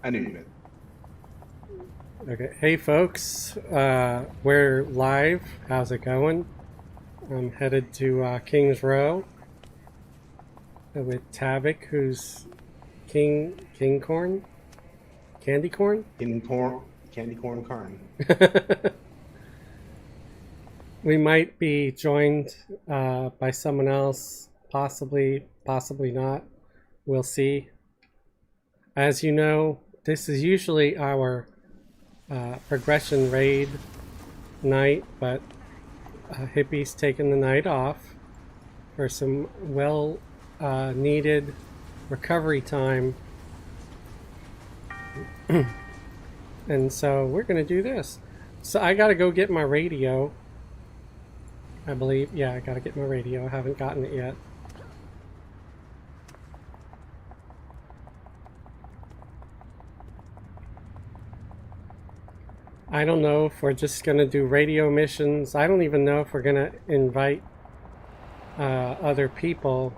I knew you meant. Okay. Hey, folks. We're live. How's it going? I'm headed to King's Row with Tavik, who's King Corn? Candy Corn? Candy corn carne. We might be joined by someone else, possibly not. We'll see. As you know, this is usually our progression raid night, but Hippie's taking the night off for some well needed recovery time. And so we're going to do this. So I got to go get my radio. I believe, yeah, I got to get my radio. I haven't gotten it yet. I don't know if we're just going to do radio missions. I don't even know if we're going to invite other people.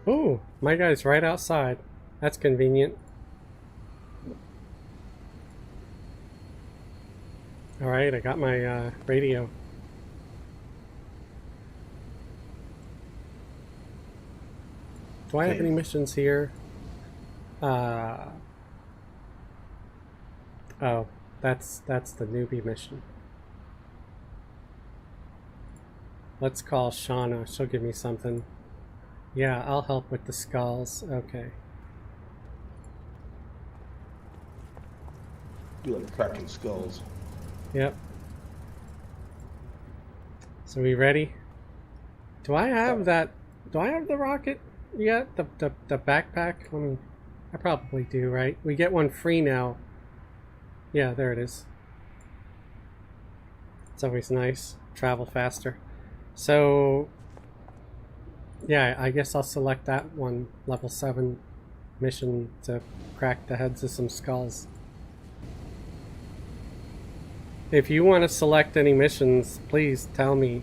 Oh, my guy's right outside. That's convenient. Alright, I got my radio. Do I have any missions here? Oh, that's the newbie mission. Let's call Shauna. She'll give me something. Yeah, I'll help with the skulls. Okay. You like cracking skulls. Yep. So we ready? Do I have that? Do I have the rocket yet? The backpack? I probably do, right? We get one free now. Yeah, there it is. It's always nice. Travel faster. So, yeah, I guess I'll select that one. Level 7 mission to crack the heads of some skulls. If you want to select any missions, please tell me.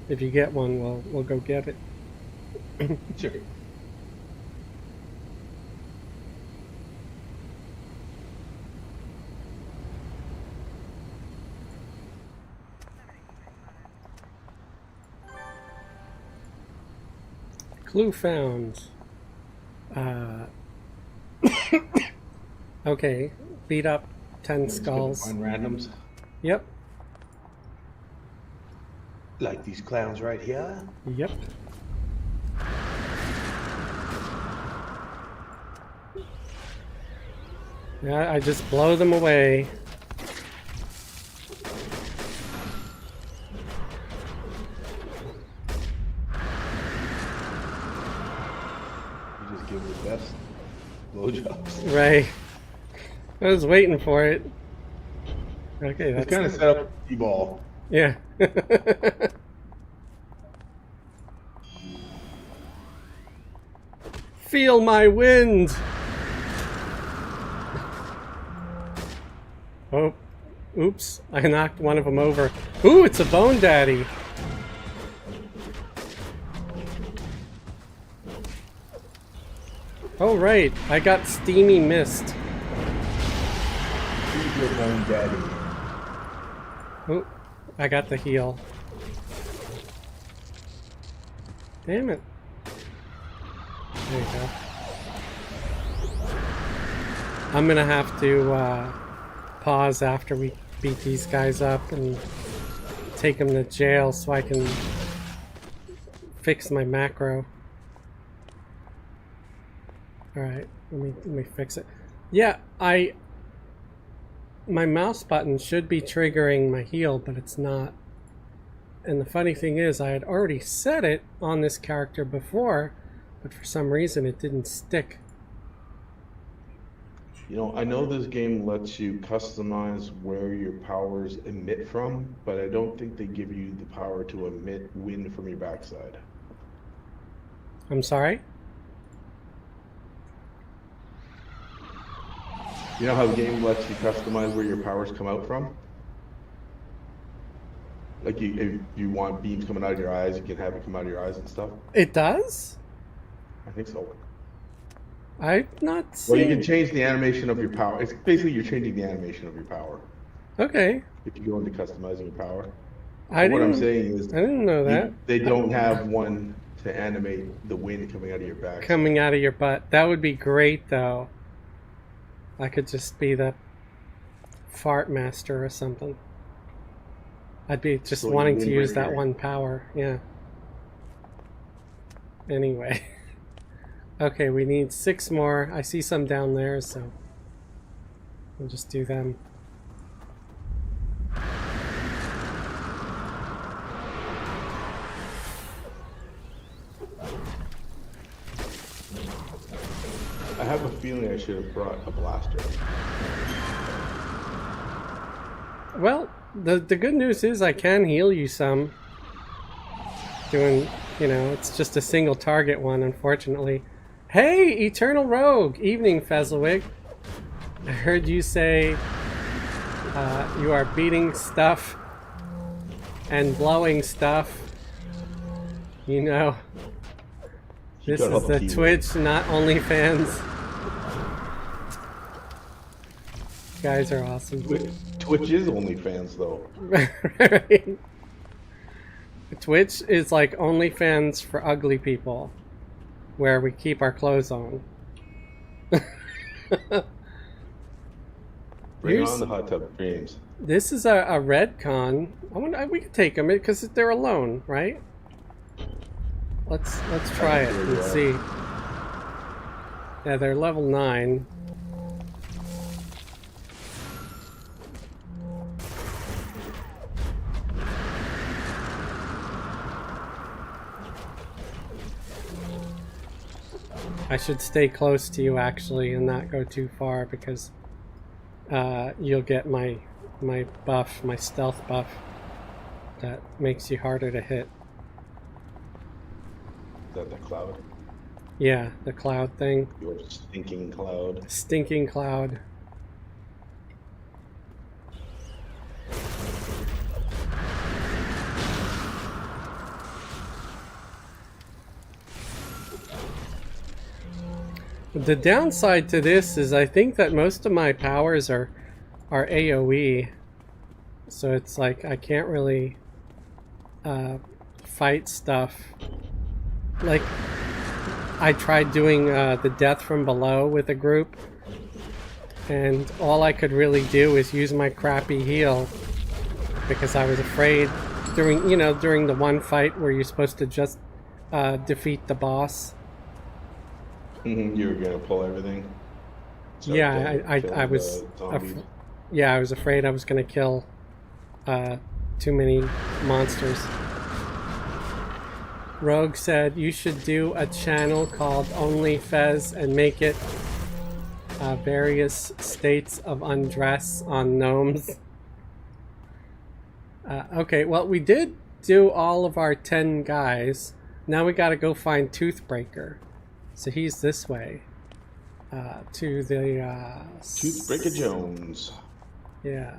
If you get one, we'll go get it. Sure. Clue found. Okay, beat up 10 skulls. Find randoms. Yep. Like these clowns right here. Yep. Yeah, I just blow them away. You just give the best blowjobs. Right. I was waiting for it. Okay, It's that's kind of set up a ball. yeah. Feel my wind. Oh, oops! I knocked one of them over. Ooh, it's a bone daddy. Oh right, I got steamy mist. Who's your bone daddy? Oh, I got the heal. Damn it. There you go. I'm gonna have to pause after we beat these guys up and take them to jail so I can fix my macro. Alright, let me fix it. Yeah, my mouse button should be triggering my heal, but it's not. And the funny thing is, I had already set it on this character before, but for some reason it didn't stick. You know, I know this game lets you customize where your powers emit from, but I don't think they give you the power to emit wind from your backside. I'm sorry? You know how the game lets you customize where your powers come out from? Like if you want beams coming out of your eyes, you can have it come out of your eyes and stuff. It does? I think so. I've not Well, you can seen. change the animation of your power. It's basically you're changing the animation of your power Okay. if you go into customizing your power. I But what I'm didn't saying is I didn't know that. they don't have one to animate the wind coming out of your backside. Coming out of your butt. That would be great though. I could just be the fart master or something. I'd be just So wanting to you use that windbreaker. one power. Yeah. Anyway. Okay, we need 6 more. I see some down there, so we'll just do them. I have a feeling I should have brought a blaster. Well, the good news is I can heal you some. Doing, it's just a single target one, unfortunately. Hey, Eternal Rogue! Evening, Fezzelwig. I heard you say you are beating stuff and blowing stuff. This got all is the the keywords. Twitch, not OnlyFans. You guys are awesome. Twitch is OnlyFans though. Right? Twitch is like OnlyFans for ugly people, where we keep our clothes on. Bring on the hot tub dreams. This is a red con. We could take them because they're alone, right? Let's try it and see. Yeah, they're level 9. I should stay close to you actually and not go too far because you'll get my buff, my stealth buff that makes you harder to hit. Is that the cloud? Yeah, the cloud thing. Your stinking cloud. Stinking cloud. The downside to this is I think that most of my powers are AoE. So it's like I can't really fight stuff. Like I tried doing the death from below with a group, and all I could really do is use my crappy heal because I was afraid during the one fight where you're supposed to just defeat the boss. You were gonna pull everything. Yeah, I was. Yeah, I was afraid I was gonna kill too many monsters. Rogue said you should do a channel called Only Fez and make it various states of undress on gnomes. Okay, well we did do all of our 10 guys. Now we gotta go find Toothbreaker. So he's this way. To the Toothbreaker Jones. Yeah.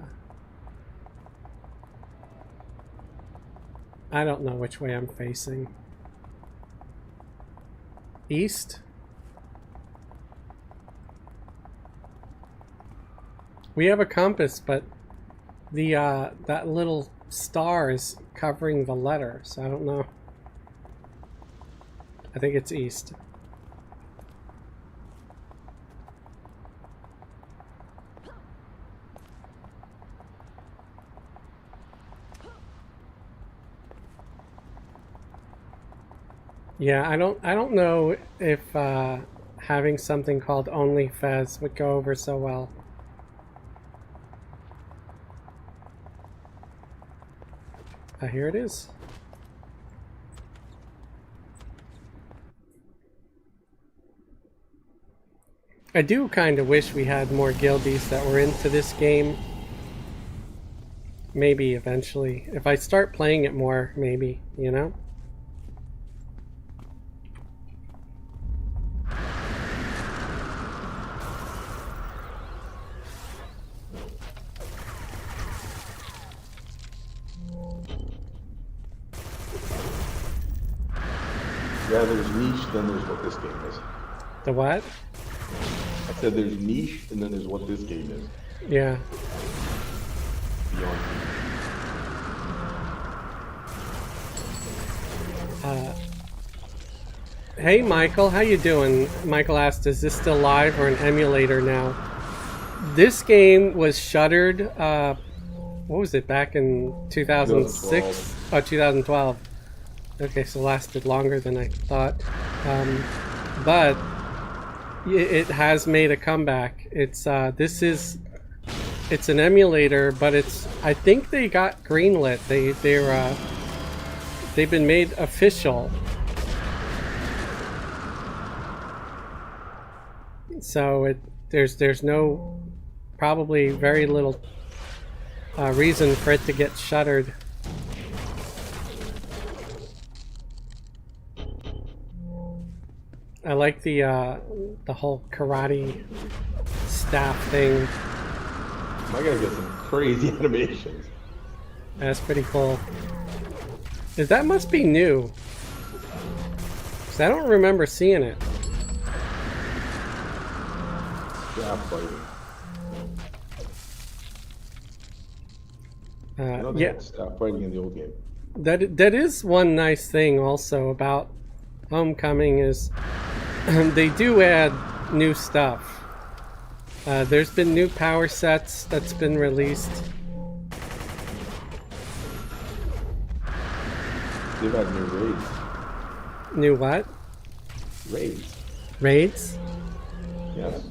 I don't know which way I'm facing. East? We have a compass, but the that little star is covering the letter, so I don't know. I think it's east. Yeah, I don't know if having something called Only Fez would go over so well. Here it is. I do kind of wish we had more guildies that were into this game. Maybe eventually. If I start playing it more, maybe, you know? Yeah, there's niche, then there's what this game is. The what? I said there's niche, and then there's what this game is. Yeah. Beyond. Hey Michael, how you doing? Michael asked, is this still live or an emulator now? This game was shuttered, what was it, back in 2006? 2012. Oh, 2012. Okay, so lasted longer than I thought. But it has made a comeback. It's it's an emulator, but I think they got greenlit. They've been made official. So there's no, probably very little reason for it to get shuttered. I like the whole karate staff thing. I gotta get some crazy animations. That's pretty cool. That must be new. 'Cause I don't remember seeing it. Staff fighting. Yeah, Staff fighting in the old game. that is one nice thing also about Homecoming is they do add new stuff. There's been new power sets that's been released. They've had new raids. New what? Raids. Raids? Yes.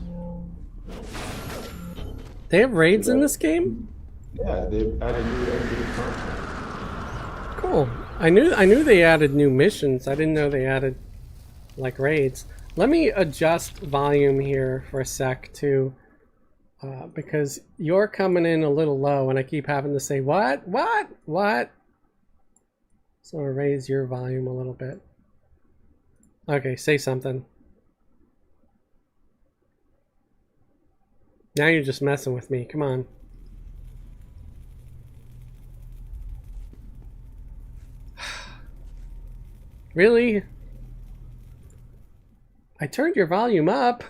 They have raids in this game? Yeah, they've added new NBA content. Cool. I knew they added new missions. I didn't know they added like raids. Let me adjust volume here for a sec too, because you're coming in a little low, and I keep having to say what. So I'll raise your volume a little bit. Okay, say something. Now you're just messing with me. Come on. Really? I turned your volume up.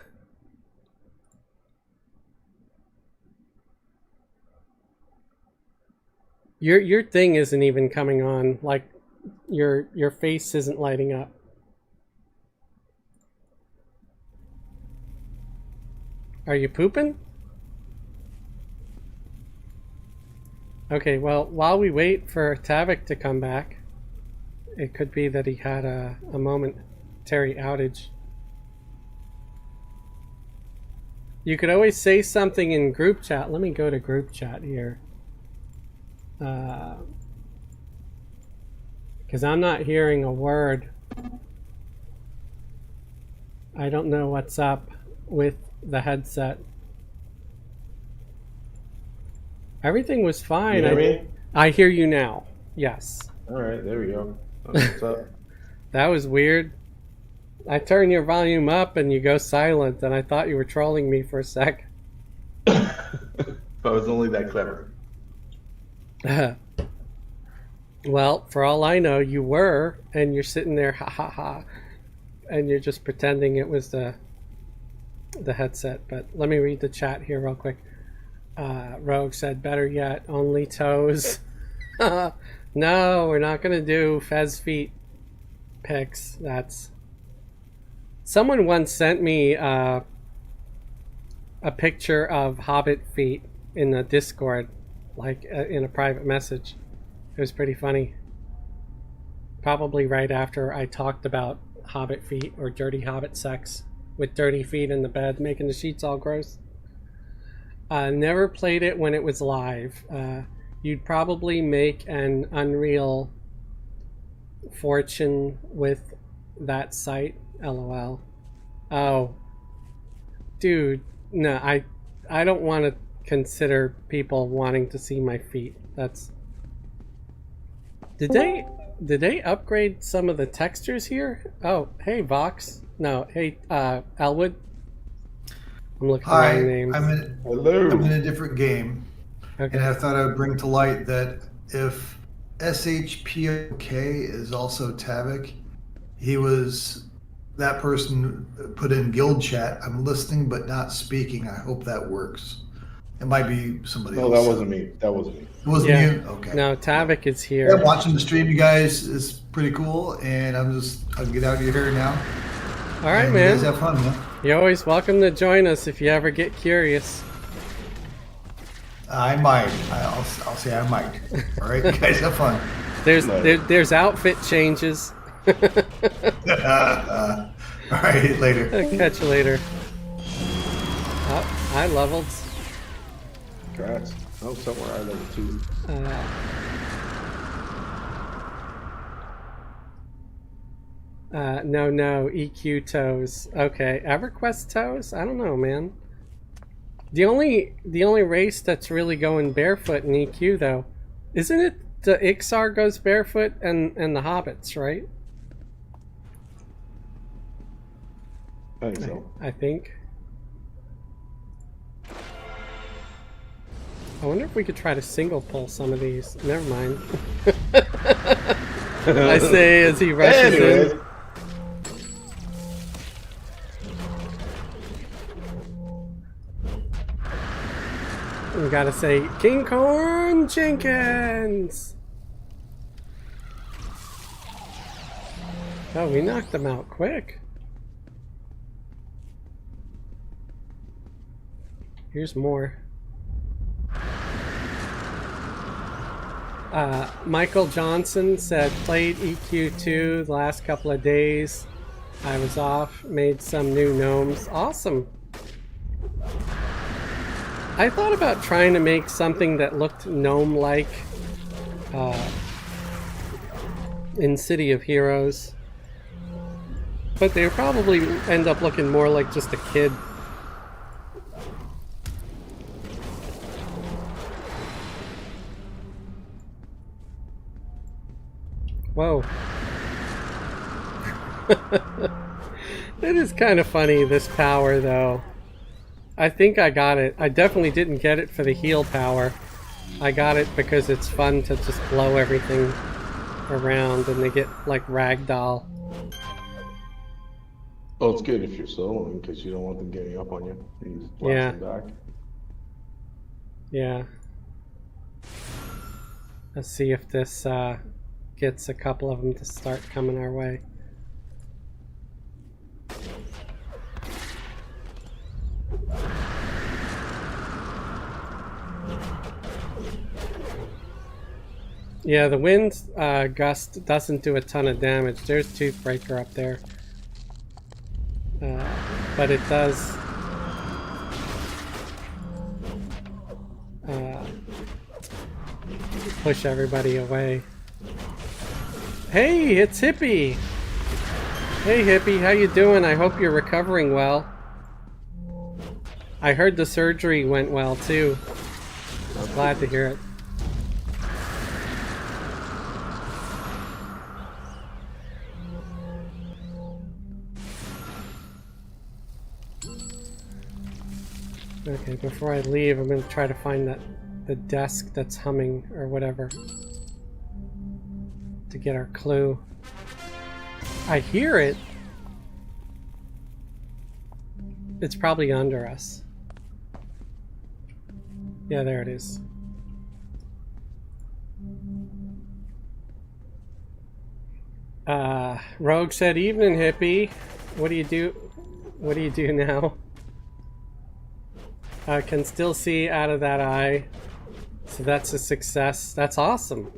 Your thing isn't even coming on. Like your face isn't lighting up. Are you pooping? Okay, well, while we wait for Tavik to come back, it could be that he had a momentary outage. You could always say something in group chat. Let me go to group chat here. Because I'm not hearing a word. I don't know what's up with the headset. Everything was fine. You hear me? I hear you now. Yes. All right, there we go. What's up? That was weird. I turned your volume up and you go silent, and I thought you were trolling me for a sec. If I was only that clever. Well, for all I know, you were, and you're sitting there, ha ha ha, and you're just pretending it was the headset. But let me read the chat here real quick. Rogue said, better yet, only toes. No, we're not going to do Fez feet pics. That's... Someone once sent me a picture of Hobbit feet in the Discord, like in a private message. It was pretty funny. Probably right after I talked about Hobbit feet or dirty Hobbit sex with dirty feet in the bed, making the sheets all gross. Never played it when it was live. You'd probably make an unreal fortune with that site. LOL. Oh, dude, no, I don't want to consider people wanting to see my feet. That's... Did they upgrade some of the textures here? Oh, hey Vox. No, hey Elwood. I'm looking at the wrong names. Hello. I'm in a different game. Okay. And I thought I would bring to light that if SHPOK is also Tavik, That person put in guild chat, I'm listening but not speaking. I hope that works. It might be somebody else. No, that wasn't me. That wasn't me. It wasn't Yeah. you? Okay. No, Tavik is Yeah, here. watching the stream, you guys, is pretty cool, and I'll get out of your hair now. All right, and man. You guys have fun, man. You're always welcome to join us if you ever get curious. I might. I'll say I might. All right, you guys have fun. There's outfit changes. All right, later. I'll catch you later. Oh, I leveled. Congrats. Oh, somewhere I leveled too. No, EQ toes. Okay, EverQuest toes? I don't know, man. The only race that's really going barefoot in EQ though, isn't it the Ixar goes barefoot and the Hobbits, right? I think so. I think. I wonder if we could try to single pull some of these. Never mind. I say as he rushes in. We gotta say, King Corn Jenkins! Oh, we knocked them out quick. Here's more. Michael Johnson said, played EQ2 the last couple of days. I was off, made some new gnomes. Awesome! I thought about trying to make something that looked gnome-like in City of Heroes. But they would probably end up looking more like just a kid. Whoa. It is kind of funny, this power, though. I think I got it. I definitely didn't get it for the heal power. I got it because it's fun to just blow everything around and they get like ragdoll. Oh, it's good if you're soloing because you don't want them getting up on you. You just blast them back. Yeah. Let's see if this gets a couple of them to start coming our way. Yeah, the wind gust doesn't do a ton of damage. There's Toothbreaker up there. But it does push everybody away. Hey, it's Hippie! Hey Hippie, how you doing? I hope you're recovering well. I heard the surgery went well too. I'm glad to hear it. Okay, before I leave, I'm going to try to find the desk that's humming or whatever to get our clue. I hear it. It's probably under us. Yeah, there it is. Rogue said, "Evening, Hippie. What do you do? What do you do now?" I can still see out of that eye, so that's a success. That's awesome.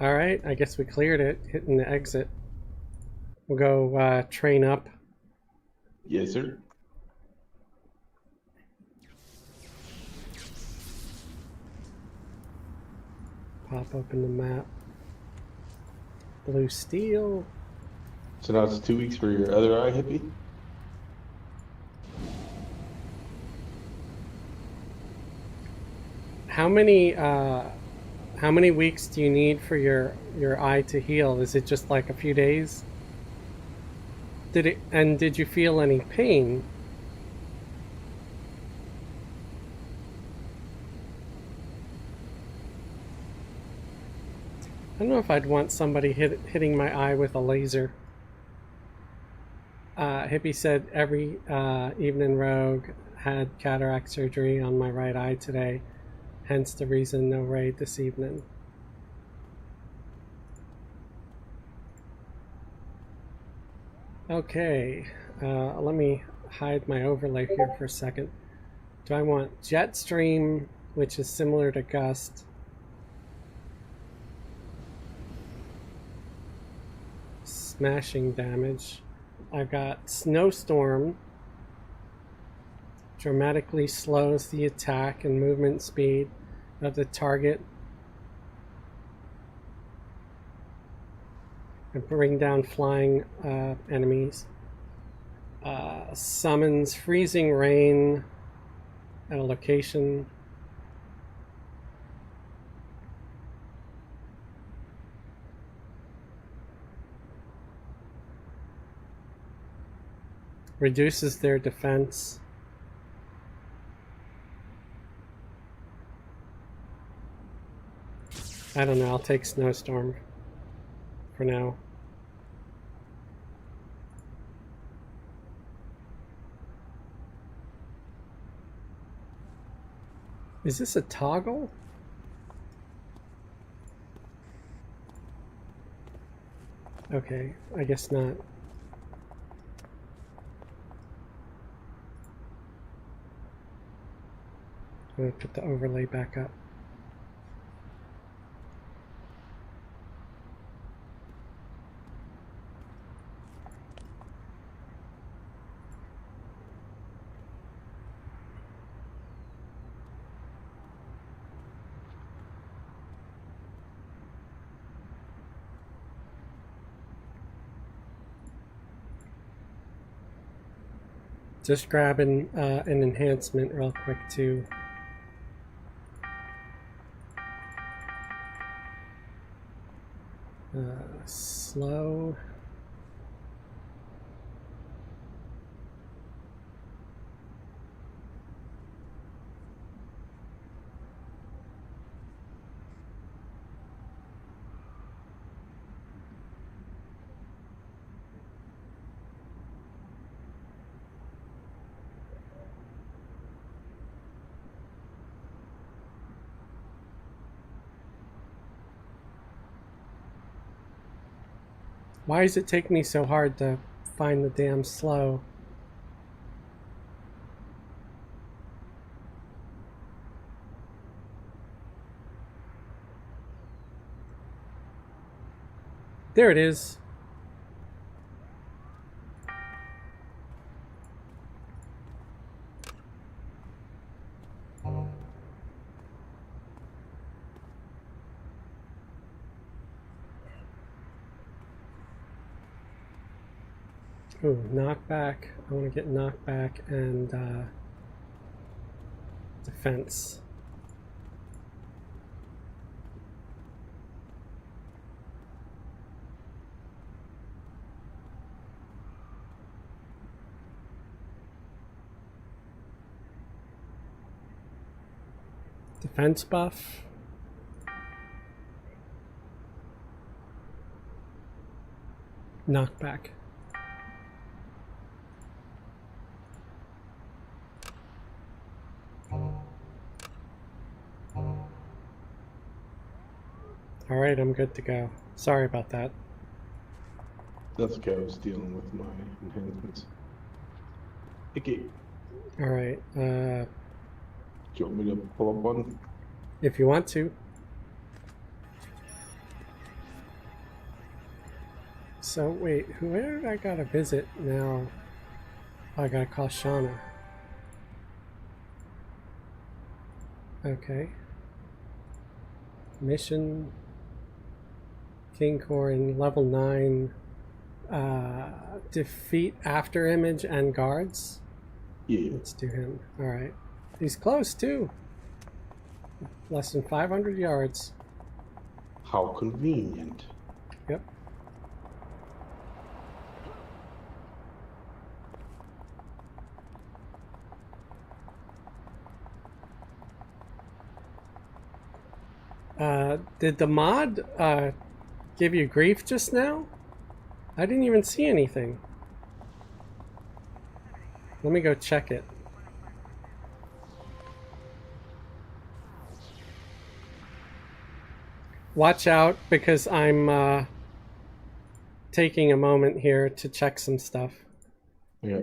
All right, I guess we cleared it, hitting the exit. We'll go train up. Yes, sir. Pop open the map. Blue steel. So now it's 2 weeks for your other eye, Hippie? How many weeks do you need for your eye to heal? Is it just like a few days? Did you feel any pain? don't know if I'd want somebody hitting my eye with a laser. Hippie said every evening rogue had cataract surgery on my right eye today, hence the reason no raid this evening. Okay, let me hide my overlay here for a second. Do I want Jetstream, which is similar to Gust? Smashing damage. I've got Snowstorm. Dramatically slows the attack and movement speed of the target and bring down flying enemies. Summons freezing rain at a location. Reduces their defense. I don't know, I'll take Snowstorm for now. Is this a toggle? Okay, I guess not. I'm going to put the overlay back up. Just grabbing an enhancement real quick too. Slow. Why does it take me so hard to find the damn slow? There it is. Ooh, knockback. I want to get knockback and defense. Defense buff. Knockback. Alright, I'm good to go. Sorry about that. That's okay, I was dealing with my enhancements. Okay. Alright, Do you want me to pull up one? if you want to. So, wait, where did I gotta visit now? Oh, I gotta call Shauna. Okay. Mission. King Corin, level 9. Defeat After Image and guards. Yeah. Let's do him. Alright. He's close too. Less than 500 yards. How convenient. Yep. Did the mod give you grief just now? I didn't even see anything. Let me go check it. Watch out, because I'm taking a moment here to check some stuff. Yeah.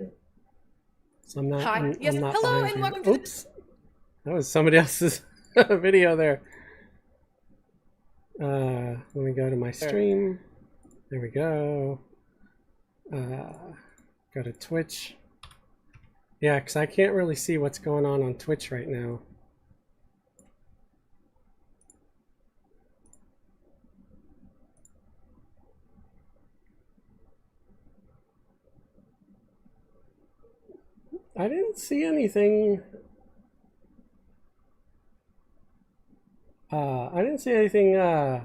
So I'm not. Hi. Yes. I'm not Hello behind and you. welcome to Oops. That was somebody else's video there. Let me go to my stream. There we go. Go to Twitch. Yeah, because I can't really see what's going on Twitch right now. I didn't see anything. I didn't see anything, the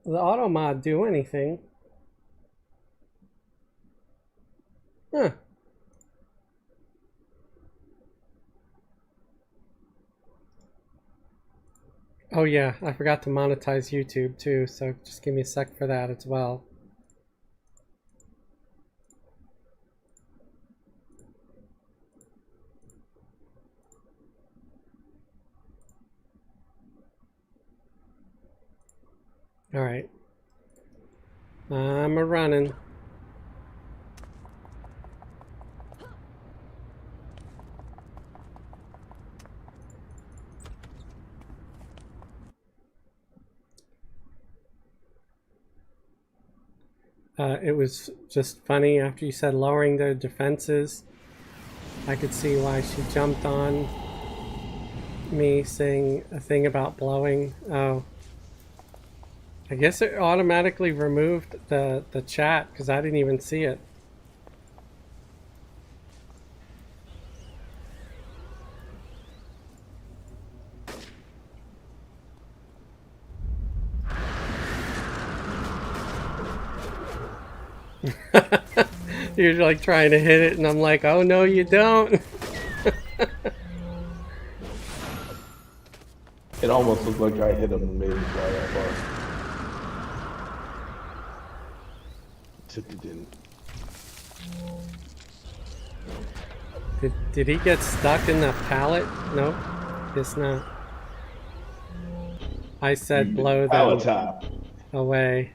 auto mod do anything. Huh. Oh yeah, I forgot to monetize YouTube too, so just give me a sec for that as well. All right. I'm a-running. It was just funny after you said lowering their defenses. I could see why she jumped on me saying a thing about blowing. Oh. I guess it automatically removed the chat because I didn't even see it. You're like trying to hit it and I'm like, oh no you don't. It almost looked like I hit him and made him fly that far. Except it didn't. Did he get stuck in the pallet? Nope, guess not. I said blow them away.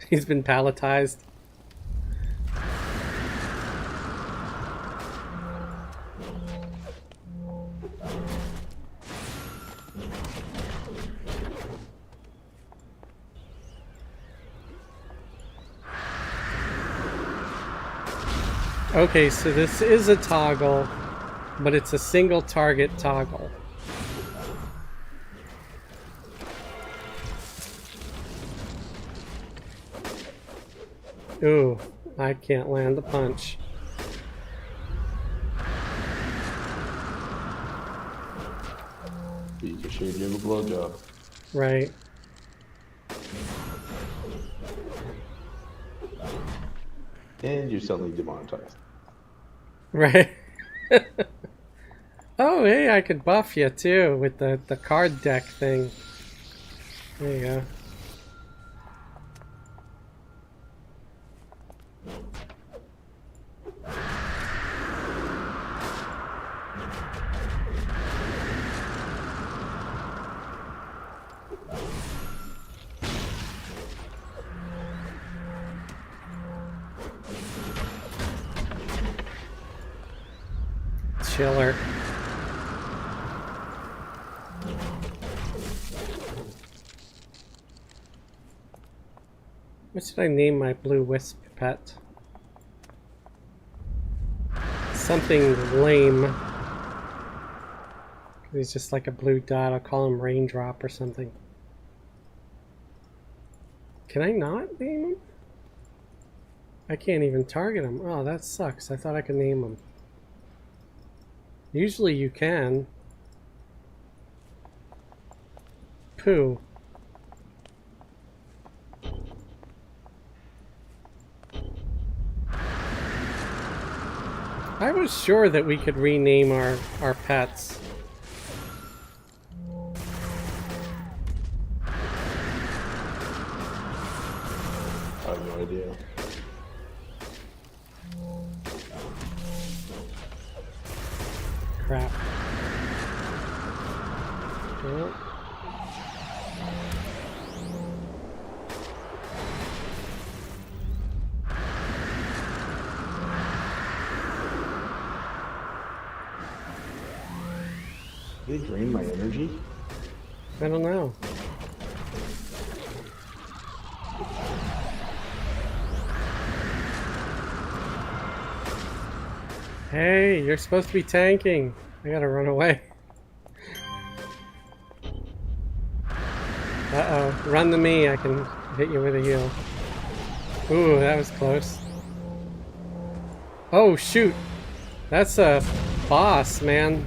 He's been palletized. Okay, so this is a toggle, but it's a single target toggle. Ooh, I can't land the punch. You can sure give a blowjob. Right. And you're suddenly demonetized. Right. Oh, hey, I could buff you too with the card deck thing. There you go. Chiller. What should I name my blue wisp pet? Something lame. He's just like a blue dot. I'll call him Raindrop or something. Can I not name him? I can't even target him. Oh, that sucks. I thought I could name him. Usually you can. Pooh. I was sure that we could rename our pets. Yeah. Crap. Oh. Did they drain my energy? I don't know. Hey, you're supposed to be tanking. I gotta run away. Uh-oh. Run to me. I can hit you with a heal. Ooh, that was close. Oh, shoot. That's a boss, man.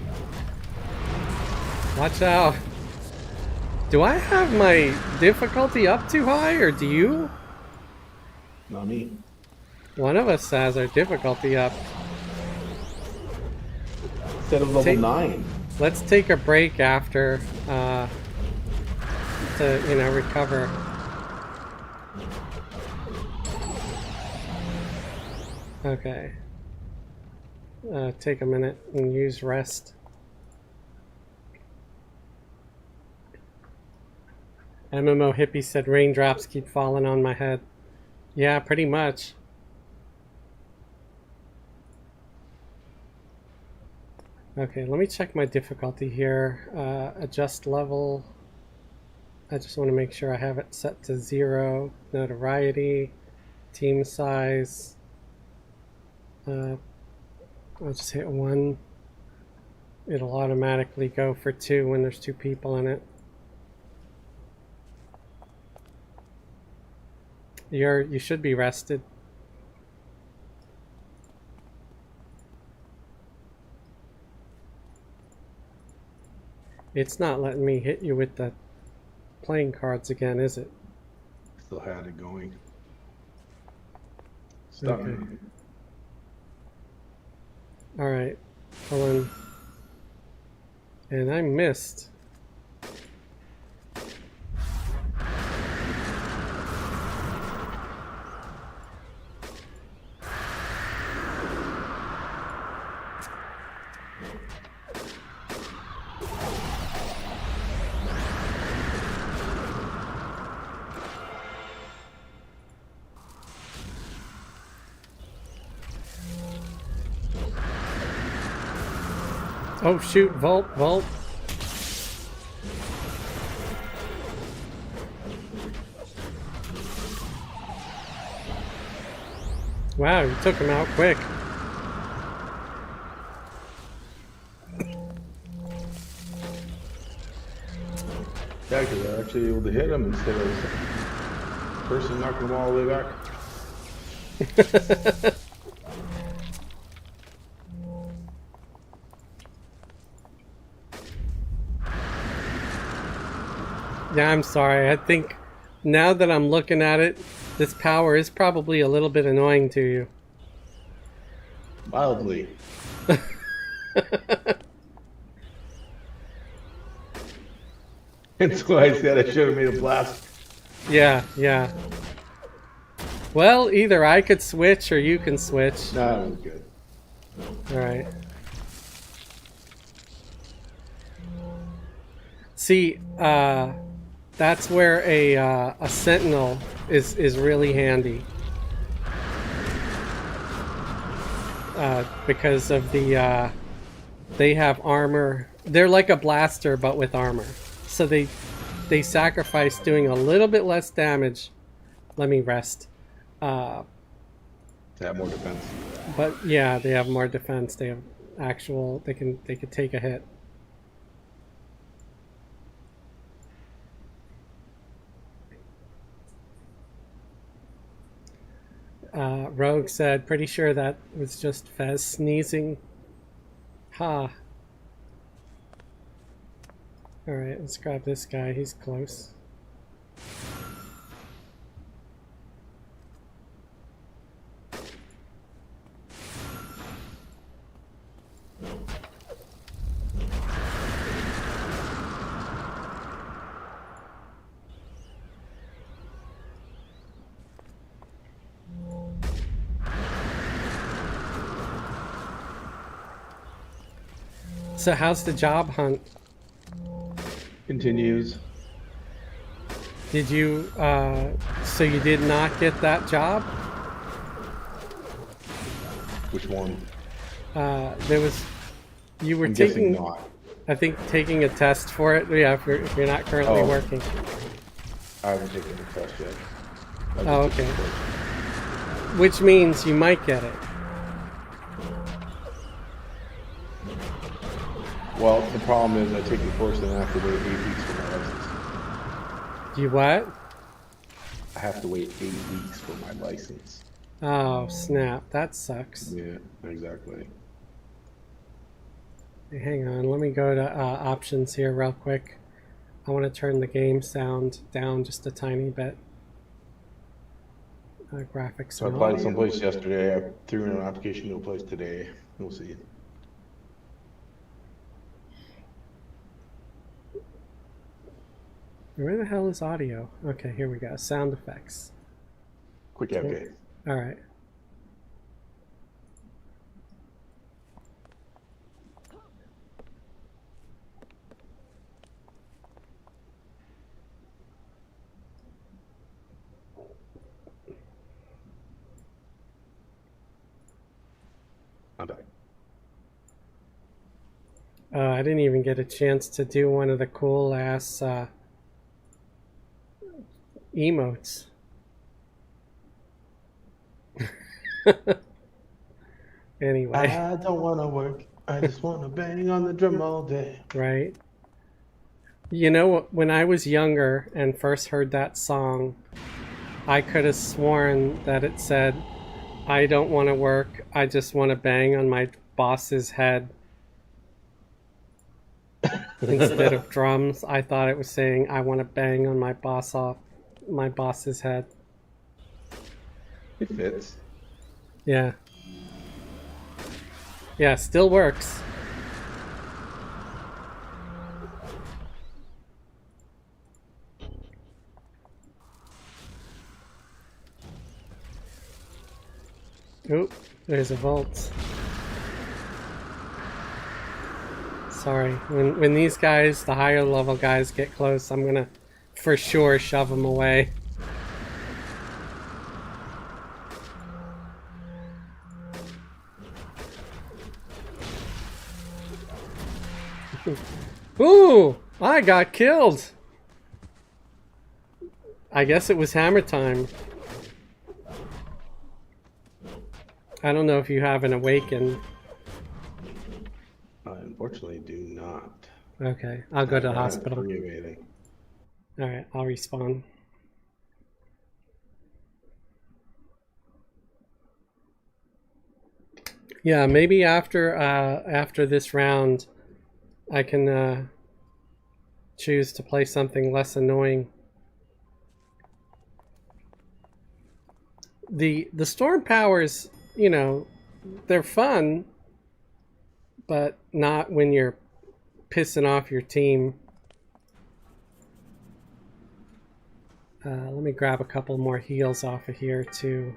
Watch out. Do I have my difficulty up too high, or do you? Not me. One of us has our difficulty up. Instead of level 9. Let's take a break after to, you know, recover. Okay. Take a minute and use rest. MMO Hippie said raindrops keep falling on my head. Yeah, pretty much. Okay, let me check my difficulty here. Adjust level. I just want to make sure I have it set to 0. Notoriety. Team size. I'll just hit 1. It'll automatically go for 2 when there's 2 people in it. You should be rested. It's not letting me hit you with the playing cards again, is it? Still had it going. Stop. Okay. Alright. Hold on. And I missed. Oh shoot, vault, vault. Wow, you took him out quick. Yeah, because I actually able to hit him instead of the person knocking him all the way back. Yeah, I'm sorry. I think now that I'm looking at it, this power is probably a little bit annoying to you. Mildly. That's why I said I should have made a blast. Yeah, yeah. Well, either I could switch or you can switch. Nah, that was good. Alright. See, that's where a sentinel is really handy. Because of the, they have armor. They're like a blaster, but with armor. So they sacrifice doing a little bit less damage. Let me rest. To have more defense. But yeah, they have more defense. They have actual. They could take a hit. Rogue said, pretty sure that was just Fez sneezing. Ha. Alright, let's grab this guy. He's close. So how's the job hunt? Continues. Did you, so you did not get that job? Which one? There was, you were I'm guessing taking, not. I think, taking a test for it. Yeah, if you're not currently Oh. working. I haven't taken the test yet. Oh, okay. Which means you might get it. Well, the problem is I take the course and I have to wait 8 weeks for my license. You what? I have to wait 8 weeks for my license. Oh, snap. That sucks. Yeah, exactly. Hey, hang on. Let me go to options here real quick. I want to turn the game sound down just a tiny bit. Graphics. So I applied someplace yesterday. I threw in an application to a place today. We'll see. Where the hell is audio? Okay, here we go. Sound effects. Quick update. All right. I'm back. I didn't even get a chance to do one of the cool ass emotes. Anyway. I don't want to work. I just want to bang on the drum all day. Right. You know, when I was younger and first heard that song, I could have sworn that it said, I don't want to work, I just want to bang on my boss's head. Instead of drums, I thought it was saying, I want to bang on my boss's head. It fits. Yeah. Yeah, still works. Oop, there's a vault. Sorry, when these guys, the higher level guys, get close, I'm gonna for sure shove them away. Ooh, I got killed. I guess it was hammer time. I don't know if you have an awaken. I unfortunately do not. Okay, I'll go to the hospital. Re-evading. Alright, I'll respawn. Yeah, maybe after this round, I can choose to play something less annoying. The storm powers, you know, they're fun, but not when you're pissing off your team. Let me grab a couple more heals off of here too.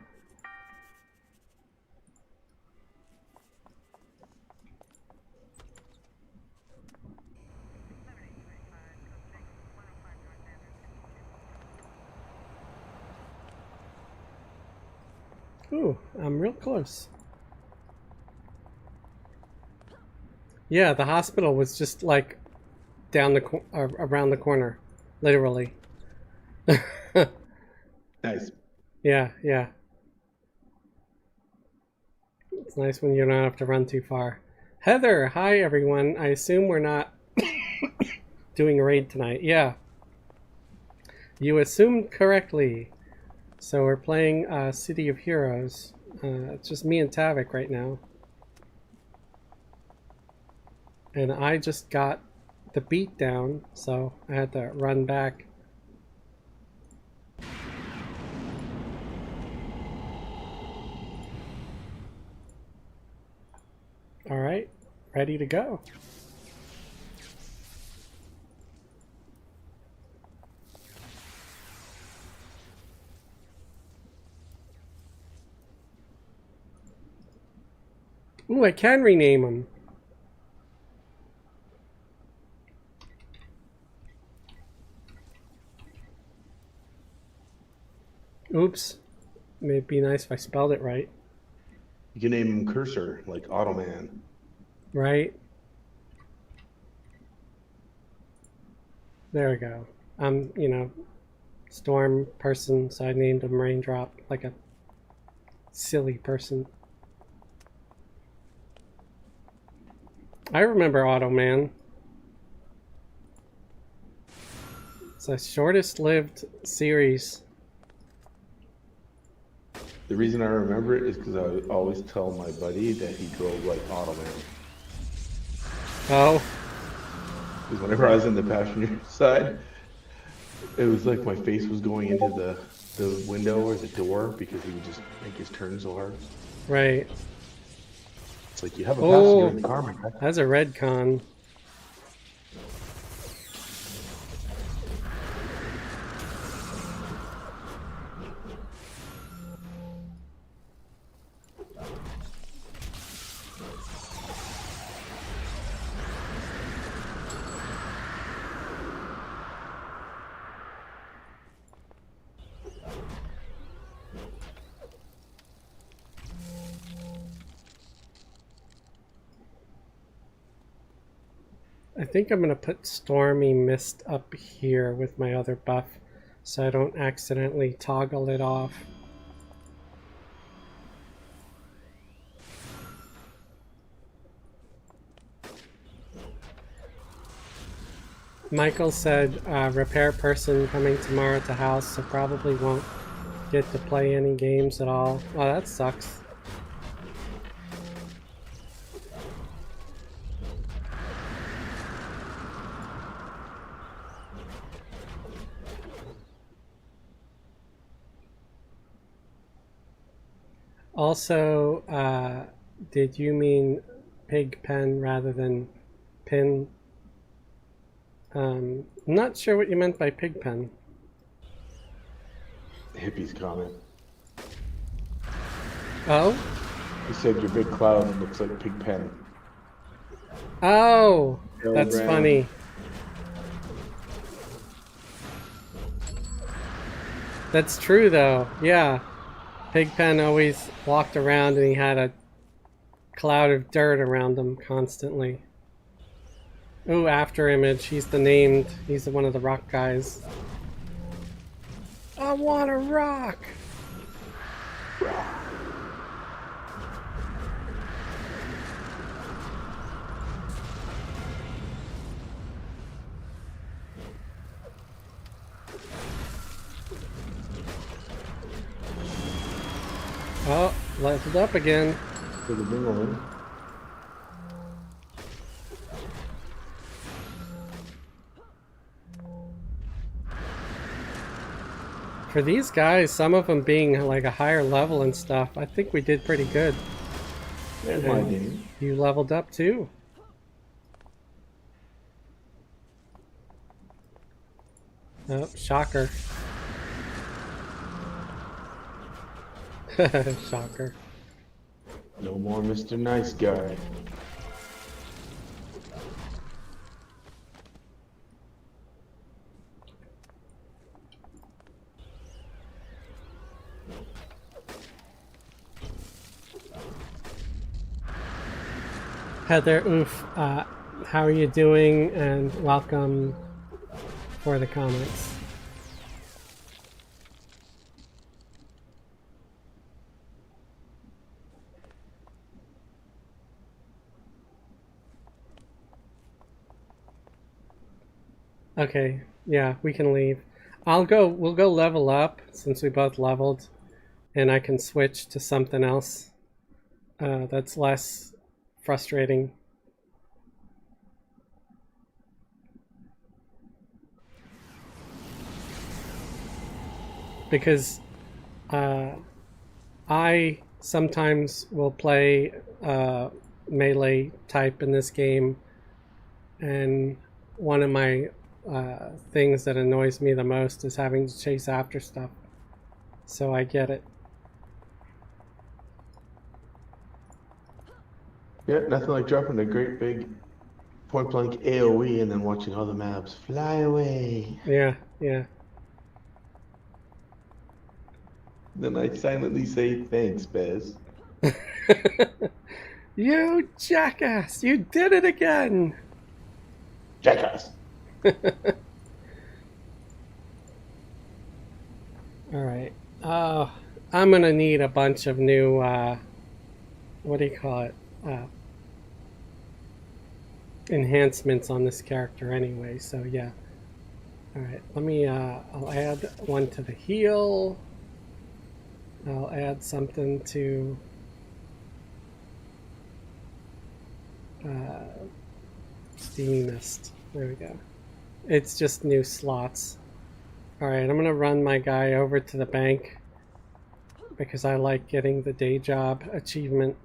Ooh, I'm real close. Yeah, the hospital was just like down the around the corner, literally. Nice. Yeah, yeah. It's nice when you don't have to run too far. Heather, hi everyone. I assume we're not doing a raid tonight. Yeah. You assumed correctly. So we're playing City of Heroes. It's just me and Tavik right now. And I just got the beat down, so I had to run back. Alright, ready to go. Ooh, I can rename them. Oops. It'd be nice if I spelled it right. You can name him Cursor, like Automan. Right? There we go. I'm, storm person, so I named him Raindrop, like a silly person. I remember Automan. It's the shortest lived series. The reason I remember it is because I would always tell my buddy that he drove like Automan. Oh. Because whenever I was in the passenger side, it was like my face was going into the window or the door because he would just make his turn so hard. Right. It's like you have a passenger in the Oh, car, my guy. that's a red con. I think I'm going to put Stormy Mist up here with my other buff so I don't accidentally toggle it off. Michael said repair person coming tomorrow to house, so probably won't get to play any games at all. Oh, that sucks. Also, did you mean pig pen rather than pin? I'm not sure what you meant by pig pen. Hippie's comment. Oh? He said your big cloud looks like Pig Pen. Oh! Harold That's Brown. funny. That's true though, yeah. Pigpen always walked around and he had a cloud of dirt around him constantly. Ooh, After Image, he's one of the rock guys. I want a rock! Oh, leveled up again. For the Dingleman. For these guys, some of them being like a higher level and stuff, I think we did pretty good. There's my name. You leveled up too. Oh, shocker. Shocker. No more Mr. Nice Guy. Heather, oof, how are you doing? And welcome for the comments. Okay, yeah, we can leave. We'll go level up since we both leveled, and I can switch to something else that's less frustrating. Because I sometimes will play melee type in this game, and one of my things that annoys me the most is having to chase after stuff. So I get it. Yeah, nothing like dropping a great big point blank AoE and then watching all the maps fly away. Yeah, yeah. Then I silently say, thanks, Bez. You jackass! You did it again! Jackass! Alright. I'm gonna need a bunch of new, what do you call it? Enhancements on this character anyway, so yeah. Alright, let me, I'll add one to the heal. I'll add something to Steamy Mist. There we go. It's just new slots. Alright, I'm gonna run my guy over to the bank because I like getting the day job achievement.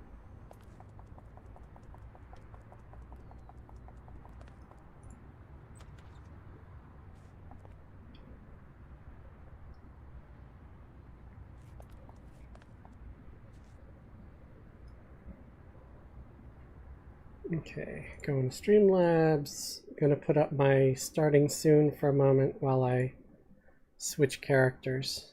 Okay, going to Streamlabs. Gonna put up my starting soon for a moment while I switch characters.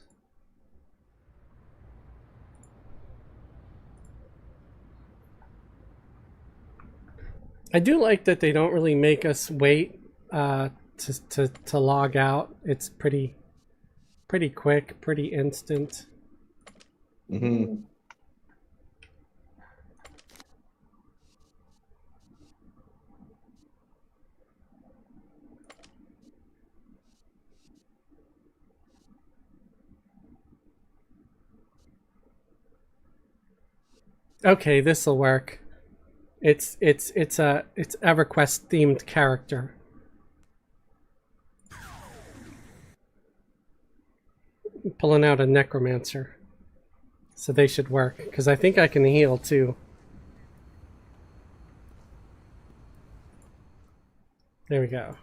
I do like that they don't really make us wait to log out. It's pretty quick, pretty instant. Mm-hmm. Okay, this'll work. It's EverQuest themed character. Pulling out a necromancer. So they should work, because I think I can heal too. There we go.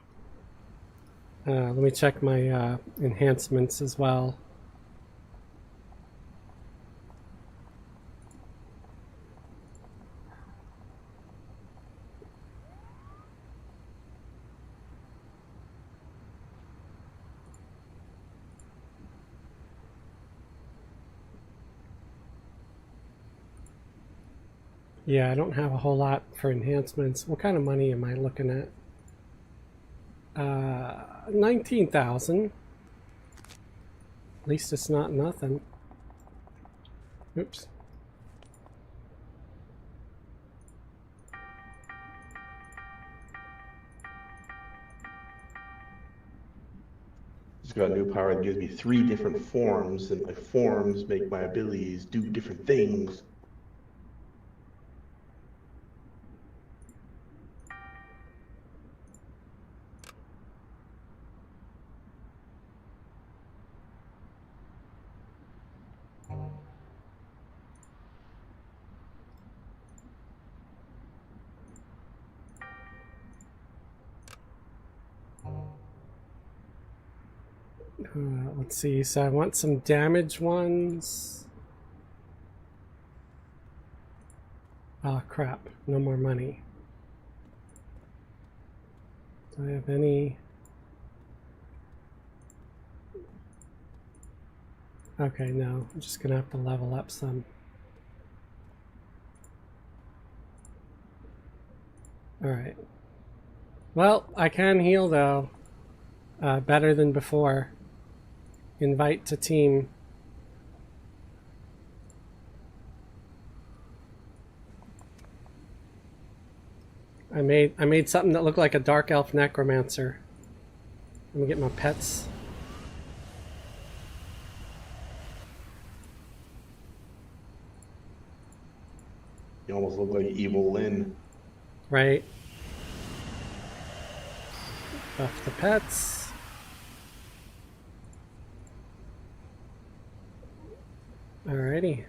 Let me check my enhancements as well. Yeah, I don't have a whole lot for enhancements. What kind of money am I looking at? 19,000. At least it's not nothing. Oops. It's got a new power that gives me 3 different forms, and my forms make my abilities do different things. Let's see, so I want some damage ones. Oh crap, no more money. Do I have any? Okay, no, I'm just gonna have to level up some. Alright. Well, I can heal though. Better than before. Invite to team. I made something that looked like a dark elf necromancer. Let me get my pets. You almost look like Evil Lynn. Right. Buff the pets. Alrighty.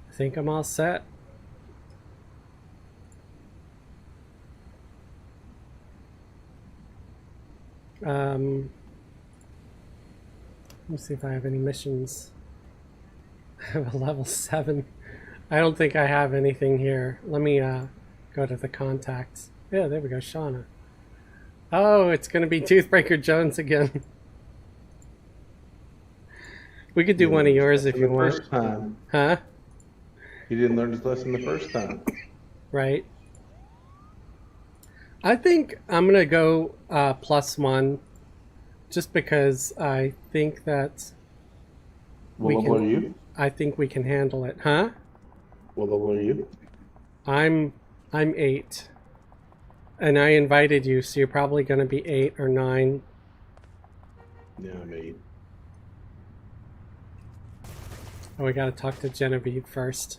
I think I'm all set. Let me see if I have any missions. I have a level 7. I don't think I have anything here. Let me go to the contacts. Yeah, there we go, Shauna. Oh, it's going to be Toothbreaker Jones again. We could do one of yours if you the want. first time. Huh? He didn't learn his lesson the first time. Right. I think I'm gonna go +1, just because I think that What level are you? I think we can handle it, huh? What level are you? I'm 8, and I invited you, so you're probably gonna be 8 or 9. Yeah, I'm 8. Oh, we gotta talk to Genevieve first,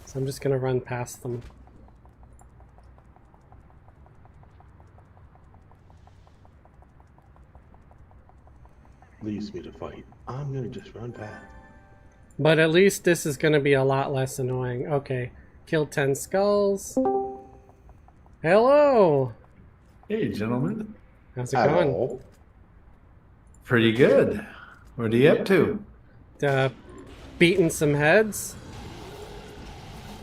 so I'm just gonna run past them. Leaves me to fight. I'm gonna just run past. But at least this is going to be a lot less annoying. Okay. Kill 10 skulls. Hello! Hey, gentlemen. How's it going? Hello. Pretty good. What are you up to? Beating some heads.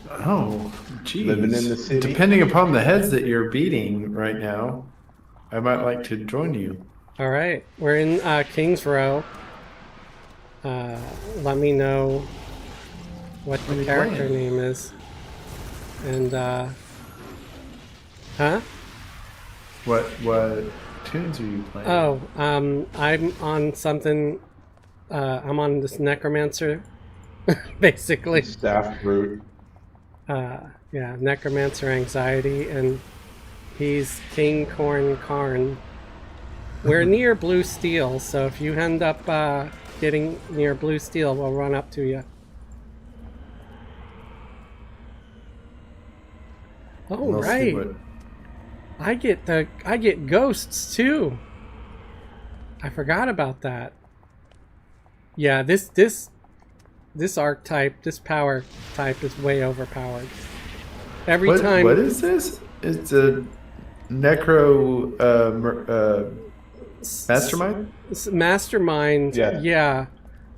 Oh, geez. Living in the city. Depending upon the heads that you're beating right now, I might like to join you. Alright. We're in King's Row. Let me know what What are the you character playing? name is. And, huh? What tunes are you playing? Oh, I'm on something, I'm on this Necromancer, basically. Staff root. Yeah, Necromancer Anxiety, and he's King Corn Karn. We're near Blue Steel, so if you end up getting near Blue Steel, we'll run up to you. Oh, We'll see right. what- I get ghosts too. I forgot about that. Yeah, this archetype, this power type is way overpowered. Every time. What is this? It's a necro mastermind? Mastermind. Yeah.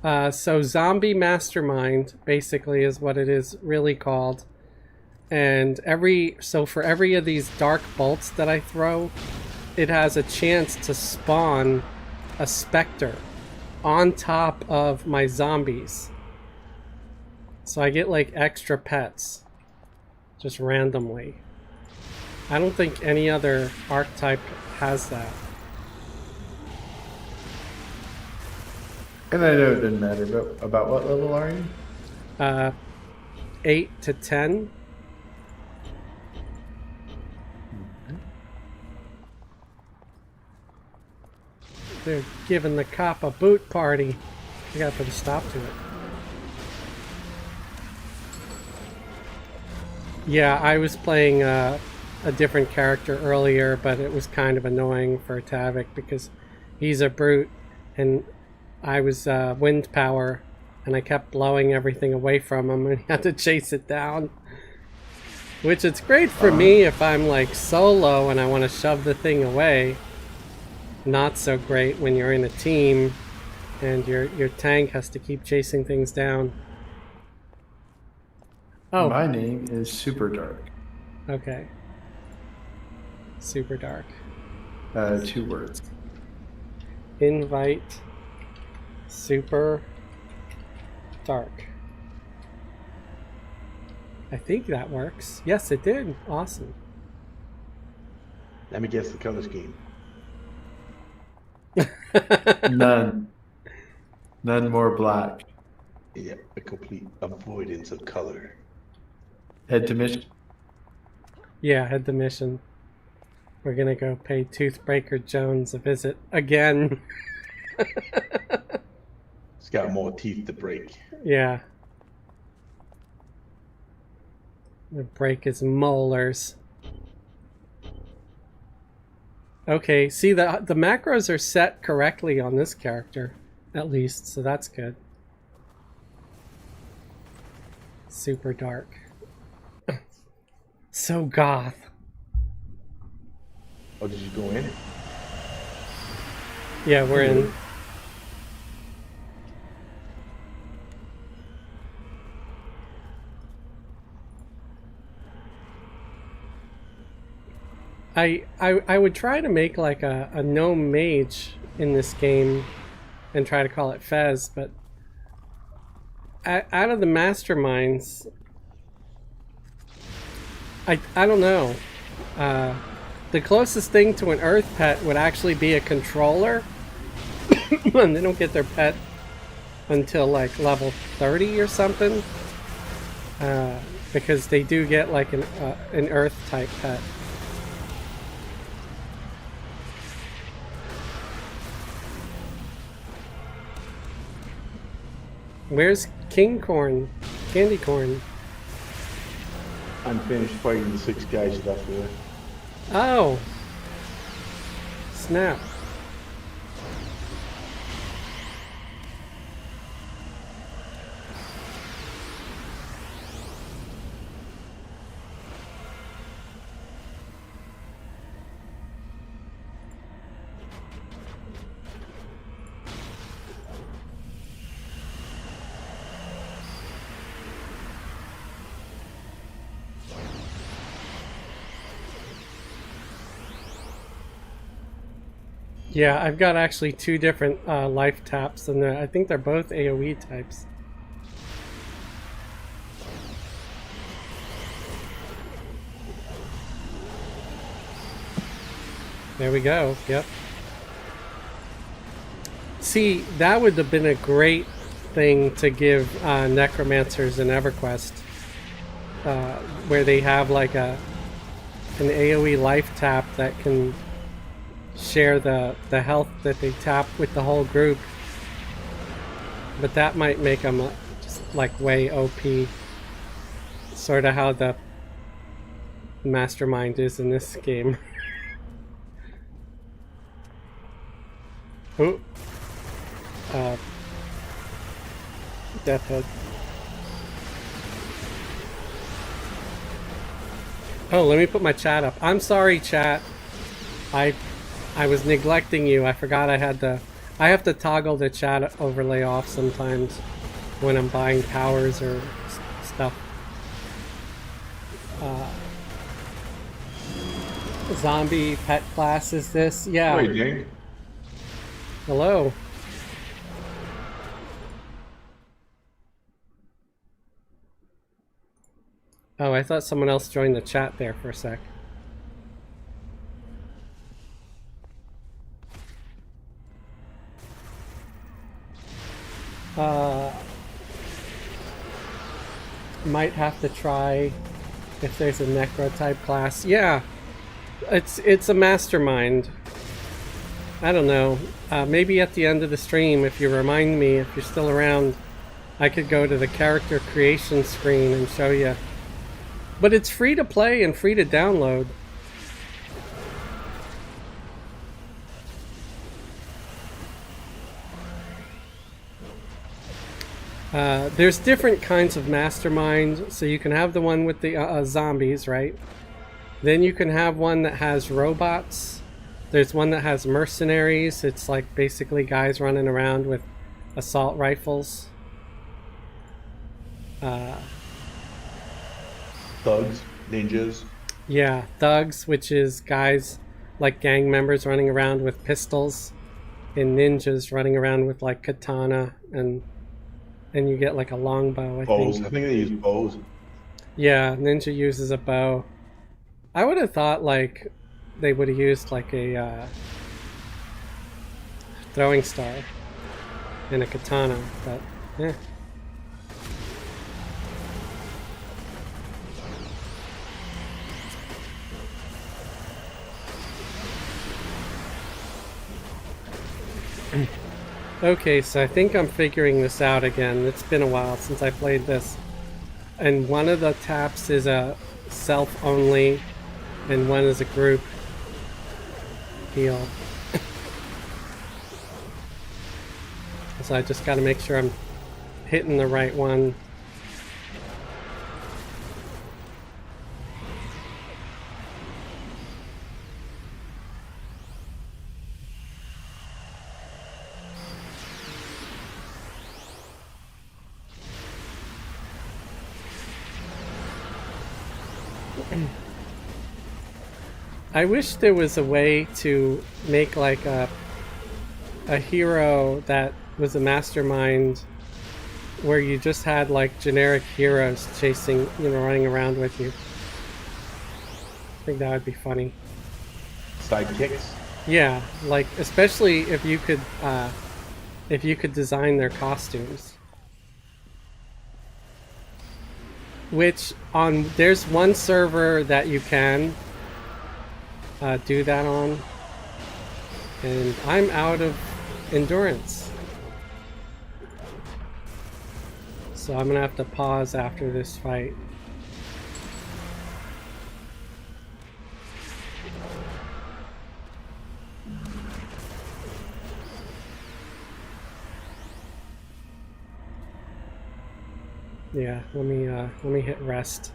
Yeah. So zombie mastermind basically is what it is really called. And for every of these dark bolts that I throw, it has a chance to spawn a specter on top of my zombies. So I get like extra pets just randomly. I don't think any other archetype has that. And I know it doesn't matter, but about what level are you? 8 to 10. They're giving the cop a boot party. We gotta put a stop to it. Yeah, I was playing a different character earlier, but it was kind of annoying for Tavik because he's a brute, and I was wind power, and I kept blowing everything away from him, and he had to chase it down. Which it's great for me if I'm like solo and I want to shove the thing away. Not so great when you're in a team and your tank has to keep chasing things down. Oh, My name is Super Dark. okay. Super dark. 2 words. Invite super dark. I think that works. Yes, it did. Awesome. Let me guess the color scheme. None. None more black. Yeah, a complete avoidance of color. Head to mission. Yeah, head the mission. We're gonna go pay Toothbreaker Jones a visit again. It's got more teeth to break. Yeah. Break his molars. Okay, see the macros are set correctly on this character, at least, so that's good. Super dark. So goth. Oh, did you go in? Yeah, we're in. I would try to make like a gnome mage in this game and try to call it Fez, but out of the masterminds, I don't know. The closest thing to an Earth pet would actually be a controller, and they don't get their pet until like level 30 or something, because they do get like an Earth type pet. Where's King Corn? Candy Corn? I'm finished fighting the 6 guys left there. Oh! Snap. Yeah, I've got actually 2 different life taps, and I think they're both AoE types. There we go, yep. See, that would have been a great thing to give necromancers in EverQuest, where they have like an AoE life tap that can share the health that they tap with the whole group, but that might make them just like way OP, sort of how the mastermind is in this game. Ooh. Death Head. Oh, let me put my chat up. I'm sorry, chat. I was neglecting you. I forgot I had to... I have to toggle the chat overlay off sometimes when I'm buying powers or stuff. Zombie pet class is this? Yeah. Wait, Ding. Hello. Oh, I thought someone else joined the chat there for a sec. Might have to try if there's a necro type class. Yeah, it's a mastermind. I don't know. Maybe at the end of the stream, if you remind me, if you're still around, I could go to the character creation screen and show you. But it's free to play and free to download. There's different kinds of mastermind. So you can have the one with the zombies, right? Then you can have one that has robots. There's one that has mercenaries. It's like basically guys running around with assault rifles. Thugs, ninjas. Yeah, thugs, which is guys like gang members running around with pistols, and ninjas running around with like katana, and you get like a longbow. Bows. I think they use bows. Yeah, ninja uses a bow. I would have thought like they would have used like a throwing star and a katana, but yeah. Okay, so I think I'm figuring this out again. It's been a while since I played this. And one of the taps is a self-only, and one is a group heal. So I just gotta make sure I'm hitting the right one. I wish there was a way to make like a a hero that was a mastermind where you just had like generic heroes chasing, you know, running around with you. I think that would be funny. Sidekicks? Yeah, like especially if you could design their costumes. Which there's one server that you can do that on, and I'm out of endurance, so I'm gonna have to pause after this fight. Yeah, let me hit rest.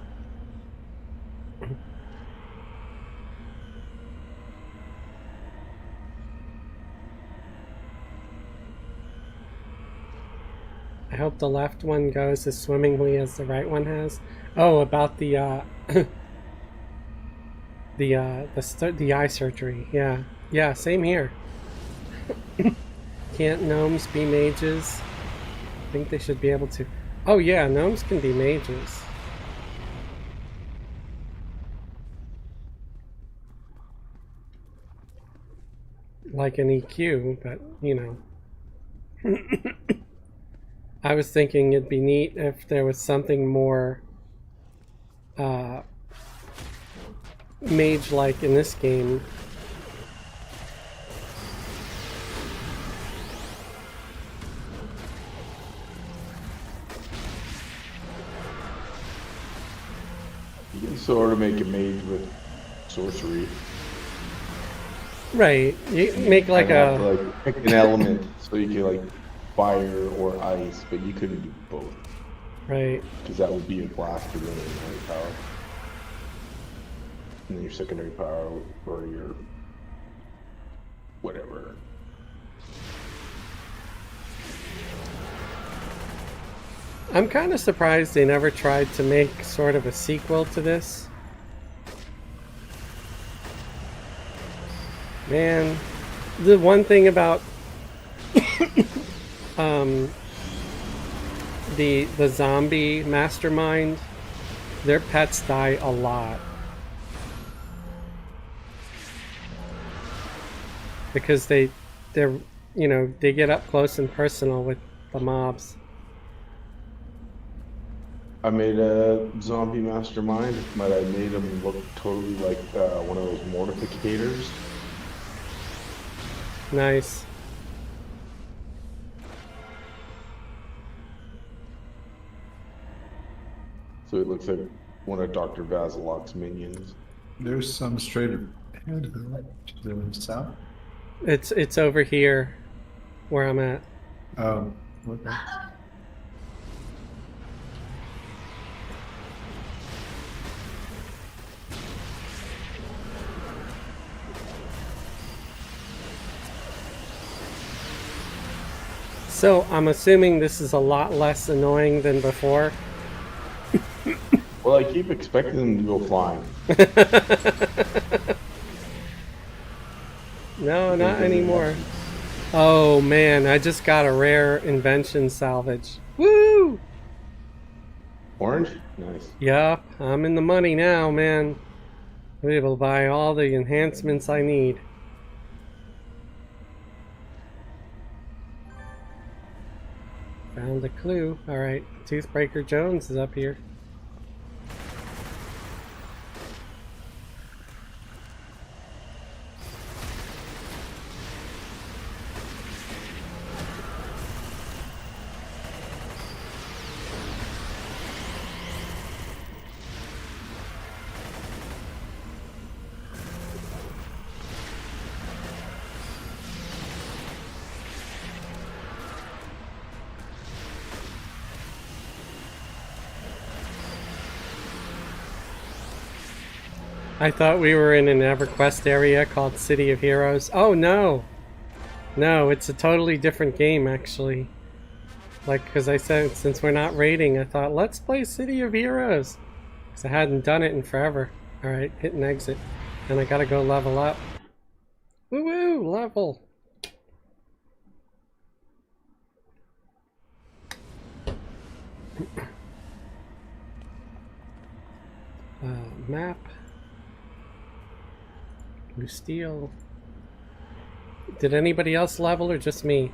I hope the left one goes as swimmingly as the right one has. Oh, about the the eye surgery. Yeah, yeah, same here. Can't gnomes be mages? I think they should be able to. Oh yeah, gnomes can be mages. Like an EQ, but you know. I was thinking it'd be neat if there was something more mage-like in this game. You can sort of make a mage with sorcery. Right, you make like Have to, like, pick an element so you can like fire or ice, but you couldn't do both. Right. Because that would be a blaster than a power. And then your secondary power or your whatever. I'm kind of surprised they never tried to make sort of a sequel to this. Man, the one thing about the zombie mastermind, their pets die a lot. Because they're, you know, they get up close and personal with the mobs. I made a zombie mastermind, but I made him look totally like one of those mortificators. Nice. So it looks like one of Dr. Vasilok's minions. There's some straight ahead to the south. It's over here where I'm at. Oh, okay. So I'm assuming this is a lot less annoying than before. Well, I keep expecting them to go flying. No, not anymore. Oh man, I just got a rare invention salvage. Woo! Orange? Nice. Yup, I'm in the money now, man. I'll be able to buy all the enhancements I need. Found a clue. Alright, Toothbreaker Jones is up here. I thought we were in an EverQuest area called City of Heroes. Oh no! No, it's a totally different game actually. Like, because I said, since we're not raiding, I thought, let's play City of Heroes. Because I hadn't done it in forever. Alright, hit and exit. And I gotta go level up. Woo woo! Level! Map. Blue steel. Did anybody else level or just me?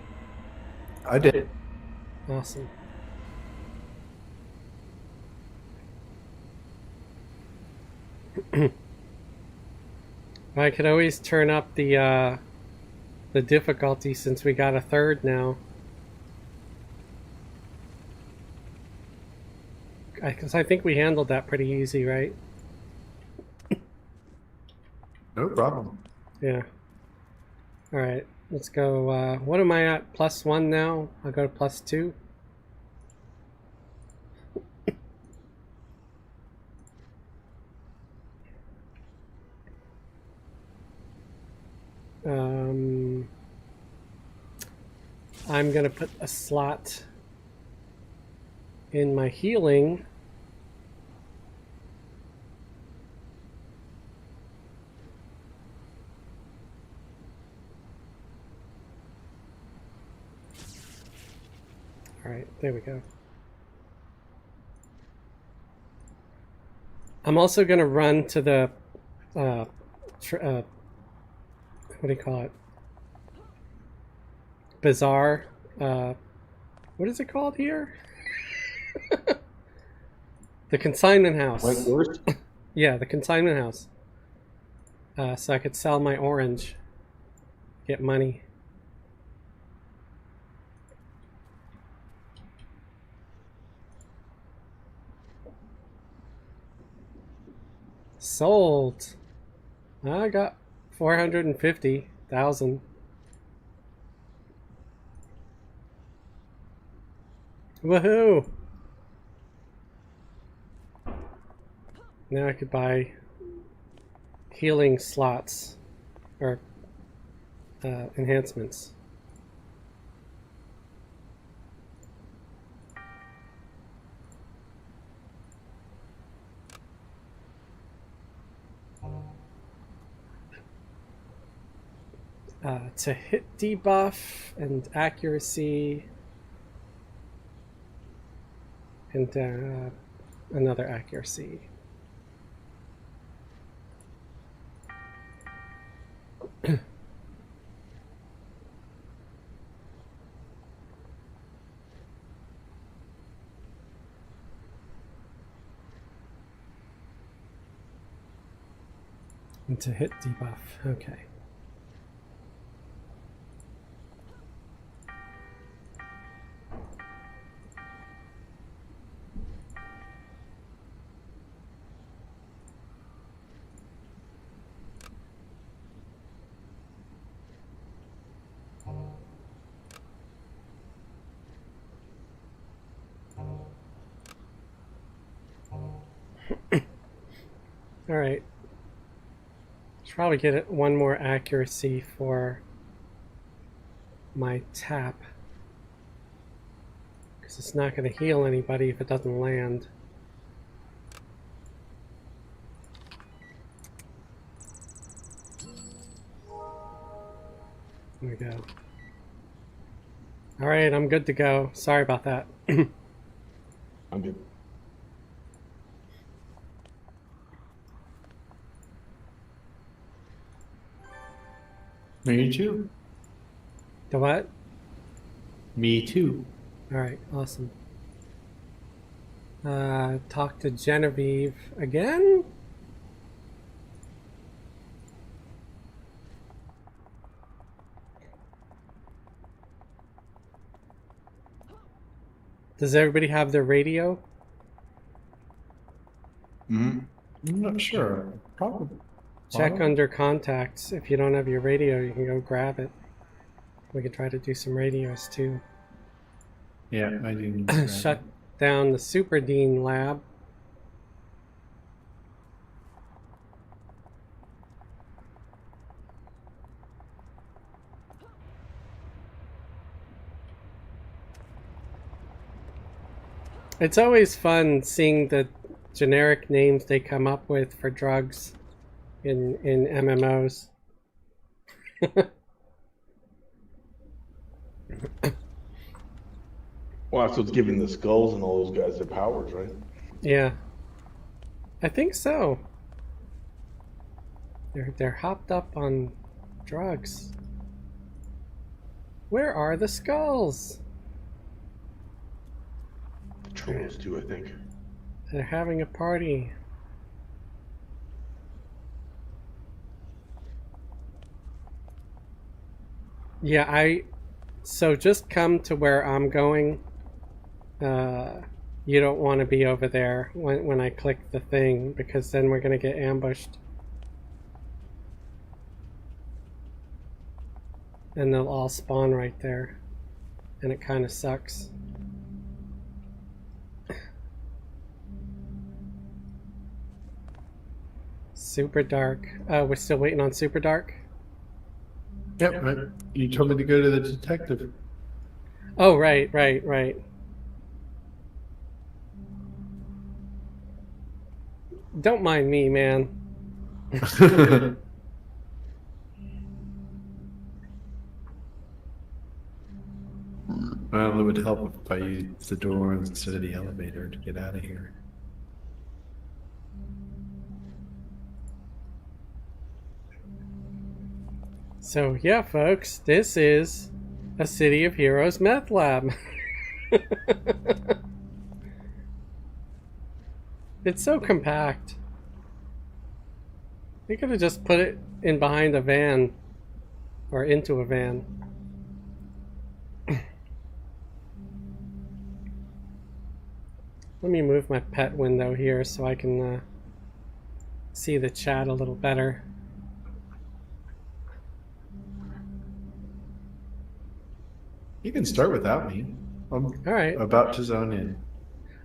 I did. Awesome. I could always turn up the difficulty since we got a third now. Because I think we handled that pretty easy, right? No problem. Yeah. All right, let's go. What am I at? +1 now? I'll go to +2. I'm gonna put a slot in my healing. All right, there we go. I'm also gonna run to the what do you call it? Bazaar. What is it called here? The consignment house. Like worse? Yeah, the consignment house. So I could sell my orange, get money. Sold. I got 450,000. Woohoo! Now I could buy healing slots or enhancements. To hit debuff and accuracy and another accuracy. And to hit debuff, okay. All right. Should probably get one more accuracy for my tap, because it's not going to heal anybody if it doesn't land. There we go. All right, I'm good to go. Sorry about that. I'm good. Me too. The what? Me too. All right, awesome. Talk to Genevieve again? Does everybody have their radio? Mm-hmm. I'm not sure. Probably. Check under contacts. If you don't have your radio, you can go grab it. We can try to do some radios too. Yeah, I do need to Shut down the Super Dean lab. It's always fun seeing the generic names they come up with for drugs in MMOs. Well, that's what's giving the skulls and all those guys their powers, right? Yeah. I think so. They're hopped up on drugs. Where are the skulls? Trolls too, I think. They're having a party. Yeah, so just come to where I'm going. You don't want to be over there when I click the thing, because then we're gonna get ambushed. And they'll all spawn right there. And it kind of sucks. Super dark. We're still waiting on super dark? Yep. You told me to go to the detective. Oh, right. Don't mind me, man. Well, it would help if I used the doors instead of the elevator to get out of here. So, yeah, folks, this is a City of Heroes meth lab. It's so compact. They could have just put it in behind a van or into a van. Let me move my pet window here so I can see the chat a little better. You can start without me. I'm All right. about to zone in.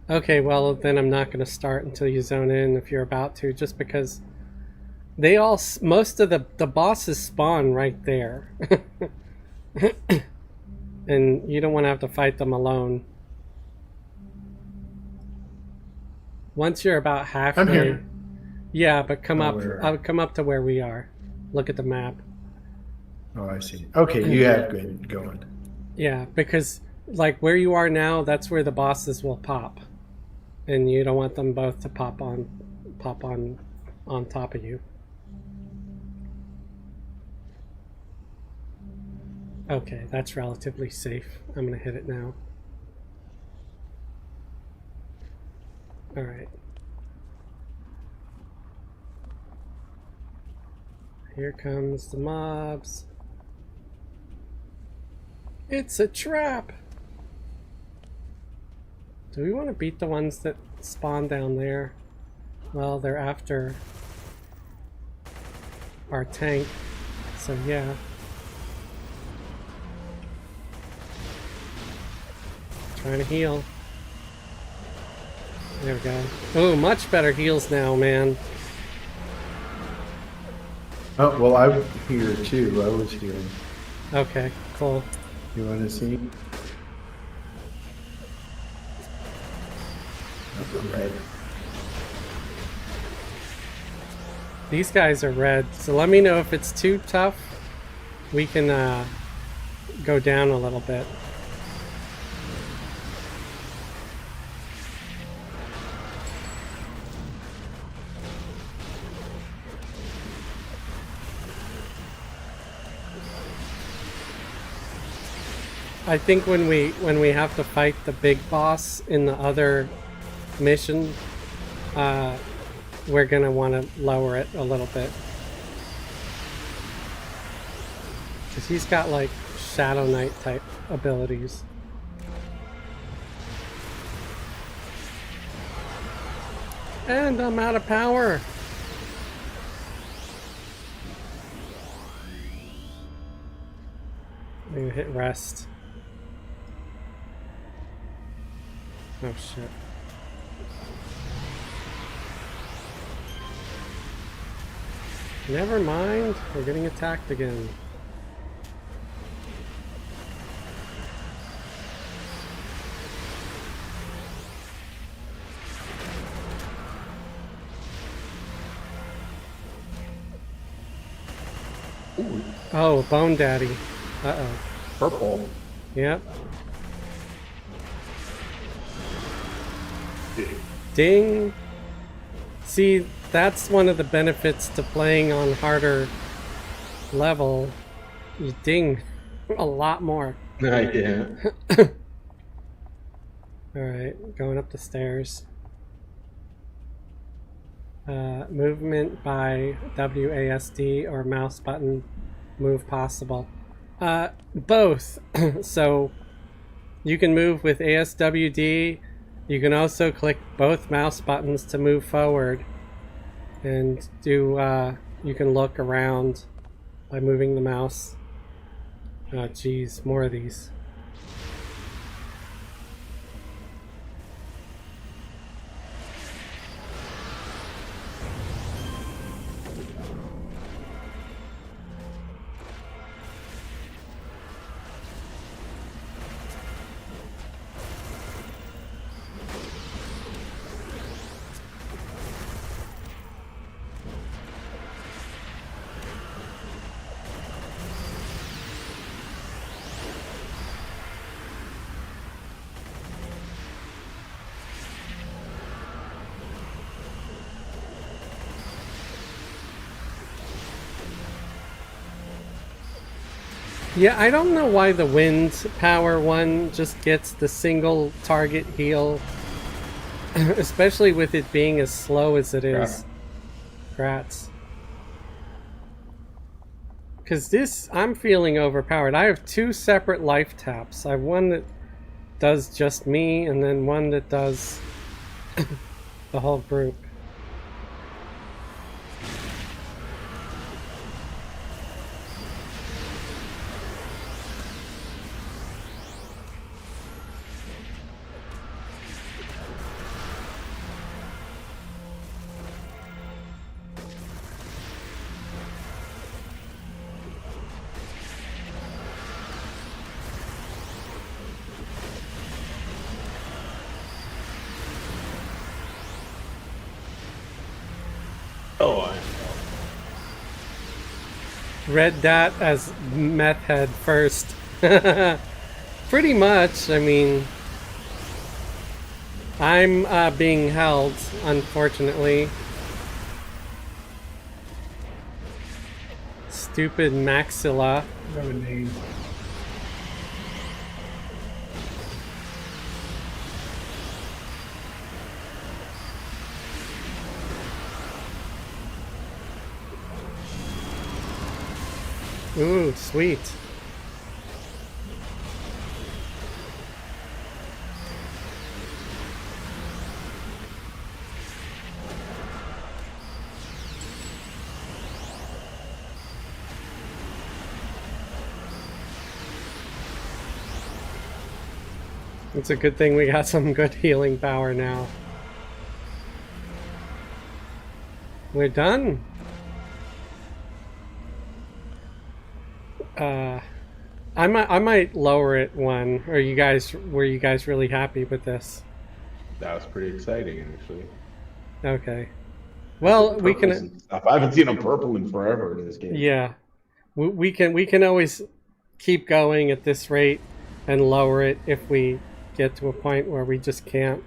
Okay, well, then I'm not going to start until you zone in if you're about to, just because they all, most of the bosses spawn right there. And you don't want to have to fight them alone. Once you're about halfway. I'm here. Yeah, but come up. Where? I would come up to where we are. Look at the map. Oh, I see. Okay, you have been going. Yeah, because like where you are now, that's where the bosses will pop, and you don't want them both to pop on top of you. Okay, that's relatively safe. I'm gonna hit it now. All right. Here comes the mobs. It's a trap! Do we want to beat the ones that spawn down there? Well, they're after our tank, so yeah. Trying to heal. There we go. Oh, much better heals now, man. Oh, well, I'm here too. I was healing. Okay, cool. You want to see? Red. These guys are red, so let me know if it's too tough. We can go down a little bit. I think when we have to fight the big boss in the other mission, we're gonna want to lower it a little bit, because he's got like Shadow Knight type abilities. And I'm out of power. I'm gonna hit rest. Oh shit. Never mind, we're getting attacked again. Ooh, Oh, Bone Daddy. Uh-oh. purple. Yep. Big. Ding. See, that's one of the benefits to playing on harder level. You ding a lot more. Yeah. Alright, going up the stairs. Movement by WASD or mouse button move possible. Both. So you can move with ASWD. You can also click both mouse buttons to move forward. And do you can look around by moving the mouse. Oh geez, more of these. Yeah, I don't know why the wind power one just gets the single target heal. Especially with it being as slow as it is. Grats. Because this, I'm feeling overpowered. I have two separate life taps. I have one that does just me, and then one that does the whole group. Oh, I Read that as meth head first. Pretty much, I mean... I'm being held, unfortunately. Stupid maxilla. have a name. Ooh, sweet. It's a good thing we got some good healing power now. We're done. I might lower it one. Were you guys really happy with this? That was pretty exciting, actually. Okay. Well, we Purples can. and stuff. I haven't seen a purple in forever in this game. Yeah, we can always keep going at this rate and lower it if we get to a point where we just can't.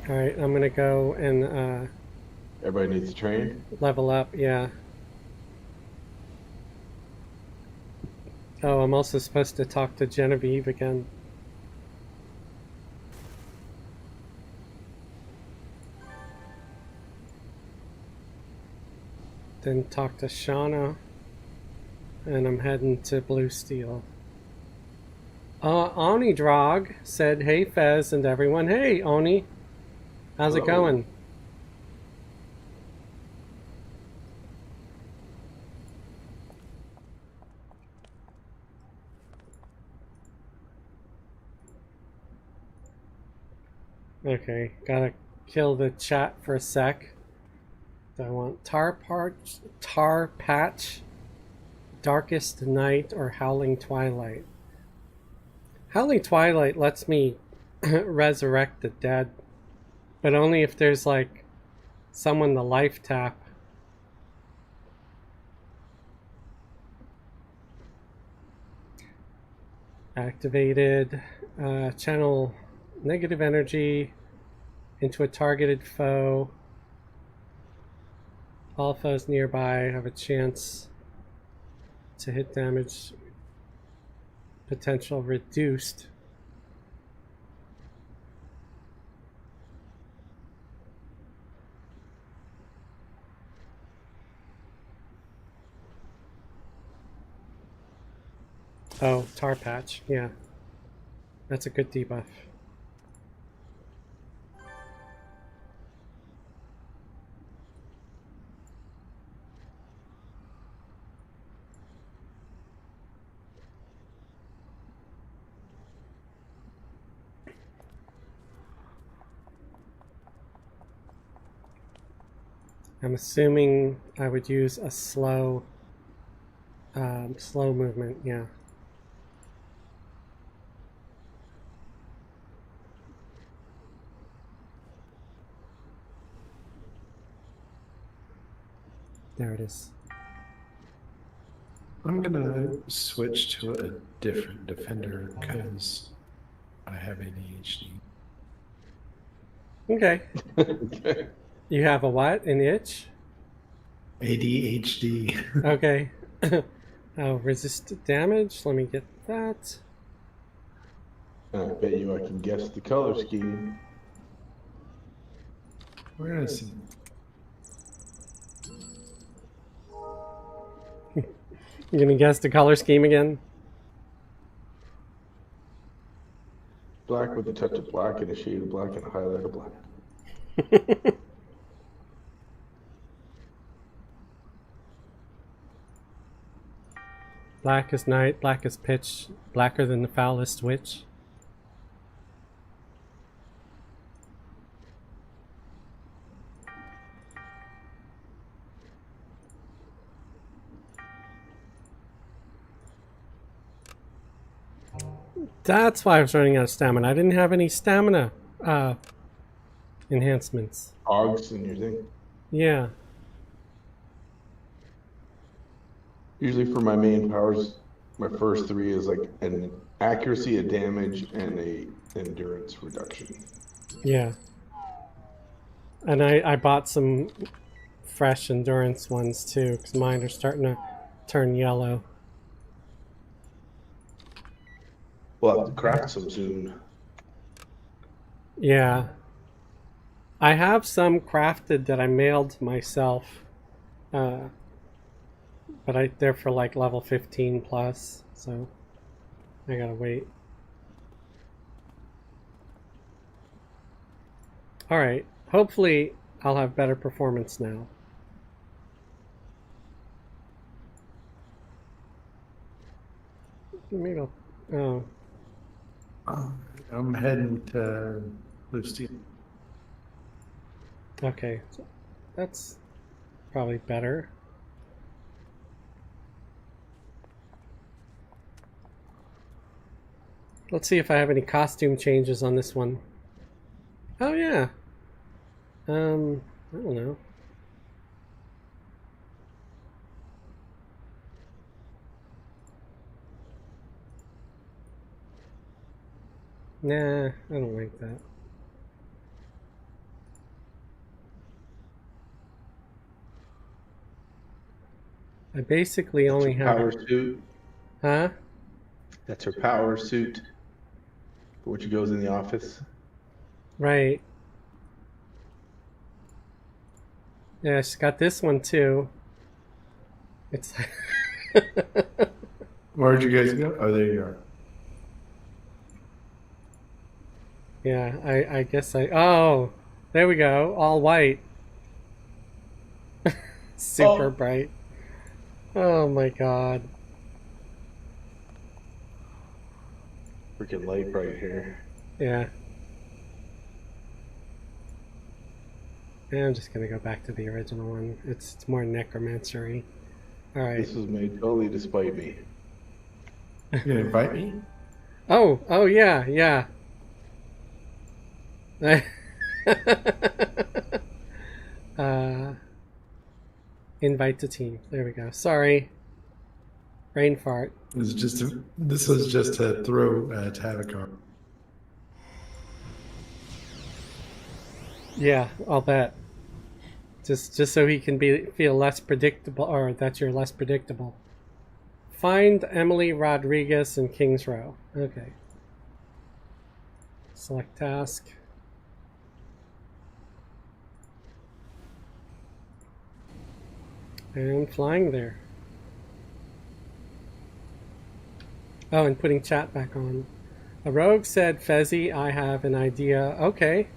All right, I'm gonna go and Everybody needs to train. level up. Yeah. Oh, I'm also supposed to talk to Genevieve again. Then talk to Shauna. And I'm heading to Blue Steel. Oni Drog said, "Hey Fez and everyone." Hey Oni, how's it Hello. going? Okay, gotta kill the chat for a sec. Do I want Tar Patch, Darkest Night, or Howling Twilight? Howling Twilight lets me resurrect the dead, but only if there's like someone to life tap. Activated. Channel negative energy into a targeted foe. All foes nearby have a chance to hit damage potential reduced. Oh, tar patch, yeah. That's a good debuff. I'm assuming I would use a slow movement, yeah. There it is. I'm gonna switch to a different defender because I have ADHD. Okay. Okay. You have a what? An itch? ADHD. Okay. Oh, resist damage. Let me get that. I bet you I can guess the color scheme. We're gonna see. You gonna guess the color scheme again? Black with a touch of black and a shade of black and a highlight of black. Black as night, black as pitch, blacker than the foulest witch. That's why I was running out of stamina. I didn't have any stamina enhancements. Hogs in your thing. Yeah. Usually for my main powers, my first three is like an accuracy, a damage, and a endurance reduction. Yeah. And I bought some fresh endurance ones too, because mine are starting to turn yellow. We'll have to craft some soon. Yeah. I have some crafted that I mailed myself. But they're for like level 15 plus, so I gotta wait. Alright, hopefully I'll have better performance now. Maybe I'll, oh. I'm heading to Lucy. Okay, so that's probably better. Let's see if I have any costume changes on this one. Oh yeah. I don't know. Nah, I don't like that. I basically only have... Power suit. Huh? That's her power suit. For which goes in the office. Right. Yeah, she's got this one too. It's... Where'd you guys go? Oh, there you are. Yeah, I guess Oh, there we go. All white. Super bright. Oh my god. Freaking light right here. Yeah. Yeah, I'm just gonna go back to the original one. It's more necromancery. Alright. This was made totally despite me. You gonna invite me? Oh yeah, yeah. Invite to team. There we go. Sorry. Brain fart. This was just to throw Tavakar. Yeah, I'll bet. Just so he can feel less predictable, or that you're less predictable. Find Emily Rodriguez in Kings Row. Okay. Select task. And flying there. Oh, and putting chat back on. A rogue said, Fezzy, I have an idea. Okay.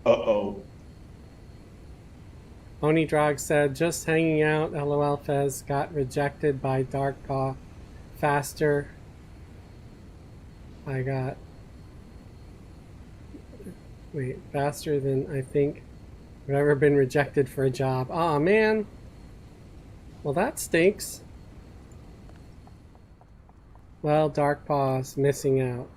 Uh-oh. Oni Drog said, just hanging out, LOL Fez, got rejected by Darkpaw. Faster. I got... Wait, faster than I think I've ever been rejected for a job. Aw, man. Well, that stinks. Well, Darkpaw's missing out.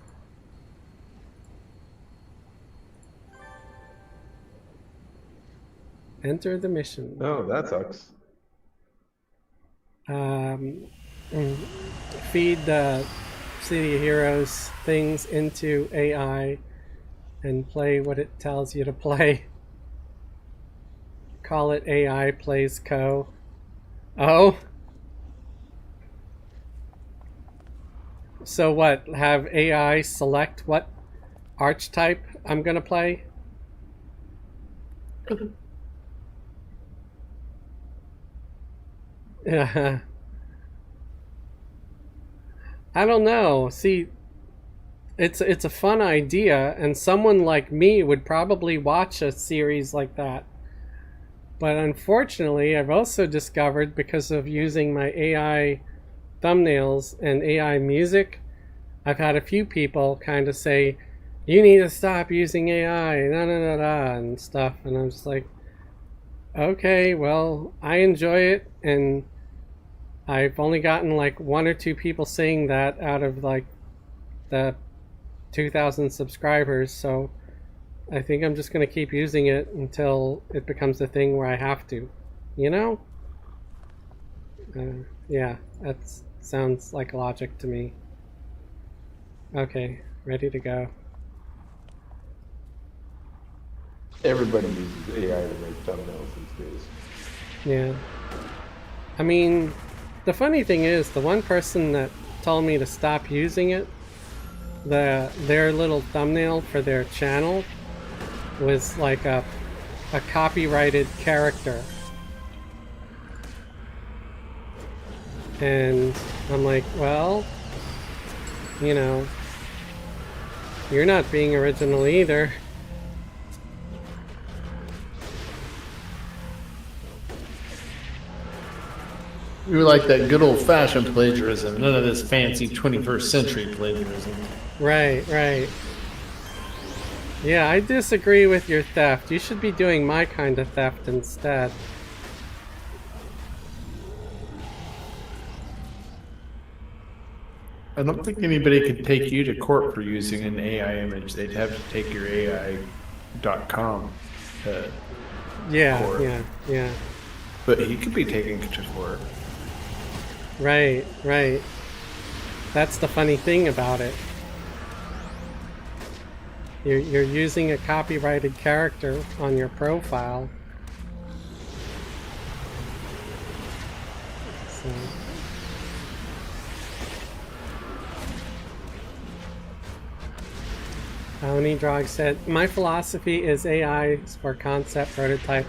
Enter the mission. Oh, that sucks. Feed the City of Heroes things into AI and play what it tells you to play. Call it AI Plays Co. Oh? So what? Have AI select what archetype I'm gonna play? Yeah. I don't know. See, it's a fun idea, and someone like me would probably watch a series like that. But unfortunately, I've also discovered, because of using my AI thumbnails and AI music, I've had a few people kind of say, you need to stop using AI, and stuff. And I'm just like, okay, well, I enjoy it, and I've only gotten like 1 or 2 people saying that out of like the 2,000 subscribers, so I think I'm just going to keep using it until it becomes a thing where I have to, you know? Yeah, that sounds like logic to me. Okay, ready to go. Everybody uses AI to make thumbnails these days. Yeah. I mean, the funny thing is, the one person that told me to stop using it, their little thumbnail for their channel was like a copyrighted character. And I'm like, well, you know, you're not being original either. We like that good old-fashioned plagiarism, none of this fancy 21st century plagiarism. Right, right. Yeah, I disagree with your theft. You should be doing my kind of theft instead. I don't think anybody could take you to court for using an AI image. They'd have to take your AI.com to court. Yeah. But he could be taken to court. Right, right. That's the funny thing about it. You're using a copyrighted character on your profile. So. Oni Drog said, my philosophy is AI for concept, prototype,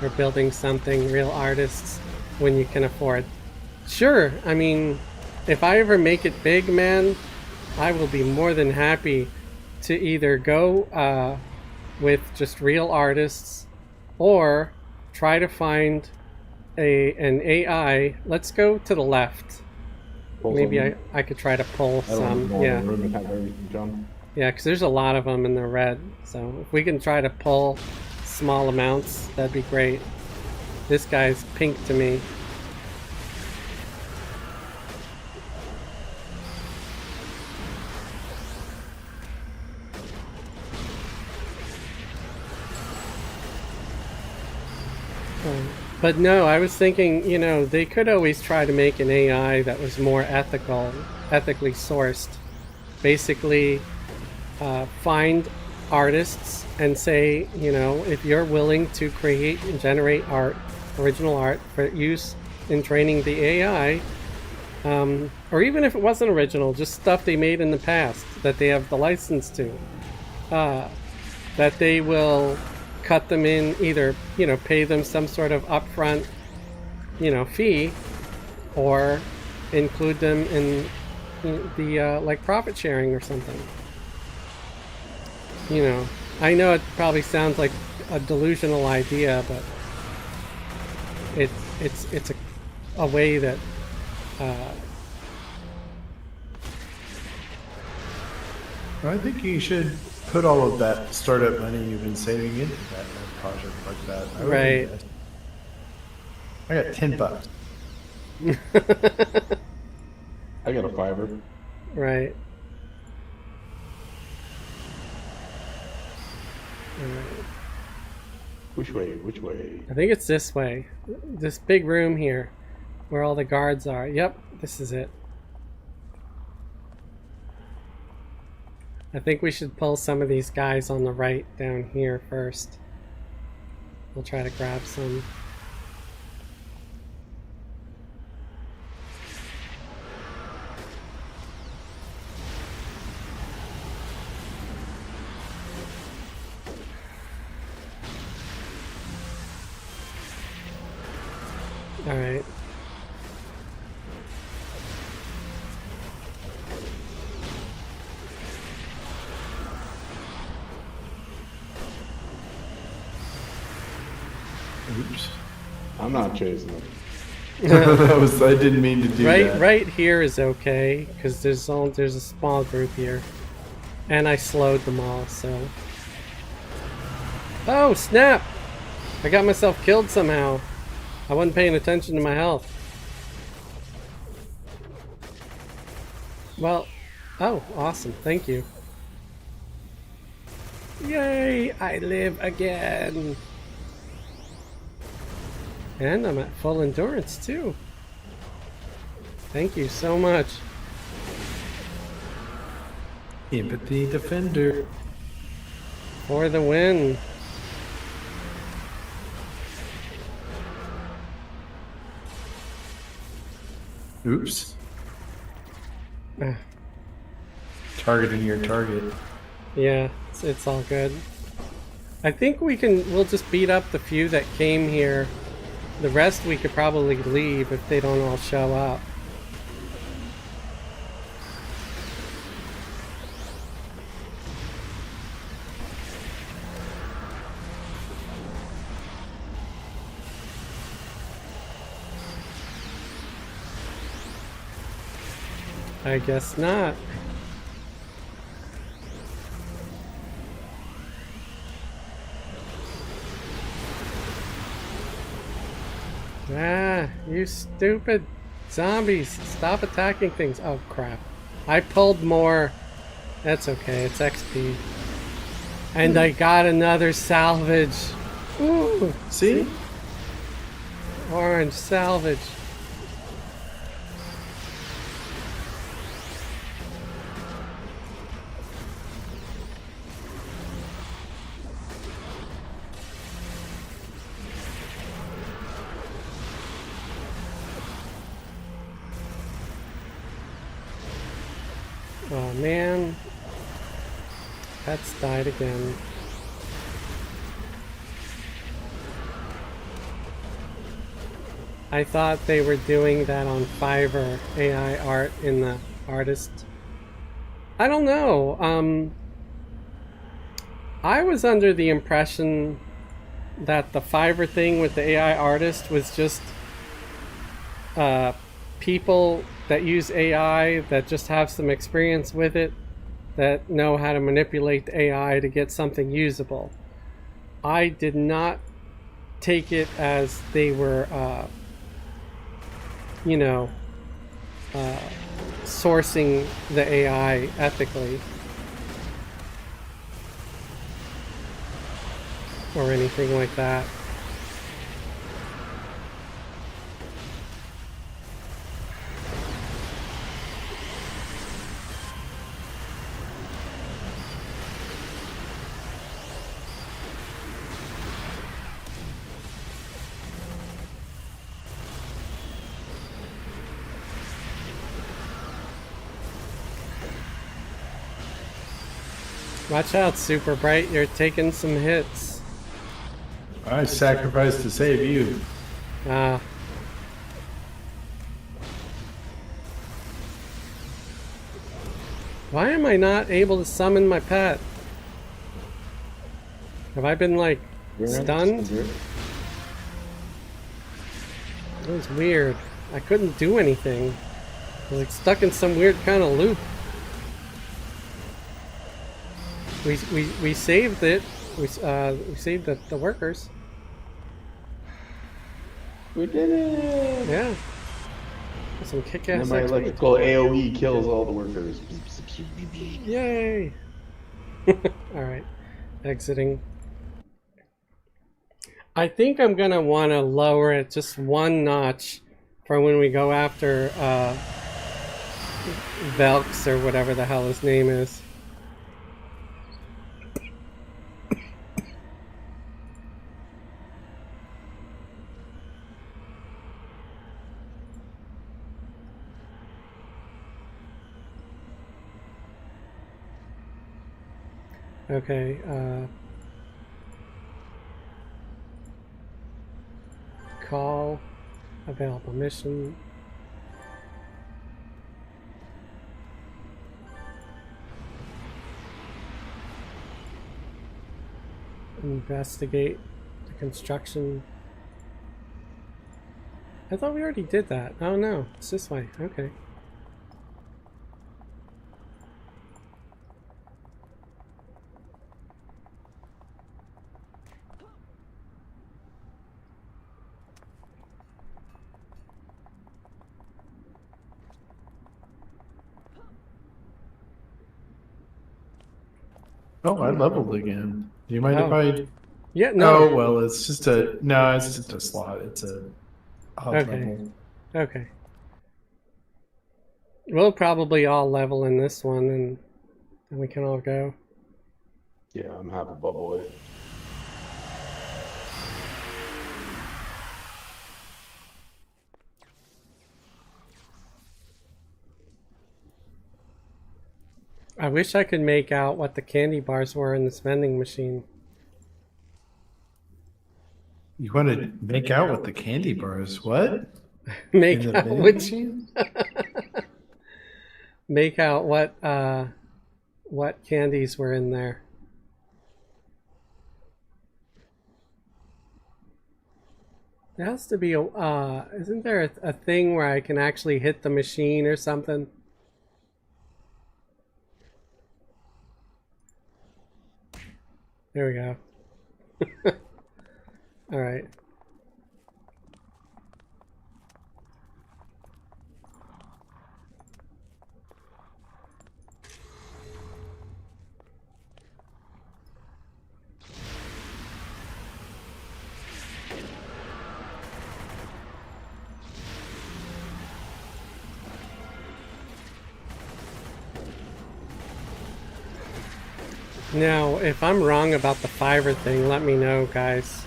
or building something, real artists when you can afford. Sure, I mean, if I ever make it big, man, I will be more than happy to either go with just real artists or try to find an AI. Let's go to the left. Maybe I could try to pull some. Yeah. Yeah, because there's a lot of them in the red. So if we can try to pull small amounts, that'd be great. This guy's pink to me. But no, I was thinking, you know, they could always try to make an AI that was more ethically sourced. Basically, find artists and say, you know, if you're willing to create and generate art, original art for use in training the AI, or even if it wasn't original, just stuff they made in the past that they have the license to, that they will cut them in, either, you know, pay them some sort of upfront, you know, fee, or include them in the like profit sharing or something. You know, I know it probably sounds like a delusional idea, but it's a way that I think you should put all of that startup money you've been saving into that project like that. I would Right. invest. I got $10. I got a $5. right. Alright. Which way? Which way? I think it's this way. This big room here where all the guards are. Yep, this is it. I think we should pull some of these guys on the right down here first. We'll try to grab some. All right. Oops. I'm not chasing them. I didn't mean to do that. Right here is okay because there's a small group here, and I slowed them all. So. Oh snap! I got myself killed somehow. I wasn't paying attention to my health. Well, oh, awesome. Thank you. Yay! I live again. And I'm at full endurance too. Thank you so much. Empathy defender. For the win. Oops. Ah, Targeting your target. yeah, it's all good. I think we'll just beat up the few that came here. The rest we could probably leave if they don't all show up. I guess not. Ah, you stupid zombies. Stop attacking things. Oh, crap. I pulled more. That's okay. It's XP. And I got another salvage. Ooh, See? orange salvage. Oh man, pets died again. I thought they were doing that on Fiverr, AI art in the artist. I don't know. I was under the impression that the Fiverr thing with the AI artist was just people that use AI that just have some experience with it, that know how to manipulate the AI to get something usable. I did not take it as they were, you know, sourcing the AI ethically or anything like that. Watch out, Super Bright. You're taking some hits. I sacrificed to save you. Ah. Why am I not able to summon my pet? Have I been, like, stunned? That was weird. I couldn't do anything. I was, like, stuck in some weird kind of loop. We saved it. We saved the workers. We did it! Yeah. Some kick-ass And then my XP. electrical AoE kills all the workers. Yay! Alright. Exiting. I think I'm gonna want to lower it just one notch for when we go after Velks or whatever the hell his name is. Okay, call, available mission. Investigate the construction. I thought we already did that. Oh no, it's this way. Okay. Oh, I leveled again. Do you mind if I? Yeah, no. Oh well, it's just a no. It's just a slot. It's a hub Okay. level. Okay. We'll probably all level in this one, and we can all go. Yeah, I'm half a boy. I wish I could make out what the candy bars were in this vending machine. You want to make out with the candy bars? What? Make In the out vending which machine? make out what candies were in there. There has to be a isn't there a thing where I can actually hit the machine or something? There we go. All right. Now, if I'm wrong about the Fiverr thing, let me know, guys.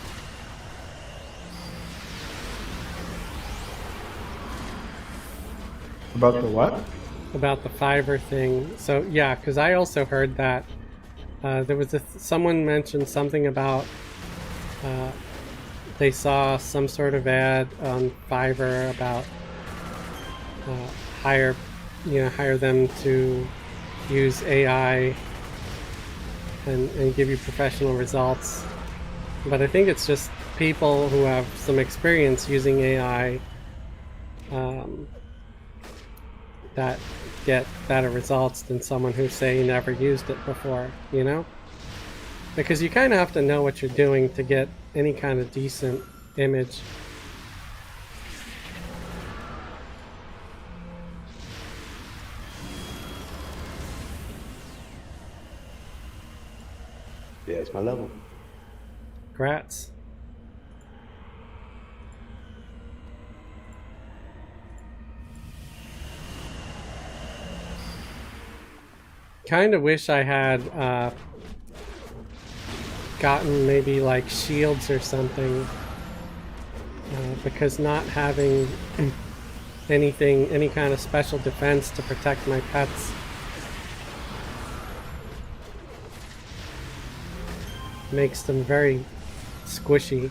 About the what? About the Fiverr thing. So, yeah, because I also heard that there was someone mentioned something about they saw some sort of ad on Fiverr about hire them to use AI and give you professional results. But I think it's just people who have some experience using AI that get better results than someone who, say, never used it before, you know? Because you kind of have to know what you're doing to get any kind of decent image. Yeah, it's my level. Grats. Kind of wish I had gotten maybe like shields or something, because not having any kind of special defense to protect my pets makes them very squishy.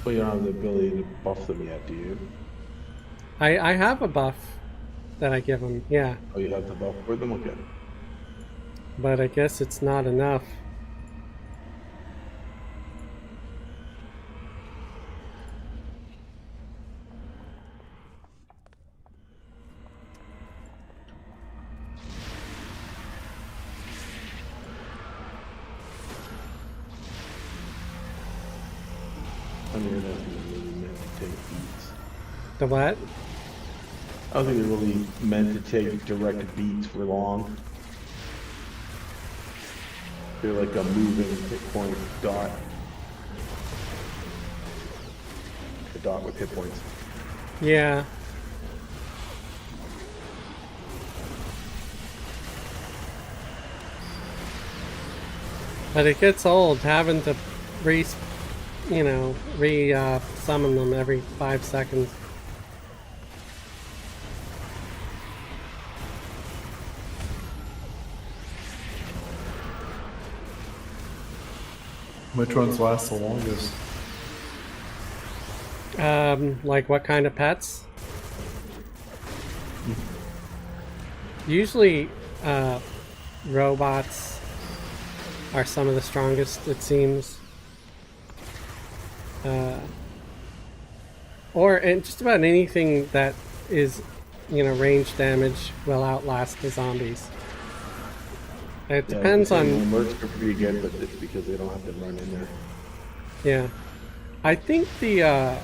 Well, you don't have the ability to buff them yet, do you? I have a buff that I give them, yeah. Oh, you have the buff for them? Okay. But I guess it's not enough. I mean, they're not really meant to take beats. The what? I don't think they're really meant to take direct beats for long. They're like a moving hit point dot. A dot with hit points. Yeah. But it gets old having to summon them every 5 seconds. Which ones last the longest? Like what kind of pets? Usually, robots are some of the strongest, it seems. And just about anything that is, range damage will outlast the zombies. It depends on. Mercs are pretty good, but it's because they don't have to run in there. Yeah, I think the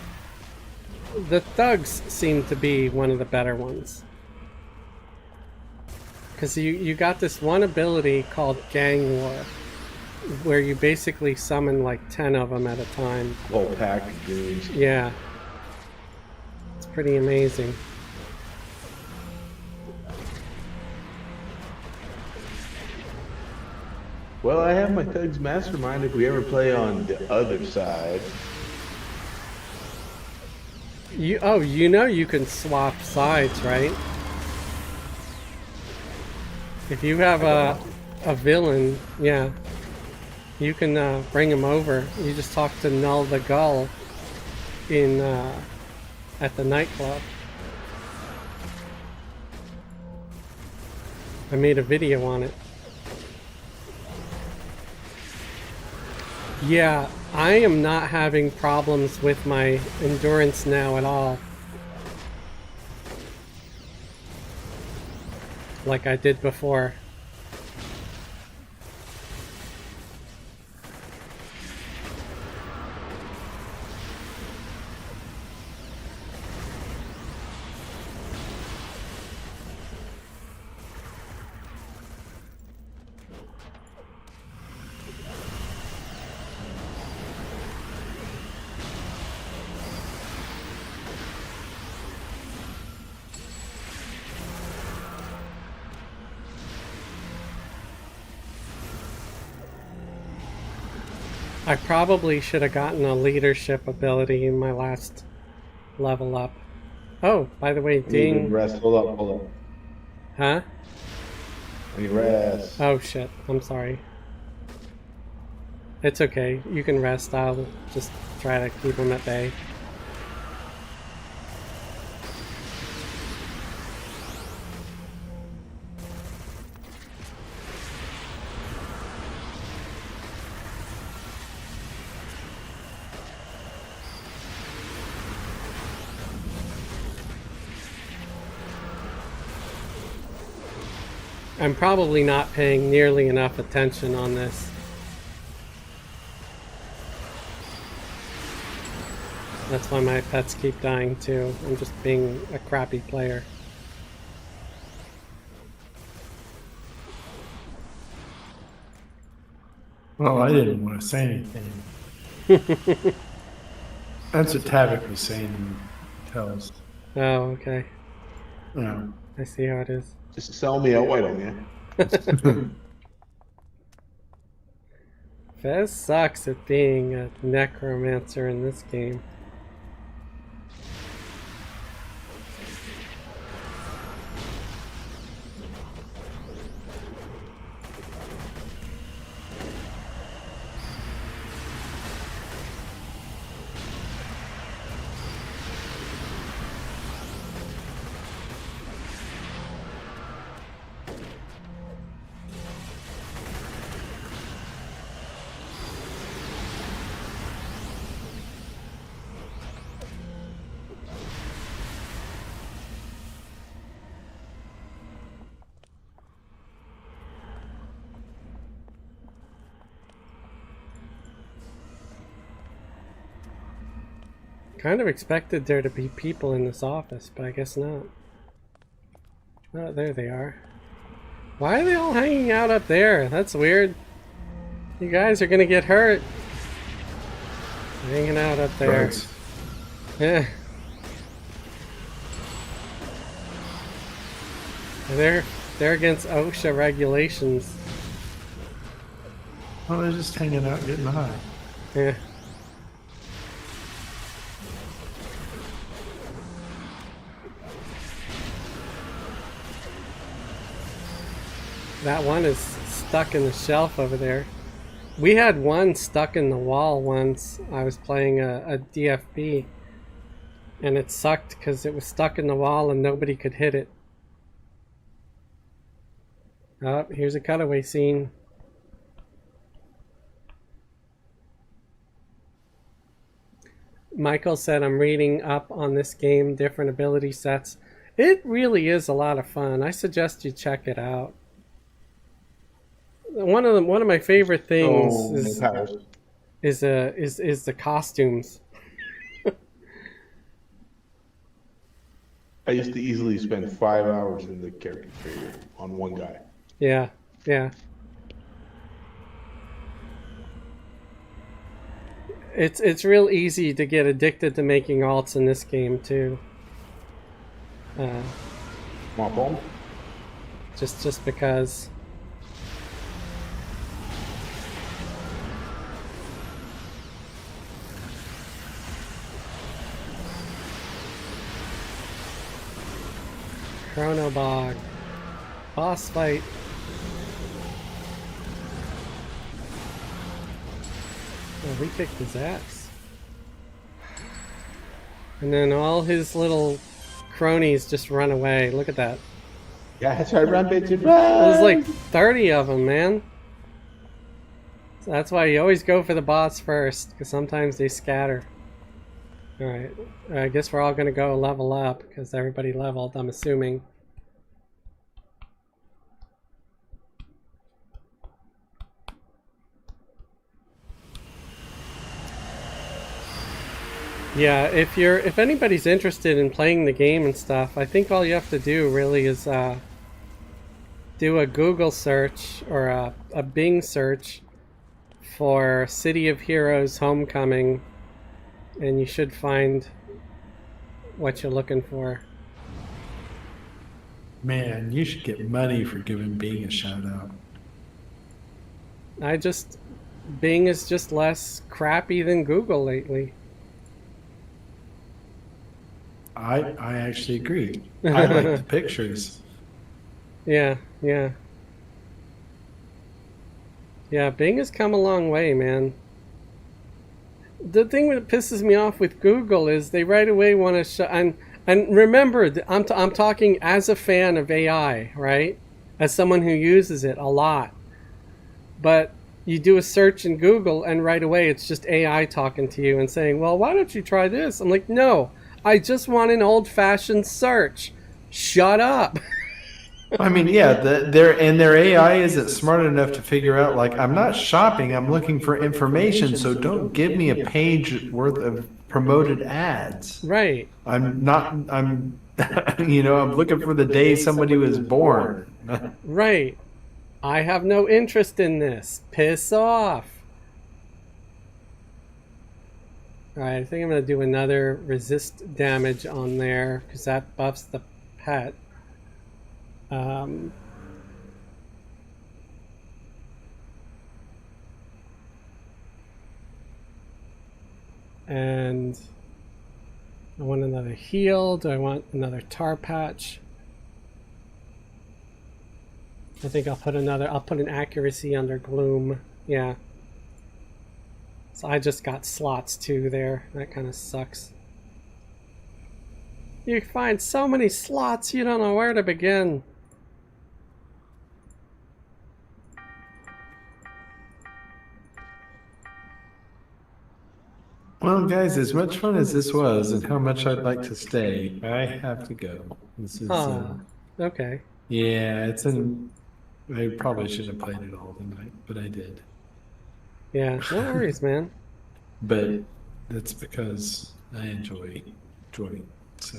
thugs seem to be one of the better ones. Because you got this one ability called Gang War, where you basically summon like 10 of them at a time. Whole pack of goons. Yeah. It's pretty amazing. Well, I have my Thugs Mastermind if we ever play on the other side. You can swap sides, right? If you have a villain, yeah, you can bring him over. You just talk to Null the Gull in at the nightclub. I made a video on it. Yeah, I am not having problems with my endurance now at all. Like I did before. I probably should have gotten a leadership ability in my last level up. Oh, by the way, Ding. Rest. Hold up. Huh? I need rest. Oh shit, I'm sorry. It's okay, you can rest. I'll just try to keep him at bay. I'm probably not paying nearly enough attention on this. That's why my pets keep dying too. I'm just being a crappy player. Well, I didn't want to say anything. That's what Tavik was saying in Tells. Oh, okay. Yeah. I see how it is. Just sell me out, why don't you? Fez sucks at being a necromancer in this game. Kind of expected there to be people in this office, but I guess not. Oh, there they are. Why are they all hanging out up there? That's weird. You guys are gonna get hurt. Hanging out up there. Right. Yeah. They're against OSHA regulations. Well, they're just hanging out getting high. Yeah. That one is stuck in the shelf over there. We had one stuck in the wall once. I was playing a DFB, and it sucked because it was stuck in the wall and nobody could hit it. Oh, here's a cutaway scene. Michael said, I'm reading up on this game, different ability sets. It really is a lot of fun. I suggest you check it out. One of my favorite things is the costumes. I used to easily spend 5 hours in the character creator on one guy. Yeah, yeah. It's real easy to get addicted to making alts in this game too. Just because. Chronobog. Boss fight. Oh, we kicked his ass. And then all his little cronies just run away. Look at that. Yeah, that's right, run, bitch, run! There's like 30 of them, man. So that's why you always go for the boss first, because sometimes they scatter. Alright, I guess we're all going to go level up, because everybody leveled, I'm assuming. Yeah, if anybody's interested in playing the game and stuff, I think all you have to do really is do a Google search or a Bing search for City of Heroes Homecoming, and you should find what you're looking for. Man, you should get money for giving Bing a shout out. Bing is just less crappy than Google lately. I actually agree. I like the pictures. Yeah, yeah. Yeah, Bing has come a long way, man. The thing that pisses me off with Google is they right away want to show... And remember, I'm talking as a fan of AI, right? As someone who uses it a lot. But you do a search in Google and right away it's just AI talking to you and saying, well, why don't you try this? I'm like, no, I just want an old-fashioned search. Shut up. I mean, yeah, their AI isn't smart enough to figure out, like, I'm not shopping, I'm looking for information, so don't give me a page worth of promoted ads. Right. I'm you know, I'm looking for the day somebody was born. Right. I have no interest in this. Piss off. Alright, I think I'm going to do another resist damage on there, because that buffs the pet. And I want another heal. Do I want another tar patch? I think I'll put an accuracy under gloom. Yeah. So I just got slots too there. That kind of sucks. You find so many slots you don't know where to begin. Well, guys, as much fun as this was and how much I'd like to stay, I have to go. This is, okay. yeah, I probably shouldn't have played it all tonight, but I did. Yeah, no worries, man. But that's because I enjoy joining. So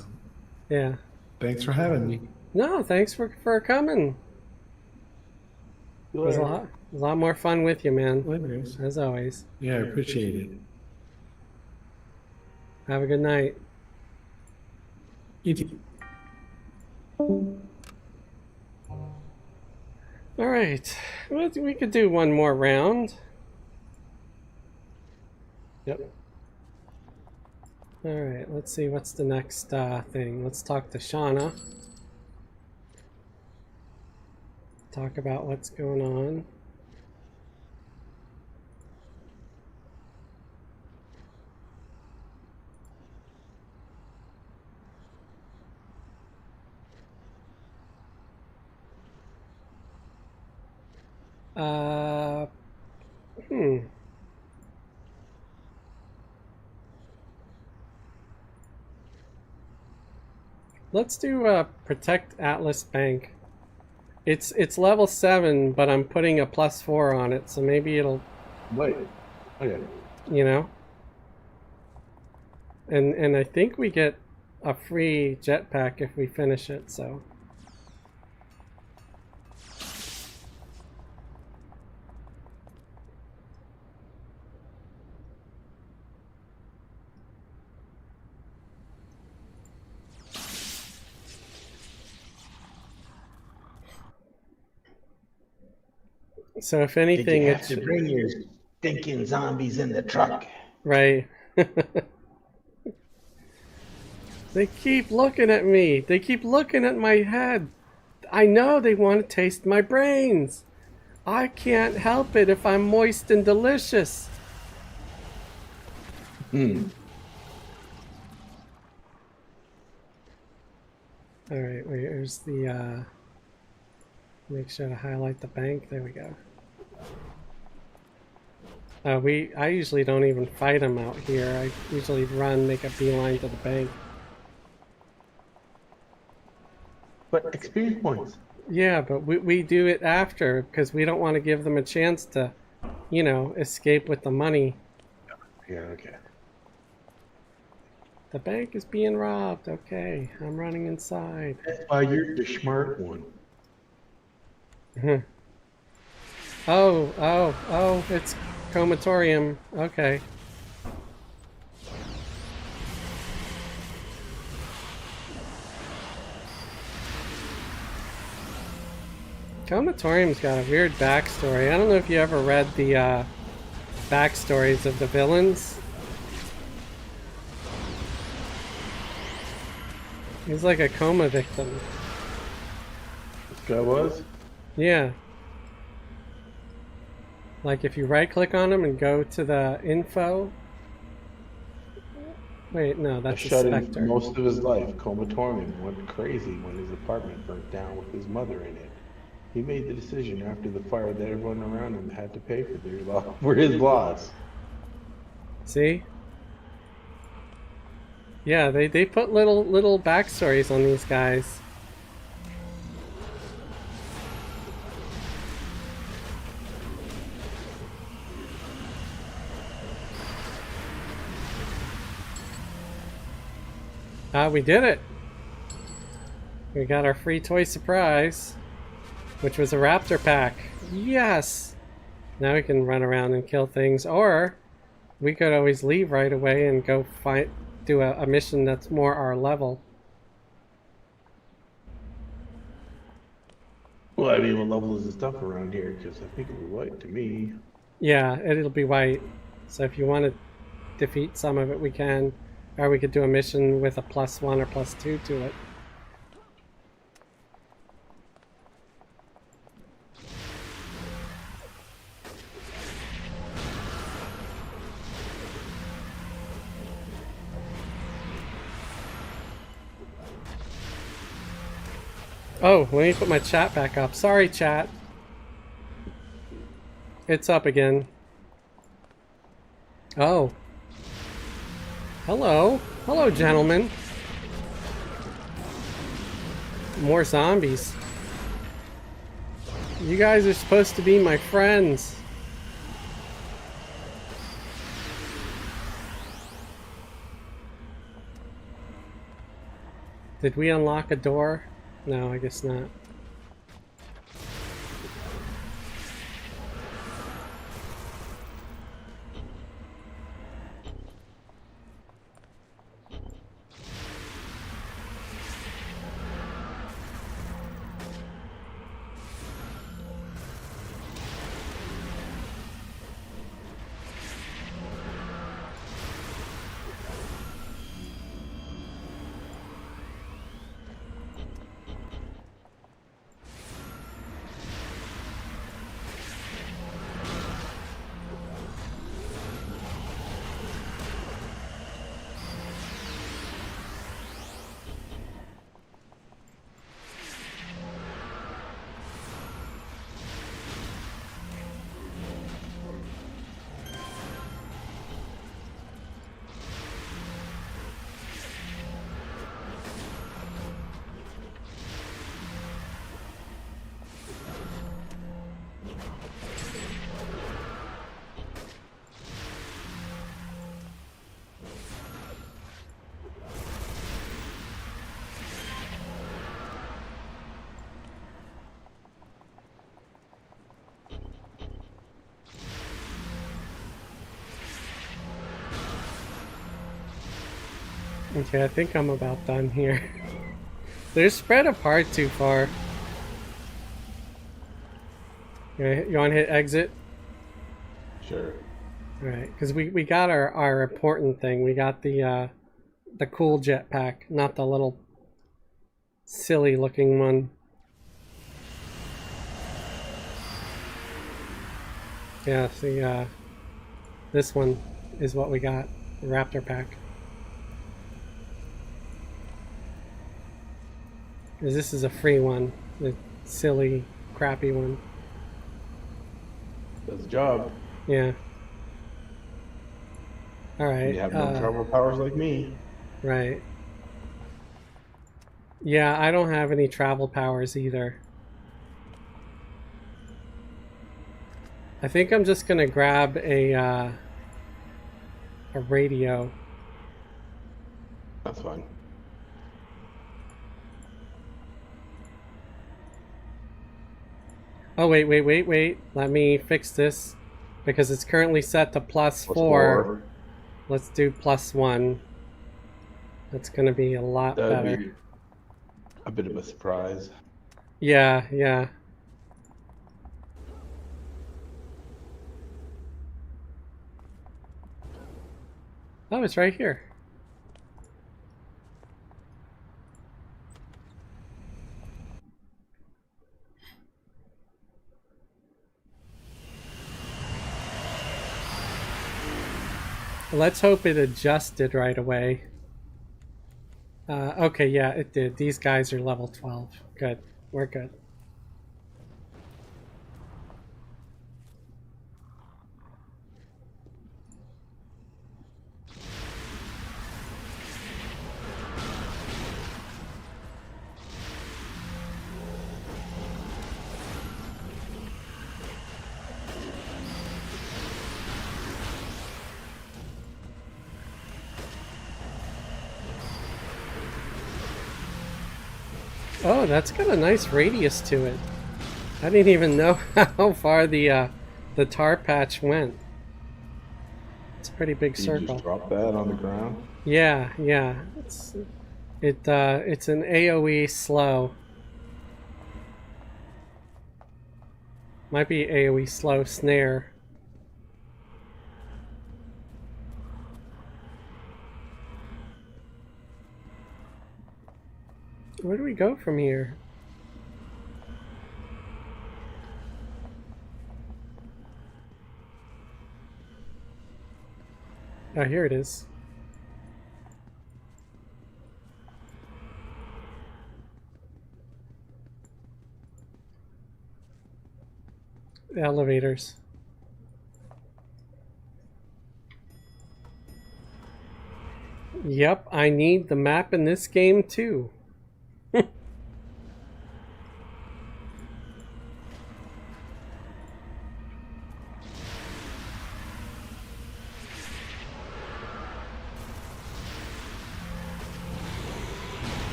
Yeah. thanks for having me. No, thanks for coming. It was a lot more fun with you, man. Anyways, As always. yeah, I appreciate it. Have a good night. You too. All right. Well, we could do one more round. Yep. All right. Let's see. What's the next thing? Let's talk to Shauna. Talk about what's going on. Hmm. Let's do Protect Atlas Bank. It's level 7, but I'm putting a +4 on it, so maybe it'll, Wait. Okay. you know. And I think we get a free jetpack if we finish it, so. So if anything, Did you have it's to bring your stinking zombies in the truck? right. They keep looking at me. They keep looking at my head. I know they want to taste my brains. I can't help it if I'm moist and delicious. Hmm. All right, where's the make sure to highlight the bank. There we go. I usually don't even fight them out here. I usually run, make a beeline to the bank. But experience points. Yeah, but we do it after because we don't want to give them a chance to, you know, escape with the money. Yeah, okay. The bank is being robbed. Okay, I'm running inside. That's why you're the smart one. Oh, it's Comatorium. Okay. Comatorium's got a weird backstory. I don't know if you ever read the backstories of the villains. He's like a coma victim. This guy was? Yeah. Like if you right click on him and go to the info. Wait, no, that's a Shut in specter. most of his life. Comatorium went crazy when his apartment burnt down with his mother in it. He made the decision after the fire that everyone around him had to pay for his loss. See? Yeah, they put little backstories on these guys. We did it. We got our free toy surprise, which was a raptor pack. Yes! Now we can run around and kill things, or we could always leave right away and go do a mission that's more our level. Well, I mean, what level is the stuff around here? Because I think it was white to me. Yeah, it'll be white. So if you want to defeat some of it, we can. Or we could do a mission with a +1 or +2 to it. Oh, let me put my chat back up. Sorry, chat. It's up again. Oh. Hello. Hello, gentlemen. More zombies. You guys are supposed to be my friends. Did we unlock a door? No, I guess not. Okay, I think I'm about done here. They're spread apart too far. You want to hit exit? Sure. Alright, because we got our important thing. We got the cool jetpack, not the little silly looking one. Yeah, see, this one is what we got, the Raptor pack. Because this is a free one, the silly, crappy one. Does the job. Yeah. Alright. You have no travel powers like me. Right. Yeah, I don't have any travel powers either. I think I'm just gonna grab a radio. That's fine. Oh, wait. Let me fix this. Because it's currently set to plus Plus 4. Let's do +1. That's gonna be a lot That'd better. be a bit of a surprise. Yeah, yeah. Oh, it's right here. Let's hope it adjusted right away. Okay, yeah, it did. These guys are level 12. Good. We're good. Oh, that's got a nice radius to it. I didn't even know how far the tar patch went. It's a pretty big Did you circle. just drop that on the ground? Yeah, yeah. It's an AoE slow. Might be AoE slow snare. Where do we go from here? Oh, here it is. The elevators. Yep, I need the map in this game too.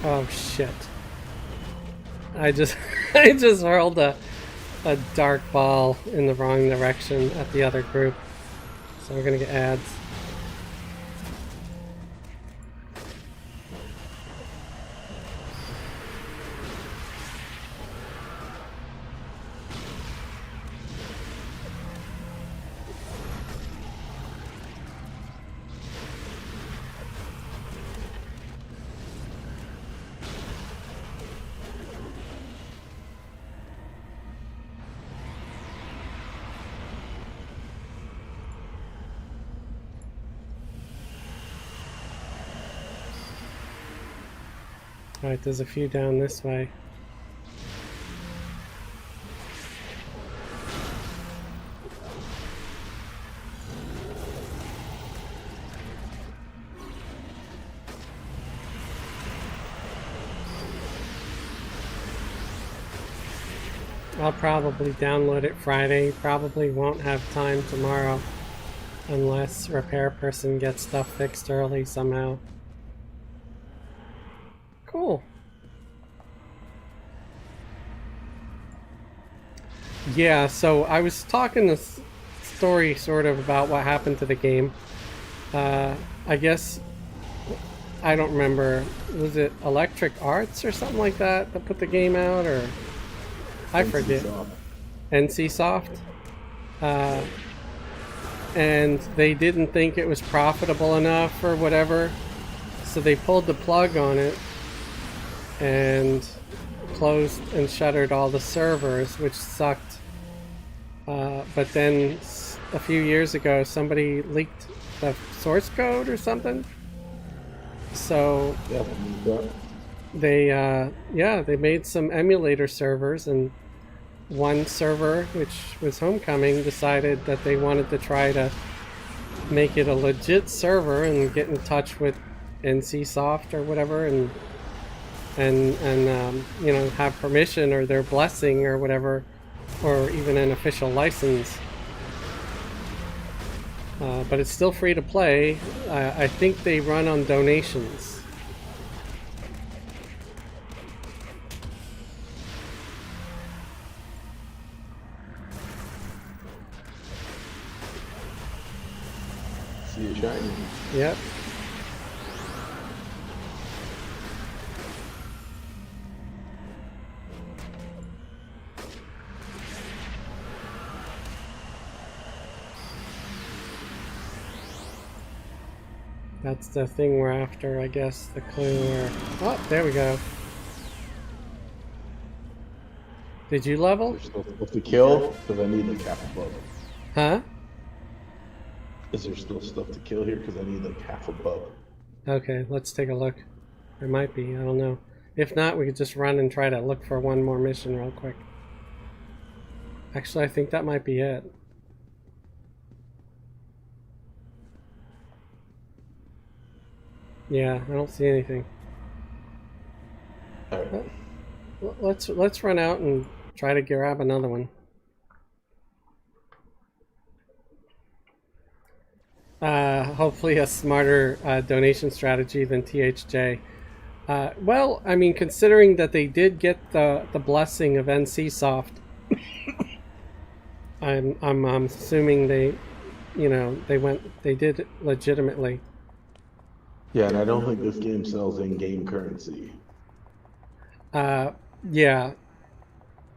Oh shit. I just I just hurled a dark ball in the wrong direction at the other group. So we're gonna get ads. Alright, there's a few down this way. I'll probably download it Friday. Probably won't have time tomorrow unless repair person gets stuff fixed early somehow. Cool. Yeah, so I was talking this story sort of about what happened to the game. I guess, I don't remember, was it Electric Arts or something like that that put the game out, or I forget. NCSoft. And they didn't think it was profitable enough or whatever, so they pulled the plug on it and closed and shuttered all the servers, which sucked. But then a few years ago, somebody leaked the source code or something. So they made some emulator servers, and one server, which was Homecoming, decided that they wanted to try to make it a legit server and get in touch with NCSoft or whatever, and you know, have permission or their blessing or whatever, or even an official license. But it's still free to play. I think they run on donations. See it shining. Yep. That's the thing we're after, I guess, the clue where... Oh, there we go. Did you level? There's still stuff to kill, because I need like half a bub. Huh? Is there still stuff to kill here? Because I need like half a bub. Okay, let's take a look. There might be, I don't know. If not, we could just run and try to look for one more mission real quick. Actually, I think that might be it. Yeah, I don't see anything. Alright. Let's run out and try to grab another one. Hopefully a smarter donation strategy than THJ. Well, I mean, considering that they did get the blessing of NCSoft, I'm assuming they, you know, they did it legitimately. Yeah, and I don't think this game sells in-game currency. Yeah.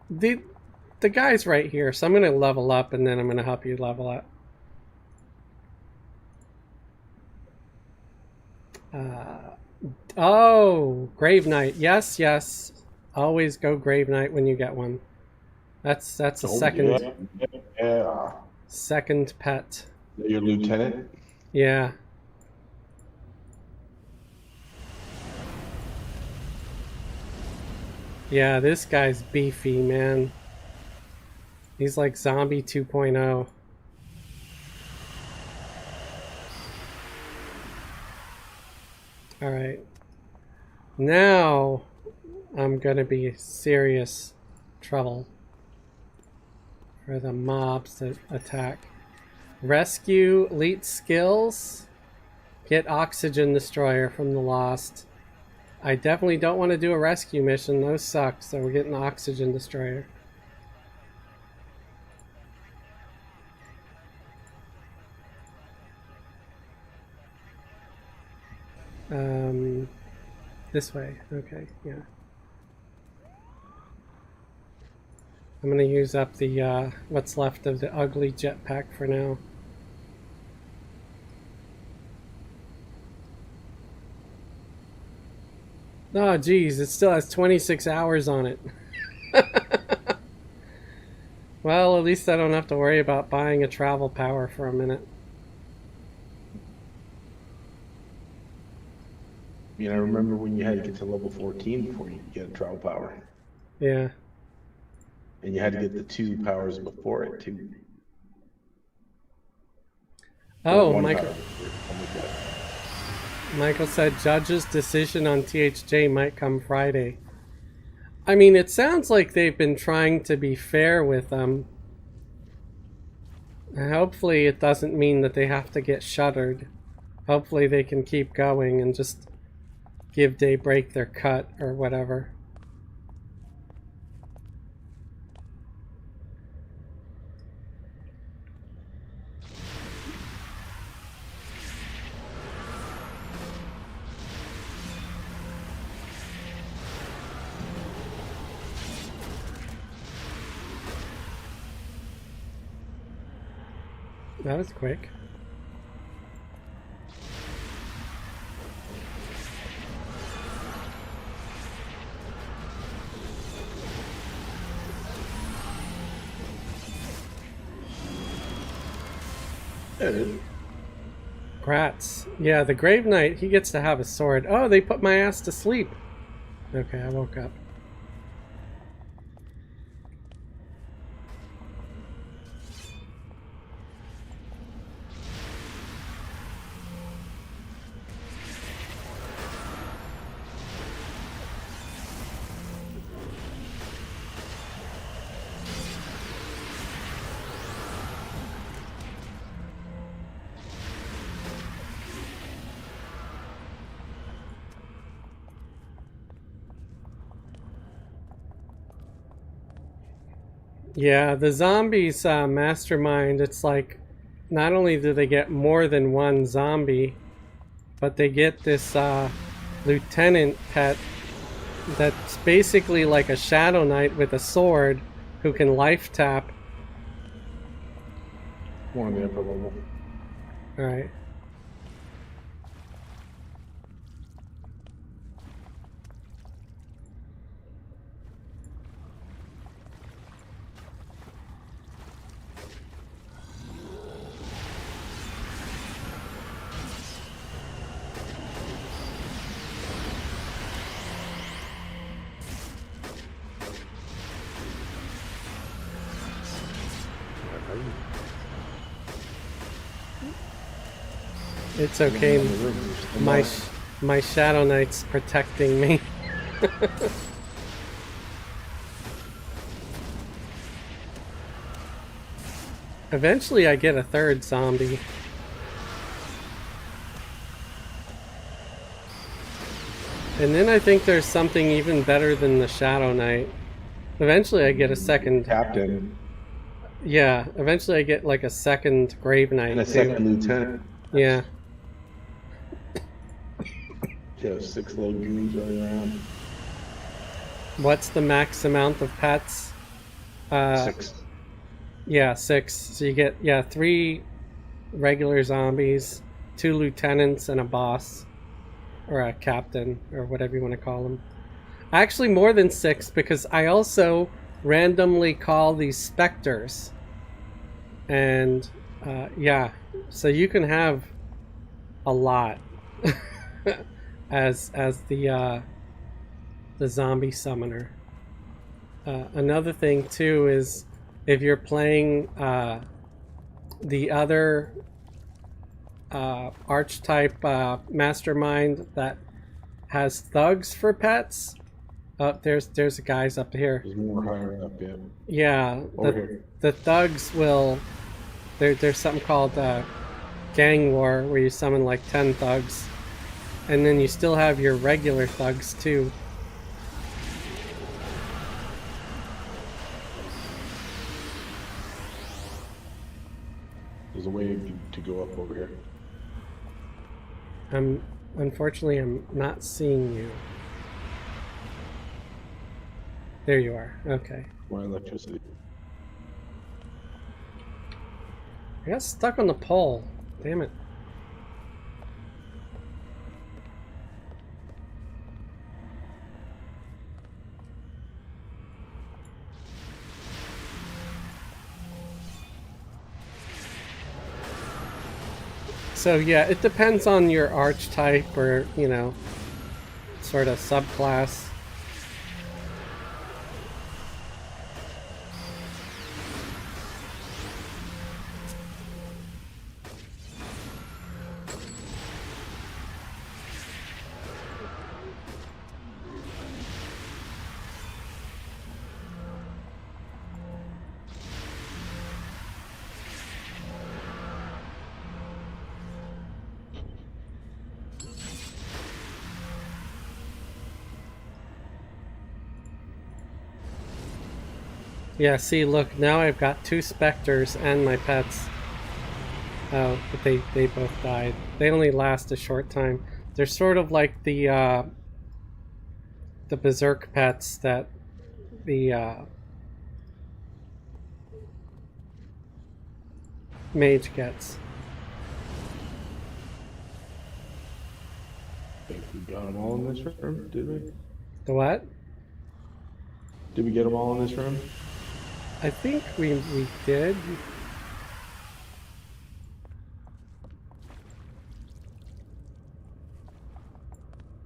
The guy's right here, so I'm gonna level up and then I'm gonna help you level up. Oh, Grave Knight. Yes, yes. Always go Grave Knight when you get one. That's a second Yeah. second pet. Your lieutenant? Yeah. Yeah, this guy's beefy, man. He's like Zombie 2.0. Alright. Now I'm gonna be serious trouble for the mobs to attack. Rescue elite skills. Get Oxygen Destroyer from the Lost. I definitely don't want to do a rescue mission. Those suck. So we're getting the oxygen destroyer. This way. Okay, yeah. I'm gonna use up the what's left of the ugly jetpack for now. Oh, geez, it still has 26 hours on it. Well, at least I don't have to worry about buying a travel power for a minute. I mean, I remember when you had to get to level 14 before you could get a travel power. Yeah. And you had to get the 2 powers before it, too. Oh, One Michael. power before it, something like that. Michael said judge's decision on THJ might come Friday. I mean, it sounds like they've been trying to be fair with them. Hopefully it doesn't mean that they have to get shuttered. Hopefully they can keep going and just give Daybreak their cut or whatever. That was quick. Yeah, it is. Grats. Yeah, the Grave Knight, he gets to have a sword. Oh, they put my ass to sleep. Okay, I woke up. Yeah, the zombies mastermind, it's like not only do they get more than one zombie, but they get this lieutenant pet that's basically like a Shadow Knight with a sword who can life tap. One on the upper level. Alright. It's okay. My Shadow Knight's protecting me. Eventually I get a third zombie. And then I think there's something even better than the Shadow Knight. Eventually I get a second... Captain. Yeah, eventually I get like a second Grave Knight. And a second lieutenant. Yeah. You have 6 little goons running around. What's the max amount of pets? 6. Yeah, 6. So you get, 3 regular zombies, 2 lieutenants, and a boss. Or a captain, or whatever you want to call them. Actually, more than 6, because I also randomly call these specters. And, yeah, so you can have a lot as the zombie summoner. Another thing, too, is if you're playing the other archetype mastermind that has thugs for pets. There's guys up here. There's more higher up, yeah. Yeah, Over here. the thugs will. There's something called gang war where you summon like 10 thugs, And then you still have your regular thugs too. There's a way to go up over here. Unfortunately, I'm not seeing you. There you are. Okay. More electricity. I got stuck on the pole. Damn it. So yeah, it depends on your archetype or, you know, sort of subclass. Yeah, see, look, now I've got 2 specters and my pets. Oh, but they both died. They only last a short time. They're sort of like the berserk pets that the mage gets. I think we got them all in this room, did we? The what? Did we get them all in this room? I think we did.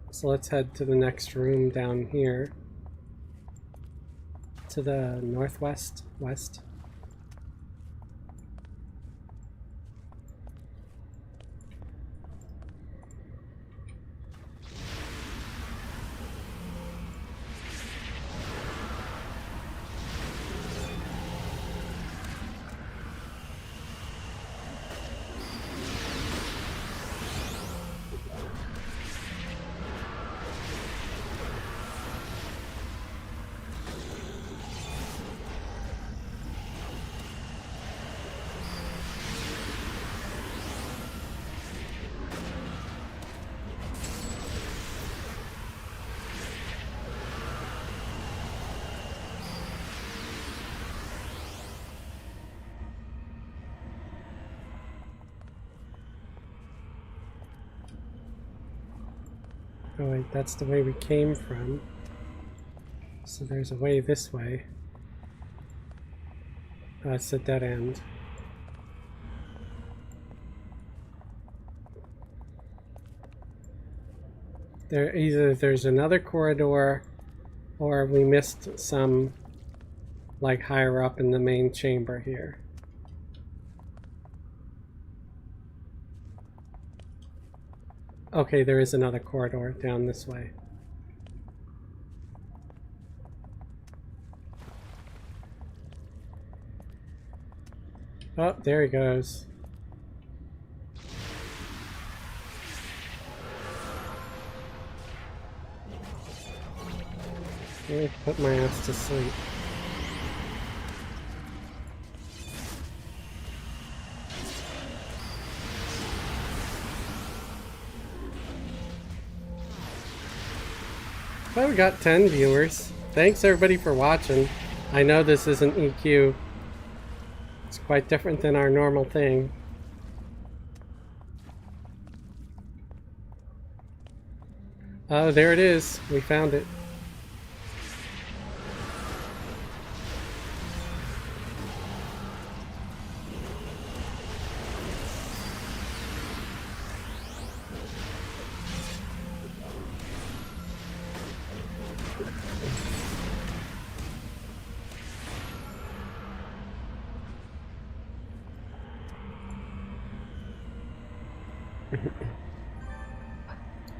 So let's head to the next room down here. To the northwest, west. Oh wait, that's the way we came from. So there's a way this way. It's a dead end. Either there's another corridor, or we missed some, like, higher up in the main chamber here. Okay, there is another corridor down this way. Oh, there he goes. Let me put my ass to sleep. Well, we got 10 viewers. Thanks everybody for watching. I know this isn't EQ. It's quite different than our normal thing. Oh, there it is. We found it.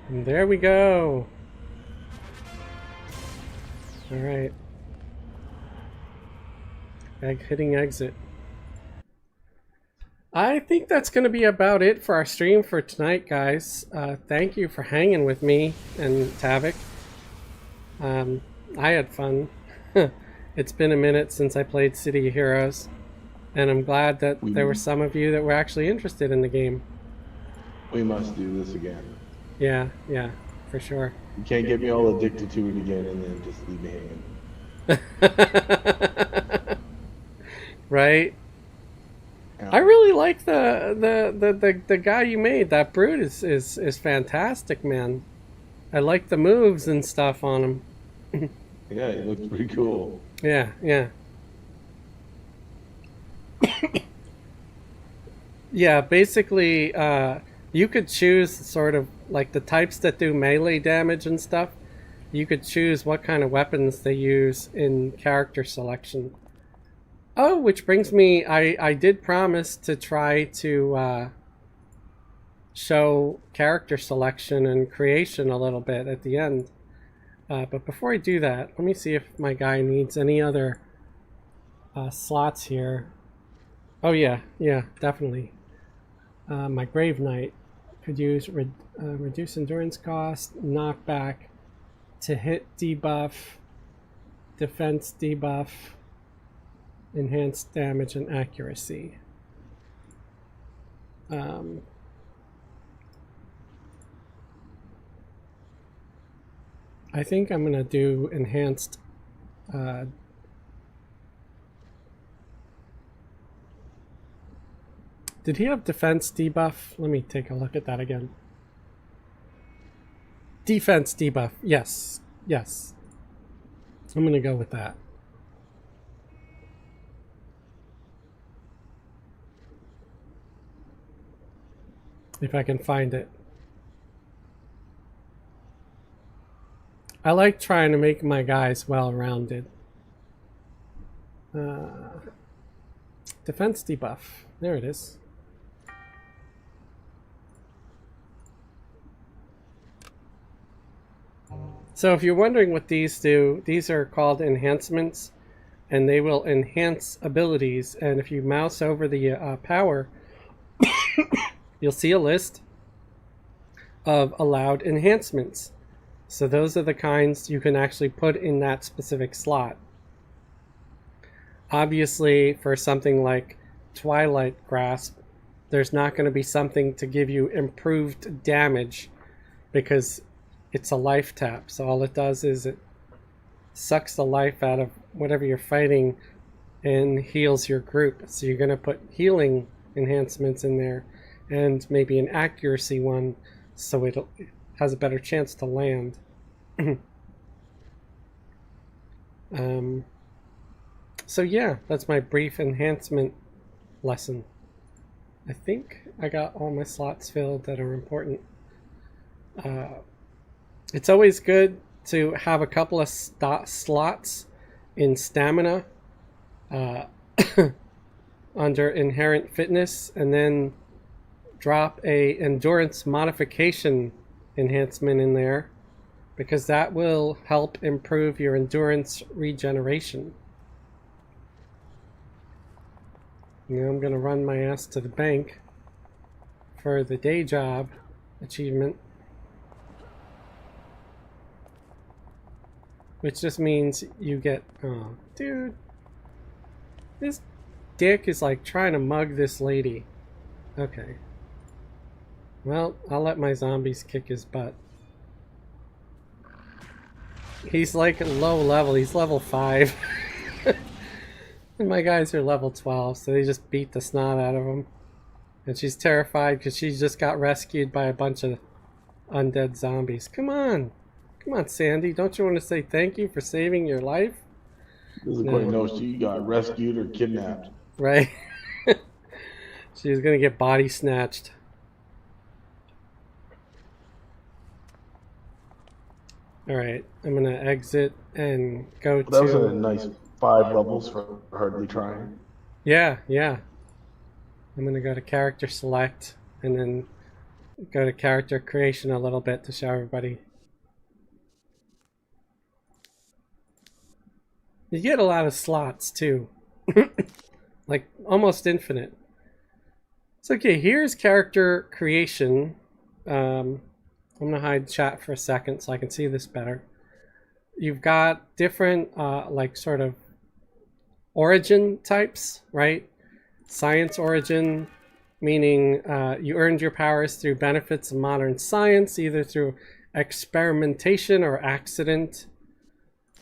And there we go. All right. Hitting exit. I think that's going to be about it for our stream for tonight, guys. Thank you for hanging with me and Tavik. I had fun. It's been a minute since I played City of Heroes, and I'm glad that there were some of you that were actually interested in the game. We must do this again. Yeah, for sure. You can't get me all addicted to it again and then just leave me hanging. Right? I really like the guy you made. That brute is fantastic, man. I like the moves and stuff on him. Yeah, it looks pretty cool. Yeah. Yeah, basically, you could choose sort of like the types that do melee damage and stuff. You could choose what kind of weapons they use in character selection. Oh, which brings me, I did promise to try to show character selection and creation a little bit at the end. But before I do that, let me see if my guy needs any other slots here. Oh yeah, definitely. My Grave Knight could use reduce endurance cost, knockback, to hit debuff, defense debuff, enhanced damage and accuracy. I think I'm gonna do enhanced. Did he have defense debuff? Let me take a look at that again. Defense debuff. Yes. I'm gonna go with that. If I can find it. I like trying to make my guys well-rounded. Defense debuff. There it is. So if you're wondering what these do, these are called enhancements, and they will enhance abilities. And if you mouse over the power, you'll see a list of allowed enhancements. So those are the kinds you can actually put in that specific slot. Obviously, for something like Twilight Grasp, there's not going to be something to give you improved damage because it's a life tap. So all it does is it sucks the life out of whatever you're fighting and heals your group. So you're going to put healing enhancements in there and maybe an accuracy one so it has a better chance to land. So yeah, that's my brief enhancement lesson. I think I got all my slots filled that are important. It's always good to have a couple of slots in stamina under inherent fitness, and then drop a endurance modification enhancement in there, because that will help improve your endurance regeneration. Now I'm going to run my ass to the bank for the day job achievement, which just means you get... Oh, dude. This dick is like trying to mug this lady. Okay. Well, I'll let my zombies kick his butt. He's like low level. He's level 5. And my guys are level 12, so they just beat the snot out of him. And she's terrified because she just got rescued by a bunch of undead zombies. Come on. Come on, Sandy. Don't you want to say thank you for saving your life? Doesn't quite know she got rescued or kidnapped. Right. She was going to get body snatched. Alright, I'm going to exit and go to... That was a nice 5 levels for hardly trying. Yeah. I'm going to go to character select and then go to character creation a little bit to show everybody. You get a lot of slots too. Like almost infinite. So okay, here's character creation. I'm gonna hide chat for a second so I can see this better. You've got different like sort of origin types, right? Science origin, meaning you earned your powers through benefits of modern science, either through experimentation or accident.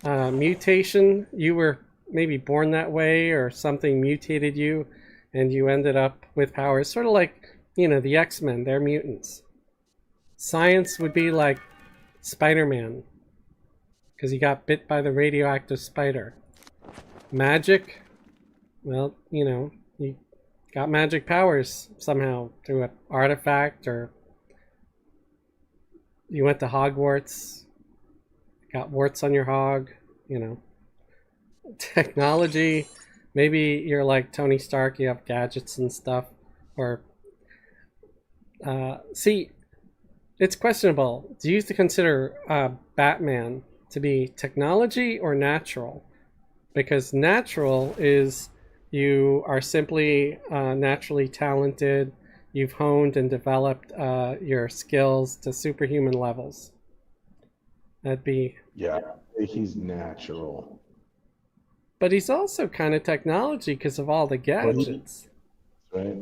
Mutation, you were maybe born that way or something mutated you and you ended up with powers, sort of like, you know, the X-Men, they're mutants. Science would be like Spider-Man, because he got bit by the radioactive spider. Magic, well, you know, you got magic powers somehow through an artifact, or you went to Hogwarts, got warts on your hog, you know. Technology, maybe you're like Tony Stark, you have gadgets and stuff, or see, it's questionable. Do you consider Batman to be technology or natural? Because natural is you are simply naturally talented, you've honed and developed your skills to superhuman levels. That'd be... Yeah, he's natural. But he's also kind of technology because of all the gadgets. Right?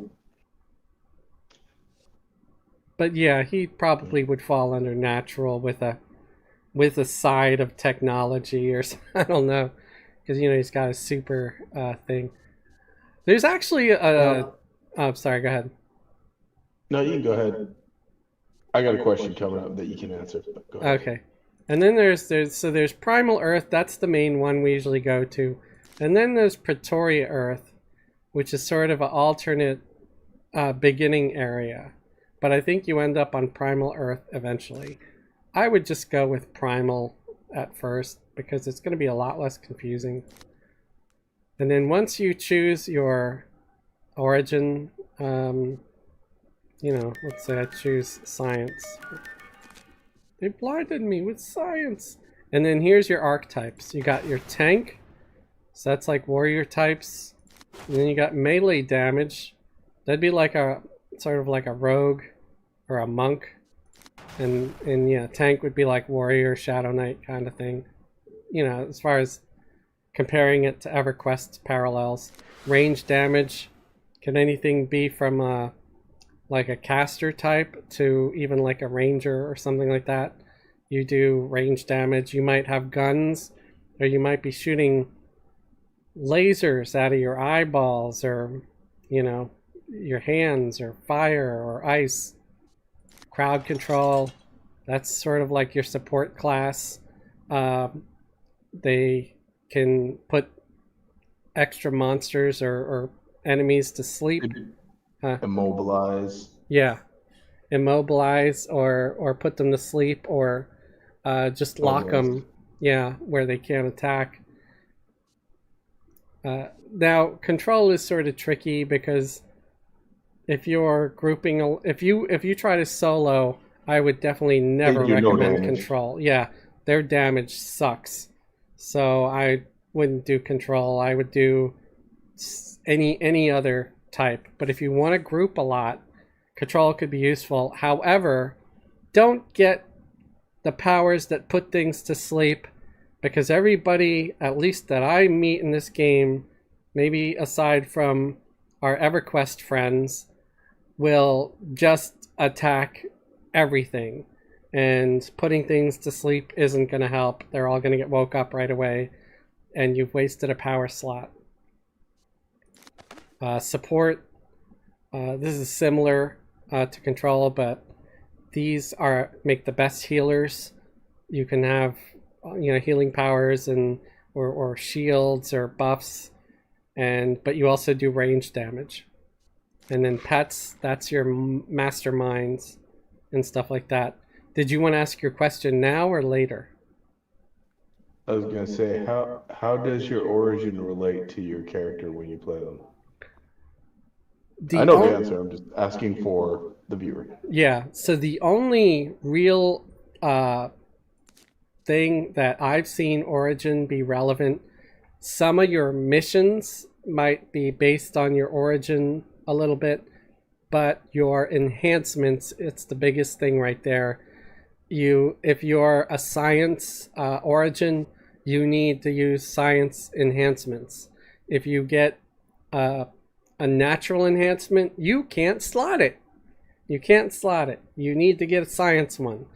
But yeah, he probably would fall under natural with a side of technology, or I don't know, because you know he's got a super thing. There's actually a. Oh, sorry. Go ahead. No, you can go ahead. I got a question coming up that you can answer. Go ahead. Okay, and then there's Primal Earth. That's the main one we usually go to, and then there's Pretoria Earth, which is sort of an alternate beginning area. But I think you end up on Primal Earth eventually. I would just go with Primal at first because it's going to be a lot less confusing. And then once you choose your origin, you know, let's say I choose science. They blinded me with science. And then here's your archetypes. You got your tank, so that's like warrior types. And then you got melee damage. That'd be like a sort of like a rogue or a monk, and yeah, tank would be like warrior, shadow knight kind of thing, you know, as far as comparing it to EverQuest's parallels. Range damage, can anything be from like a caster type to even like a ranger or something like that? You do range damage. You might have guns, or you might be shooting lasers out of your eyeballs, or you know, your hands, or fire or ice. Crowd control, that's sort of like your support class. They can put extra monsters or enemies to sleep. Immobilize. Yeah, immobilize or put them to sleep, or just lock them. Yeah, where they can't attack. Now, control is sort of tricky because if you're grouping, if you try to solo, I would definitely never recommend control. Yeah, their damage sucks, so I wouldn't do control. I would do any other type. But if you want to group a lot, control could be useful. However, don't get the powers that put things to sleep, because everybody, at least that I meet in this game, maybe aside from our EverQuest friends, will just attack everything, and putting things to sleep isn't going to help. They're all going to get woke up right away, and you've wasted a power slot. Support, this is similar to control, but these make the best healers. You can have, you know, healing powers and or shields or buffs, but you also do range damage. And then pets, that's your masterminds and stuff like that. Did you want to ask your question now or later? I was gonna say, how does your origin relate to your character when you play them? I know the answer. I'm just asking for the viewer. Yeah. So the only real thing that I've seen origin be relevant, some of your missions might be based on your origin a little bit, but your enhancements, it's the biggest thing right there. If you're a science origin, you need to use science enhancements. If you get a natural enhancement, you can't slot it. You can't slot it. You need to get a science one.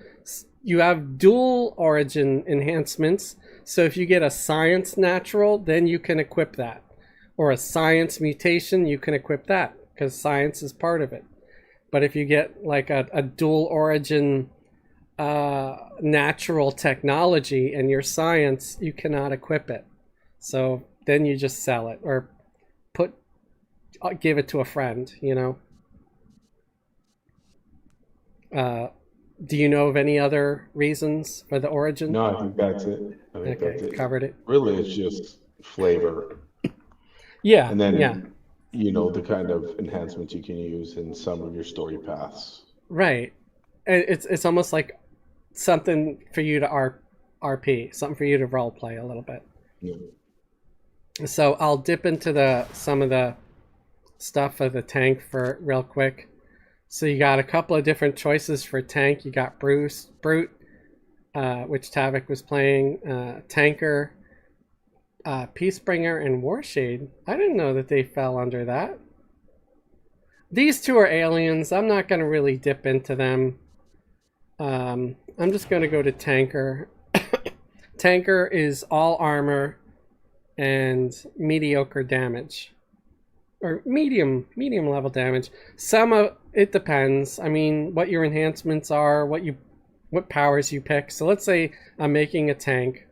You have dual origin enhancements. So if you get a science natural, then you can equip that. Or a science mutation, you can equip that because science is part of it. But if you get like a dual origin natural technology and your science, you cannot equip it. So then you just sell it or give it to a friend, you know. Do you know of any other reasons for the origin? No, I think that's it. I think Okay, that's it. covered it. Really, it's just flavor. Yeah, And then, yeah, you know, the kind of enhancements you can use in some of your story paths. right. It's almost like something for you to RP, something for you to role play a little bit. Yeah. So I'll dip into some of the stuff of the tank for real quick. So you got a couple of different choices for tank. You got Brute, which Tavik was playing, Tanker, Peacebringer, and Warshade. I didn't know that they fell under that. These two are aliens. I'm not going to really dip into them. I'm just going to go to Tanker. Tanker is all armor and mediocre damage. Or medium level damage. Some of it depends. I mean, what your enhancements are, what powers you pick. So let's say I'm making a tank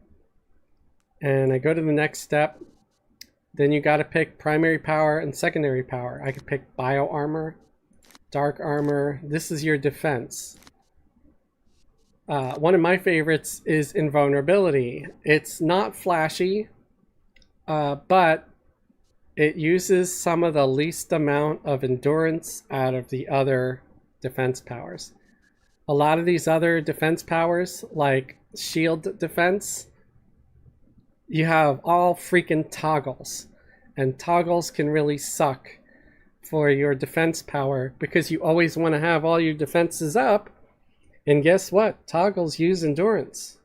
and I go to the next step. Then you got to pick primary power and secondary power. I could pick bio armor, dark armor. This is your defense. One of my favorites is invulnerability. It's not flashy, but it uses some of the least amount of endurance out of the other defense powers. A lot of these other defense powers, like shield defense, you have all freaking toggles. And toggles can really suck for your defense power because you always want to have all your defenses up. And guess what? Toggles use endurance.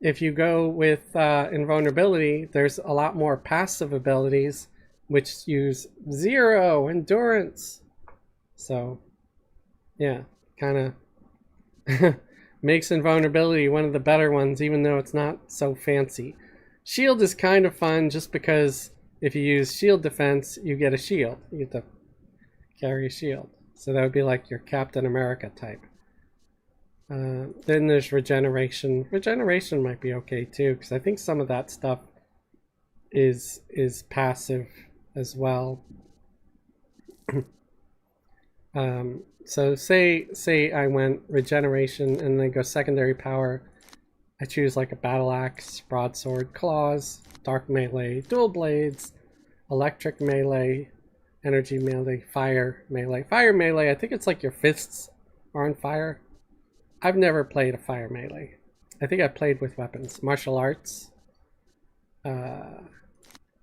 If you go with invulnerability, there's a lot more passive abilities which use 0 endurance. So, yeah, kind of makes invulnerability one of the better ones, even though it's not so fancy. Shield is kind of fun just because if you use shield defense, you get a shield. You get to carry a shield. So that would be like your Captain America type. Then there's regeneration. Regeneration might be okay too, because I think some of that stuff is passive as well. So say I went regeneration and then go secondary power. I choose like a battle axe, broadsword, claws, dark melee, dual blades, electric melee, energy melee, fire melee. Fire melee, I think it's like your fists are on fire. I've never played a fire melee. I think I played with weapons. Martial arts.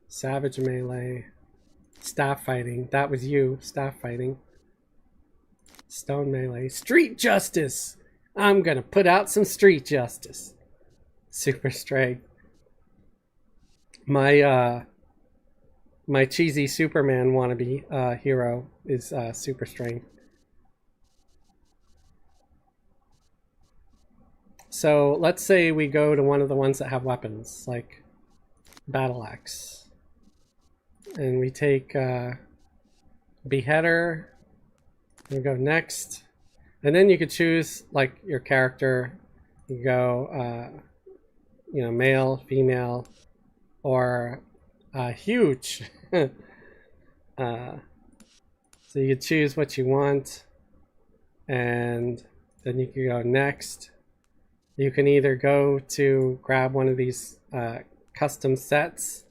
Savage melee. Staff fighting. That was you. Staff fighting. Stone melee. Street justice! I'm gonna put out some street justice. Super strength. My cheesy Superman wannabe hero is super strength. So let's say we go to one of the ones that have weapons, like battle axe. And we take beheader, and go next. And then you could choose like your character. You go, male, female, or huge. So you could choose what you want. And then you can go next. You can either go to grab one of these custom sets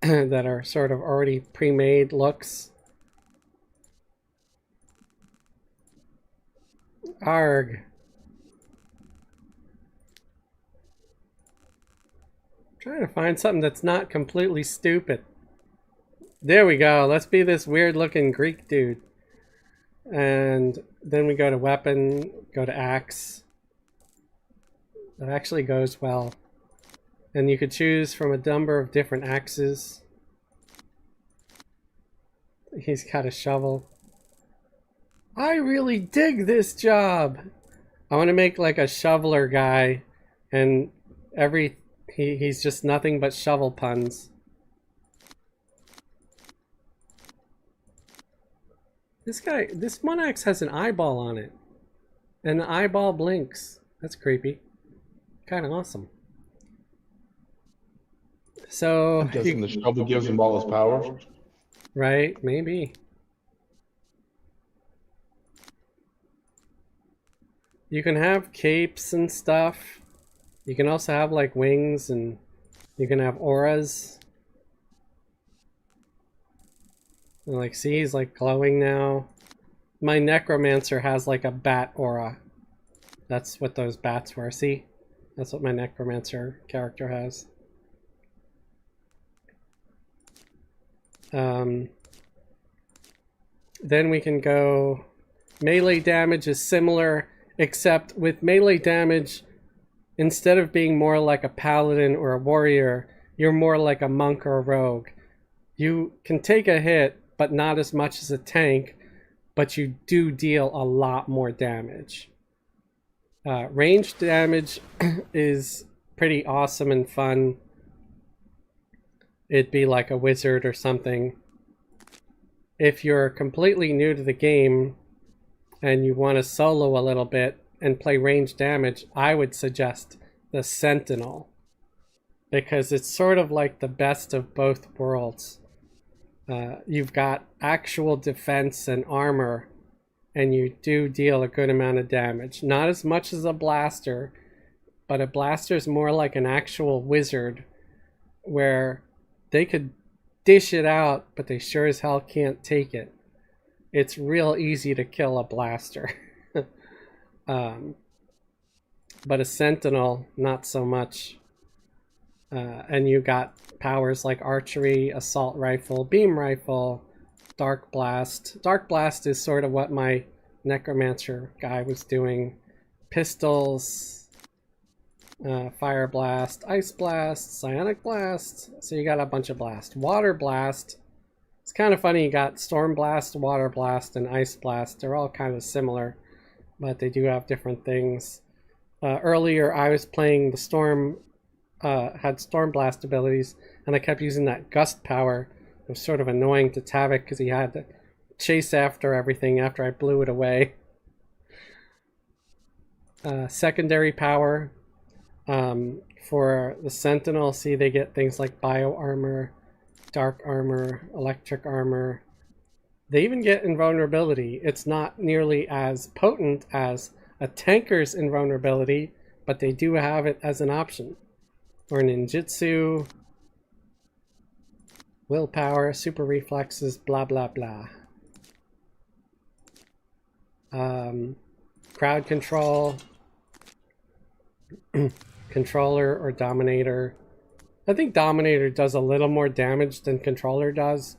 that are sort of already pre-made looks. Arg. Trying to find something that's not completely stupid. There we go. Let's be this weird looking Greek dude. And then we go to weapon, go to axe. That actually goes well. And you could choose from a number of different axes. He's got a shovel. I really dig this job. I want to make like a shoveler guy, and he's just nothing but shovel puns. This one axe has an eyeball on it, and the eyeball blinks. That's creepy. Kind of awesome. So I'm guessing the shovel gives him all his powers. right, maybe. You can have capes and stuff. You can also have like wings, and you can have auras. And like, see, he's like glowing now. My necromancer has like a bat aura. That's what those bats were. See? That's what my necromancer character has. Then we can go... Melee damage is similar, except with melee damage, instead of being more like a paladin or a warrior, you're more like a monk or a rogue. You can take a hit, but not as much as a tank, but you do deal a lot more damage. Ranged damage is pretty awesome and fun. It'd be like a wizard or something. If you're completely new to the game and you want to solo a little bit and play ranged damage, I would suggest the Sentinel, because it's sort of like the best of both worlds. You've got actual defense and armor, and you do deal a good amount of damage. Not as much as a blaster, but a blaster is more like an actual wizard, where they could dish it out, but they sure as hell can't take it. It's real easy to kill a blaster. But a Sentinel, not so much. And you got powers like archery, assault rifle, beam rifle, dark blast. Dark blast is sort of what my necromancer guy was doing. Pistols, fire blast, ice blast, psionic blast. So you got a bunch of blast. Water blast. It's kind of funny, you got storm blast, water blast, and ice blast. They're all kind of similar, but they do have different things. Earlier I was playing the storm, had storm blast abilities, and I kept using that gust power. It was sort of annoying to Tavik because he had to chase after everything after I blew it away. Secondary power. For the Sentinel, see, they get things like bio armor, dark armor, electric armor. They even get invulnerability. It's not nearly as potent as a tanker's invulnerability, but they do have it as an option. Or ninjutsu, willpower, super reflexes, blah blah blah. Crowd control, controller or dominator. I think dominator does a little more damage than controller does,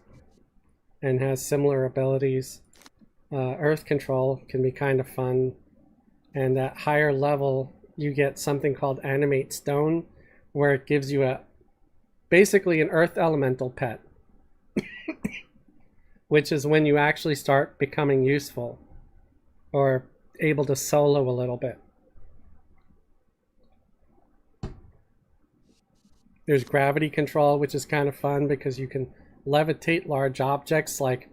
and has similar abilities. Earth control can be kind of fun, and at higher level you get something called animate stone, where it gives you basically an earth elemental pet, which is when you actually start becoming useful or able to solo a little bit. There's gravity control, which is kind of fun because you can levitate large objects like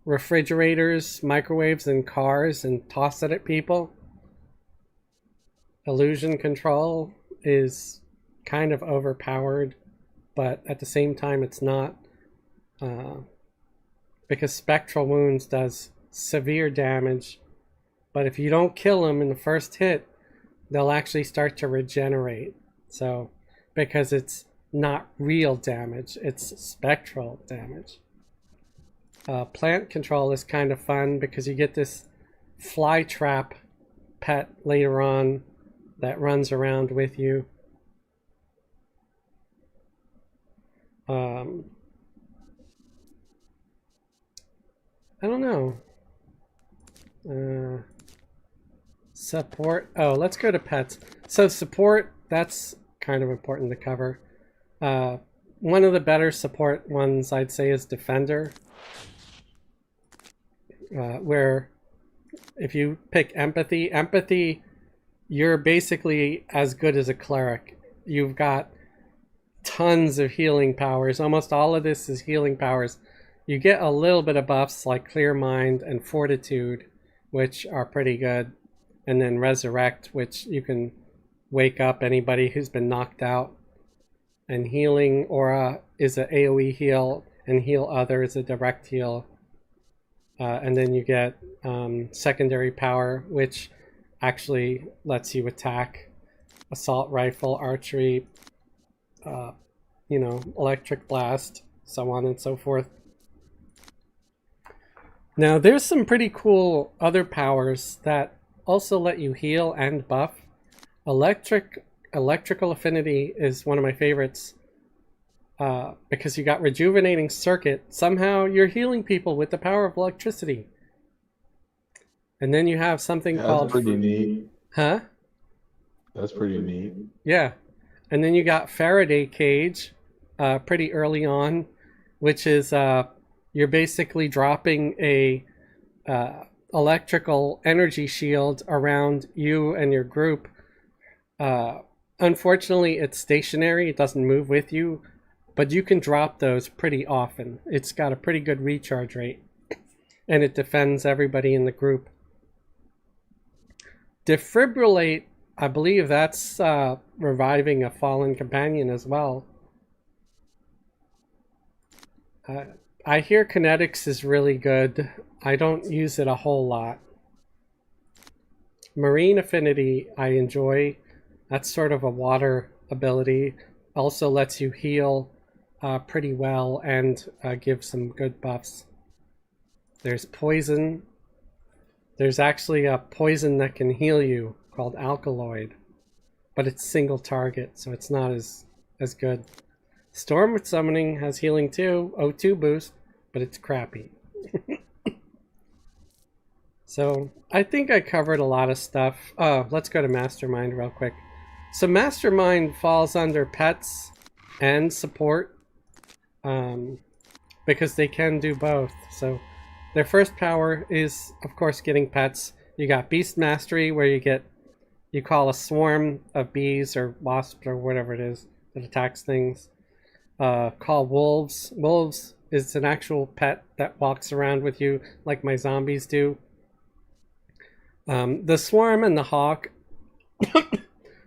refrigerators, microwaves, and cars and toss it at people. Illusion control is kind of overpowered, but at the same time it's not, because spectral wounds does severe damage, but if you don't kill them in the first hit, they'll actually start to regenerate. So because it's not real damage, it's spectral damage. Plant control is kind of fun because you get this fly trap pet later on that runs around with you. I don't know. Support. Oh, let's go to pets. So support, that's kind of important to cover. One of the better support ones I'd say is defender. Where if you pick empathy, you're basically as good as a cleric. You've got tons of healing powers. Almost all of this is healing powers. You get a little bit of buffs like Clear Mind and Fortitude, which are pretty good. And then Resurrect, which you can wake up anybody who's been knocked out. And Healing Aura is an AoE heal, and Heal Other is a direct heal. And then you get Secondary Power, which actually lets you attack Assault Rifle, Archery, Electric Blast, so on and so forth. Now, there's some pretty cool other powers that also let you heal and buff. Electrical Affinity is one of my favorites because you got Rejuvenating Circuit. Somehow you're healing people with the power of electricity. And then you have something called... That's pretty neat. Huh? That's pretty neat. Yeah. And then you got Faraday Cage pretty early on, which is you're basically dropping a electrical energy shield around you and your group. Unfortunately, it's stationary. It doesn't move with you, but you can drop those pretty often. It's got a pretty good recharge rate, and it defends everybody in the group. Defibrillate, I believe that's reviving a fallen companion as well. I hear Kinetics is really good. I don't use it a whole lot. Marine Affinity I enjoy. That's sort of a water ability. Also lets you heal pretty well and give some good buffs. There's Poison. There's actually a poison that can heal you called Alkaloid, but it's single target, so it's not as good. Storm Summoning has healing too, O2 boost, but it's crappy. So I think I covered a lot of stuff. Let's go to Mastermind real quick. So Mastermind falls under pets and support because they can do both. So their first power is, of course, getting pets. You got Beast Mastery, where you call a swarm of bees or wasps or whatever it is that attacks things. Call wolves. Wolves is an actual pet that walks around with you like my zombies do. The swarm and the hawk,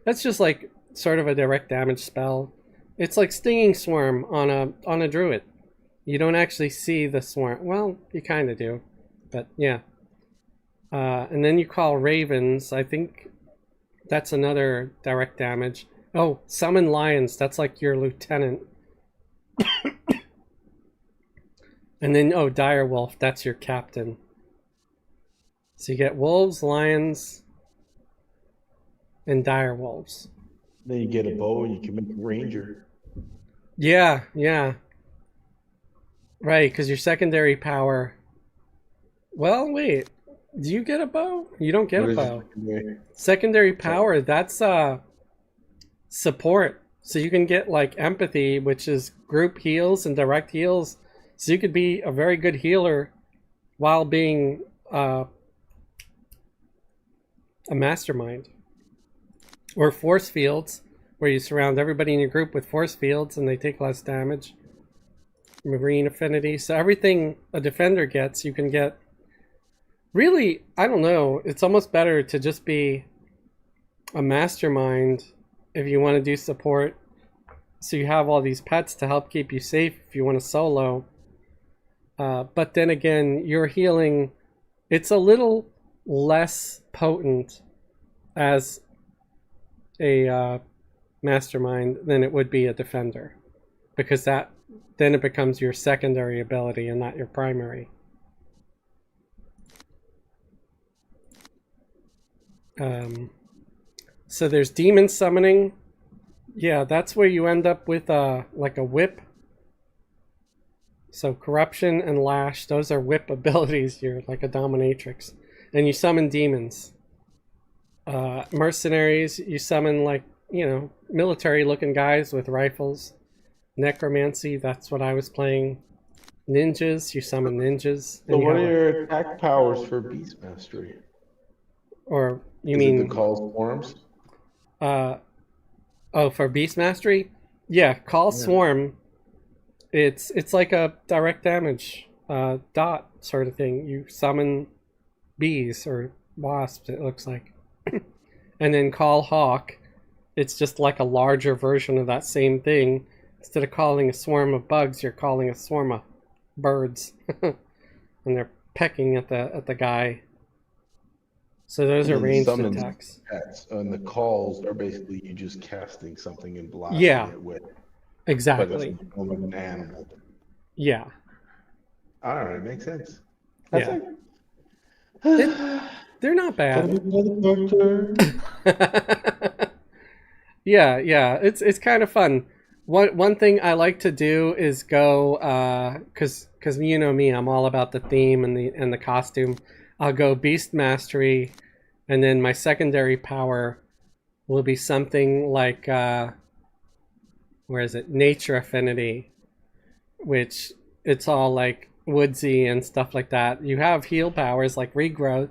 that's just like sort of a direct damage spell. It's like Stinging Swarm on a druid. You don't actually see the swarm. Well, you kind of do, but yeah. And then you call ravens. I think that's another direct damage. Oh, summon lions. That's like your lieutenant. And then, oh, direwolf. That's your captain. So you get wolves, lions, and direwolves. Then you get a bow and you can make a ranger. Yeah, yeah. Right, because your secondary power... Well, wait. Do you get a bow? You don't get a bow. Secondary power, that's support. So you can get like empathy, which is group heals and direct heals. So you could be a very good healer while being a mastermind. Or force fields, where you surround everybody in your group with force fields and they take less damage. Marine Affinity. So everything a defender gets, you can get. Really, I don't know. It's almost better to just be a mastermind if you want to do support. So you have all these pets to help keep you safe if you want to solo. But then again, your healing, it's a little less potent as a mastermind than it would be a defender. Because then it becomes your secondary ability and not your primary. So there's demon summoning. Yeah, that's where you end up with like a whip. So corruption and lash, those are whip abilities. You're like a dominatrix. And you summon demons. Mercenaries, you summon like, you know, military looking guys with rifles. Necromancy, that's what I was playing. Ninjas, you summon ninjas. So And you what have are your attack powers for Beast Mastery? or you Is mean it the call swarms? oh, for Beast Mastery? Yeah, Call Swarm. It's like a direct damage dot sort of thing. You summon bees or wasps, it looks like. And then Call Hawk. It's just like a larger version of that same thing. Instead of calling a swarm of bugs, you're calling a swarm of birds. And they're pecking at the guy. So those are And ranged summons attacks. Pets, and the calls are basically you just casting something and blasting Yeah. it with. But Exactly. it's like an animal. Yeah. All right, makes sense. Yeah. They're not bad. Yeah, it's kind of fun. One thing I like to do is go because you know me, I'm all about the theme and the costume. I'll go Beast Mastery, and then my secondary power will be something like where is it? Nature Affinity, which it's all like woodsy and stuff like that. You have heal powers like regrowth,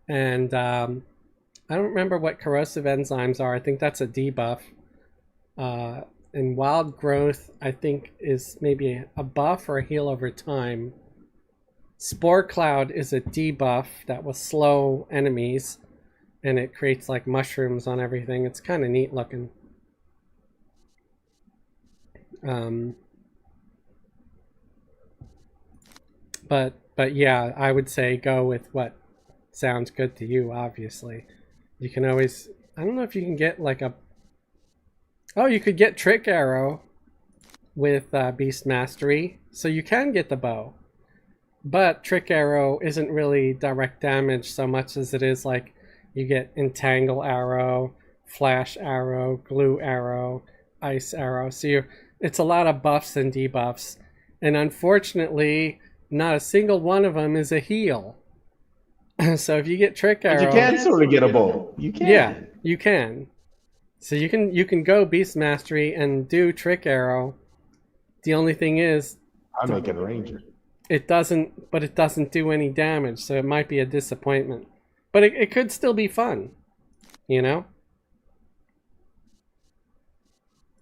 and I don't remember what corrosive enzymes are. I think that's a debuff. And wild growth, I think, is maybe a buff or a heal over time. Spore Cloud is a debuff that will slow enemies, and it creates like mushrooms on everything. It's kind of neat looking. But yeah, I would say go with what sounds good to you. Obviously, you can always. I don't know if you can get like a. Oh, you could get Trick Arrow with Beast Mastery, so you can get the bow. But Trick Arrow isn't really direct damage so much as it is like you get Entangle Arrow, Flash Arrow, Glue Arrow, Ice Arrow. So it's a lot of buffs and debuffs. And unfortunately, not a single one of them is a heal. So if you get Trick Arrow... But you can sort of get a bow. You can. Yeah, you can. So you can go Beast Mastery and do Trick Arrow. The only thing is... I'm making a ranger. It doesn't do any damage, so it might be a disappointment. But it could still be fun, you know?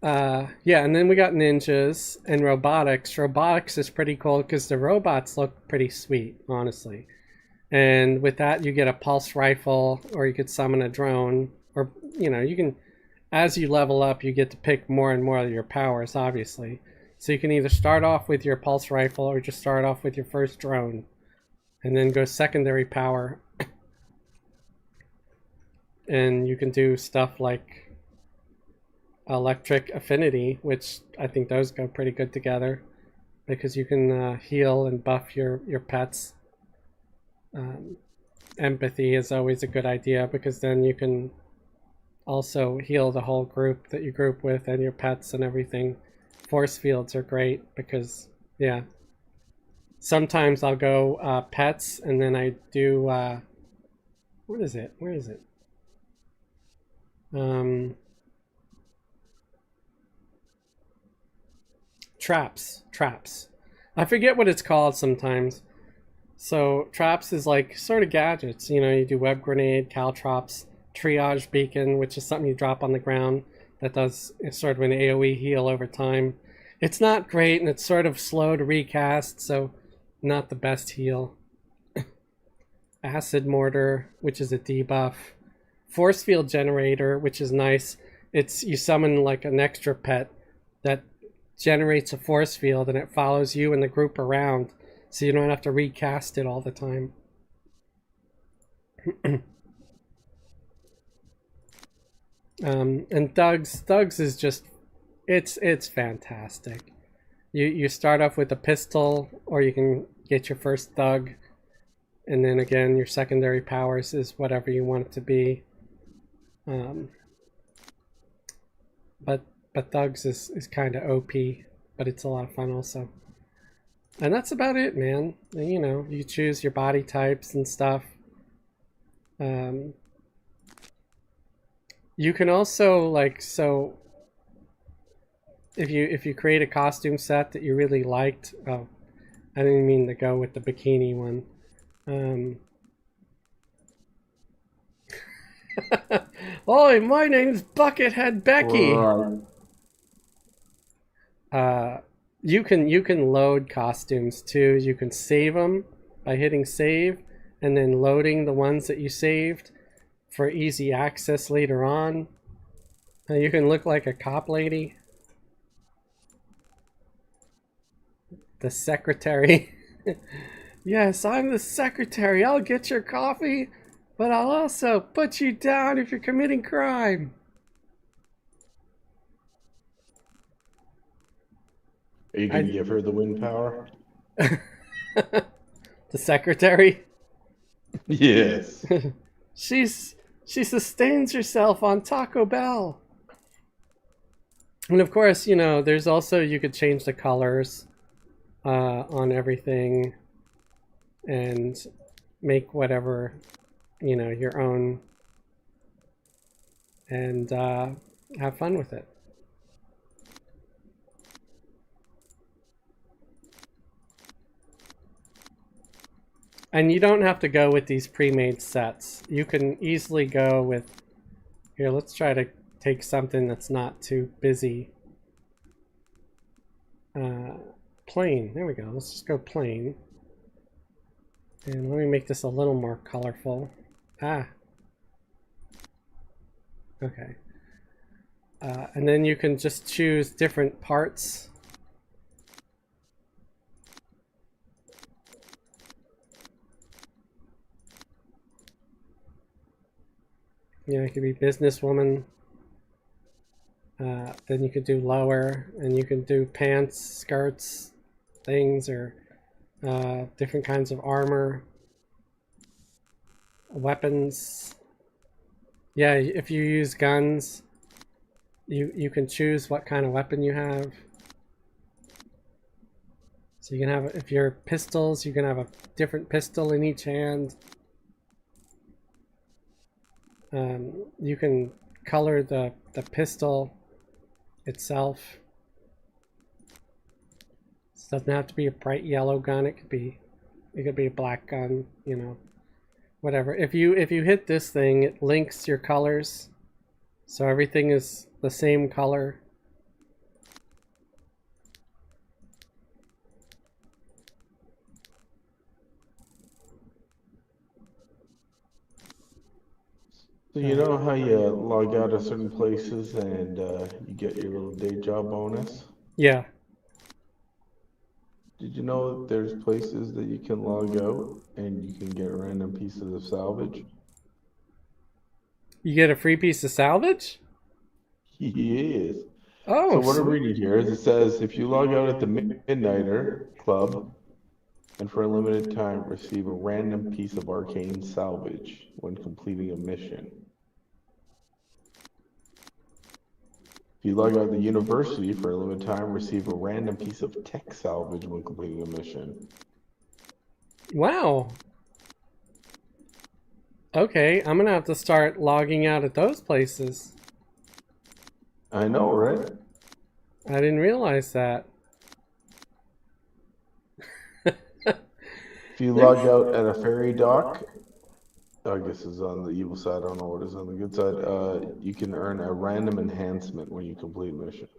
Yeah, and then we got ninjas and robotics. Robotics is pretty cool because the robots look pretty sweet, honestly. And with that, you get a pulse rifle, or you could summon a drone, or, you know, you can, as you level up, you get to pick more and more of your powers, obviously. So you can either start off with your pulse rifle or just start off with your first drone and then go secondary power. And you can do stuff like electric affinity, which I think those go pretty good together because you can heal and buff your pets. Empathy is always a good idea because then you can also heal the whole group that you group with and your pets and everything. Force fields are great because, yeah. Sometimes I'll go pets and then I do, what is it? Where is it? Traps. I forget what it's called sometimes. So traps is like sort of gadgets. You know, you do web grenade, caltrops, triage beacon, which is something you drop on the ground. That does sort of an AoE heal over time. It's not great and it's sort of slow to recast, so not the best heal. Acid Mortar, which is a debuff. Force Field Generator, which is nice. It's you summon like an extra pet that generates a force field and it follows you and the group around, so you don't have to recast it all the time. And Doug's is just it's fantastic. You start off with a pistol, or you can get your first Doug, and then again your secondary powers is whatever you want it to be. But Doug's is kind of OP. but it's a lot of fun also. And that's about it, man. And, you know, you choose your body types and stuff. You can also like, so if you create a costume set that you really liked, oh, I didn't mean to go with the bikini one. Oi, my name's Buckethead Becky. Right. You can load costumes too. You can save them by hitting save and then loading the ones that you saved for easy access later on. You can look like a cop lady. The secretary. Yes, I'm the secretary. I'll get your coffee, but I'll also put you down if you're committing crime. Are you going to give her the wind power? The secretary? Yes. She sustains herself on Taco Bell. And of course, you know, there's also, you could change the colors on everything and make whatever, you know, your own, and have fun with it. And you don't have to go with these pre-made sets. You can easily go with, here, let's try to take something that's not too busy. Plain, there we go. Let's just go plain. And let me make this a little more colorful. Ah. Okay. And then you can just choose different parts. You know, it could be businesswoman. Then you could do lower, and you can do pants, skirts, things, or different kinds of armor, weapons. Yeah, if you use guns, you can choose what kind of weapon you have. So you can have, if you're pistols, you can have a different pistol in each hand. You can color the pistol itself. It doesn't have to be a bright yellow gun. It could be a black gun, you know, whatever. If you hit this thing, it links your colors, so everything is the same color. So you know how you log out of certain places and you get your little day job bonus? Yeah. Did you know that there's places that you can log out and you can get random pieces of salvage? You get a free piece of salvage? Yes. Oh, So what I'm reading here is it says if you log out at the Midnighter Club and for a limited time receive a random piece of arcane salvage when completing a mission. If you log out of the university for a limited time, receive a random piece of tech salvage when completing a mission. wow. Okay, I'm gonna have to start logging out at those places. I know, right? I didn't realize that. If you log out at a ferry dock, I guess is on the evil side. I don't know what is on the good side. You can earn a random enhancement when you complete a mission.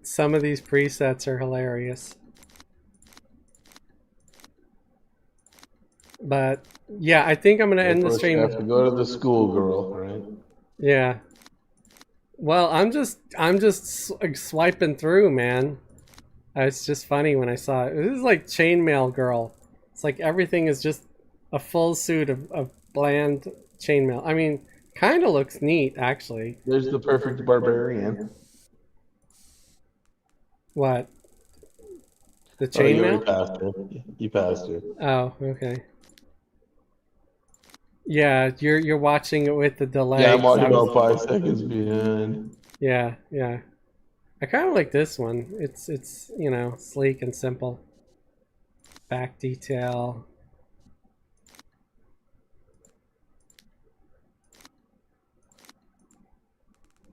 Some of these presets are hilarious. But yeah, I think I'm gonna end the Of course, you stream. have to go to the school, girl, right? Yeah. Well, I'm just swiping through, man. It's just funny when I saw it. This is like chainmail girl. It's like everything is just a full suit of bland chainmail. I mean, kind of looks neat, actually. There's the perfect barbarian. What? The Oh, you already chainmail? passed her. You passed her. Oh, okay. Yeah, you're watching it with the delay. Yeah, I'm 'cause watching I was- about 5 seconds behind. Yeah, yeah. I kind of like this one. It's you know, sleek and simple. Back detail.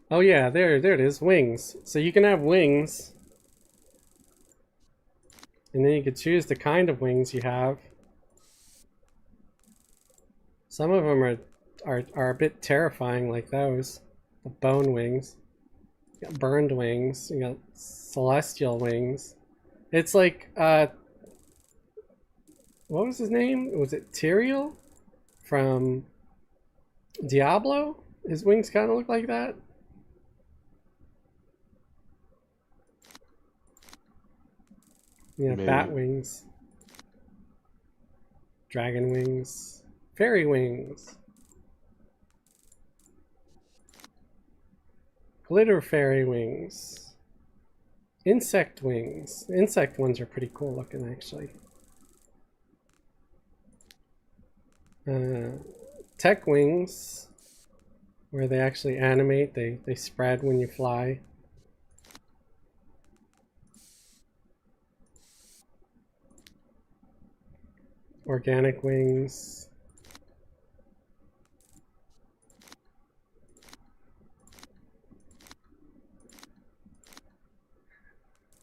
Oh yeah, there it is. Wings. So you can have wings, and then you can choose the kind of wings you have. Some of them are a bit terrifying, like those, the bone wings. You got burned wings. You got celestial wings. It's like what was his name? Was it Tyrael from Diablo? His wings kind of look like that. Yeah, Maybe. bat wings, dragon wings, fairy wings, glitter fairy wings, insect wings. The insect ones are pretty cool looking, actually. Tech wings, where they actually animate, they spread when you fly. Organic wings.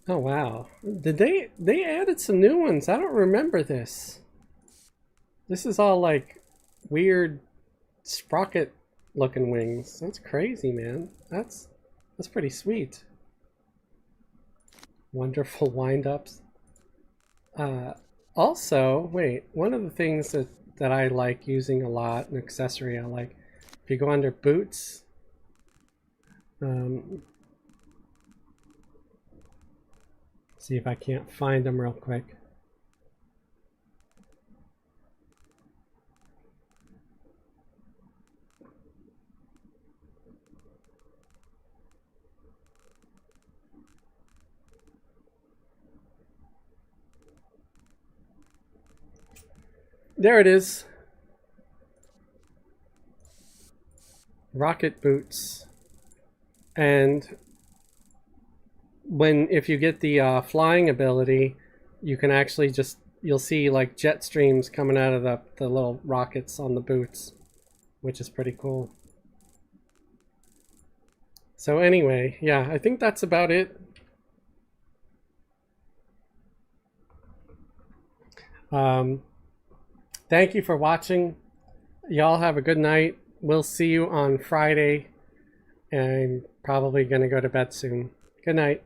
Oh wow. Did they added some new ones? I don't remember this. This is all like weird sprocket looking wings. That's crazy, man. That's pretty sweet. Wonderful wind-ups. Also, wait, one of the things that I like using a lot, an accessory I like, if you go under boots, see if I can't find them real quick. There it is. Rocket boots. And if you get the flying ability, you can actually you'll see like jet streams coming out of the little rockets on the boots, which is pretty cool. So anyway, yeah, I think that's about it. Thank you for watching. Y'all have a good night. We'll see you on Friday, and I'm probably gonna go to bed soon. Good night.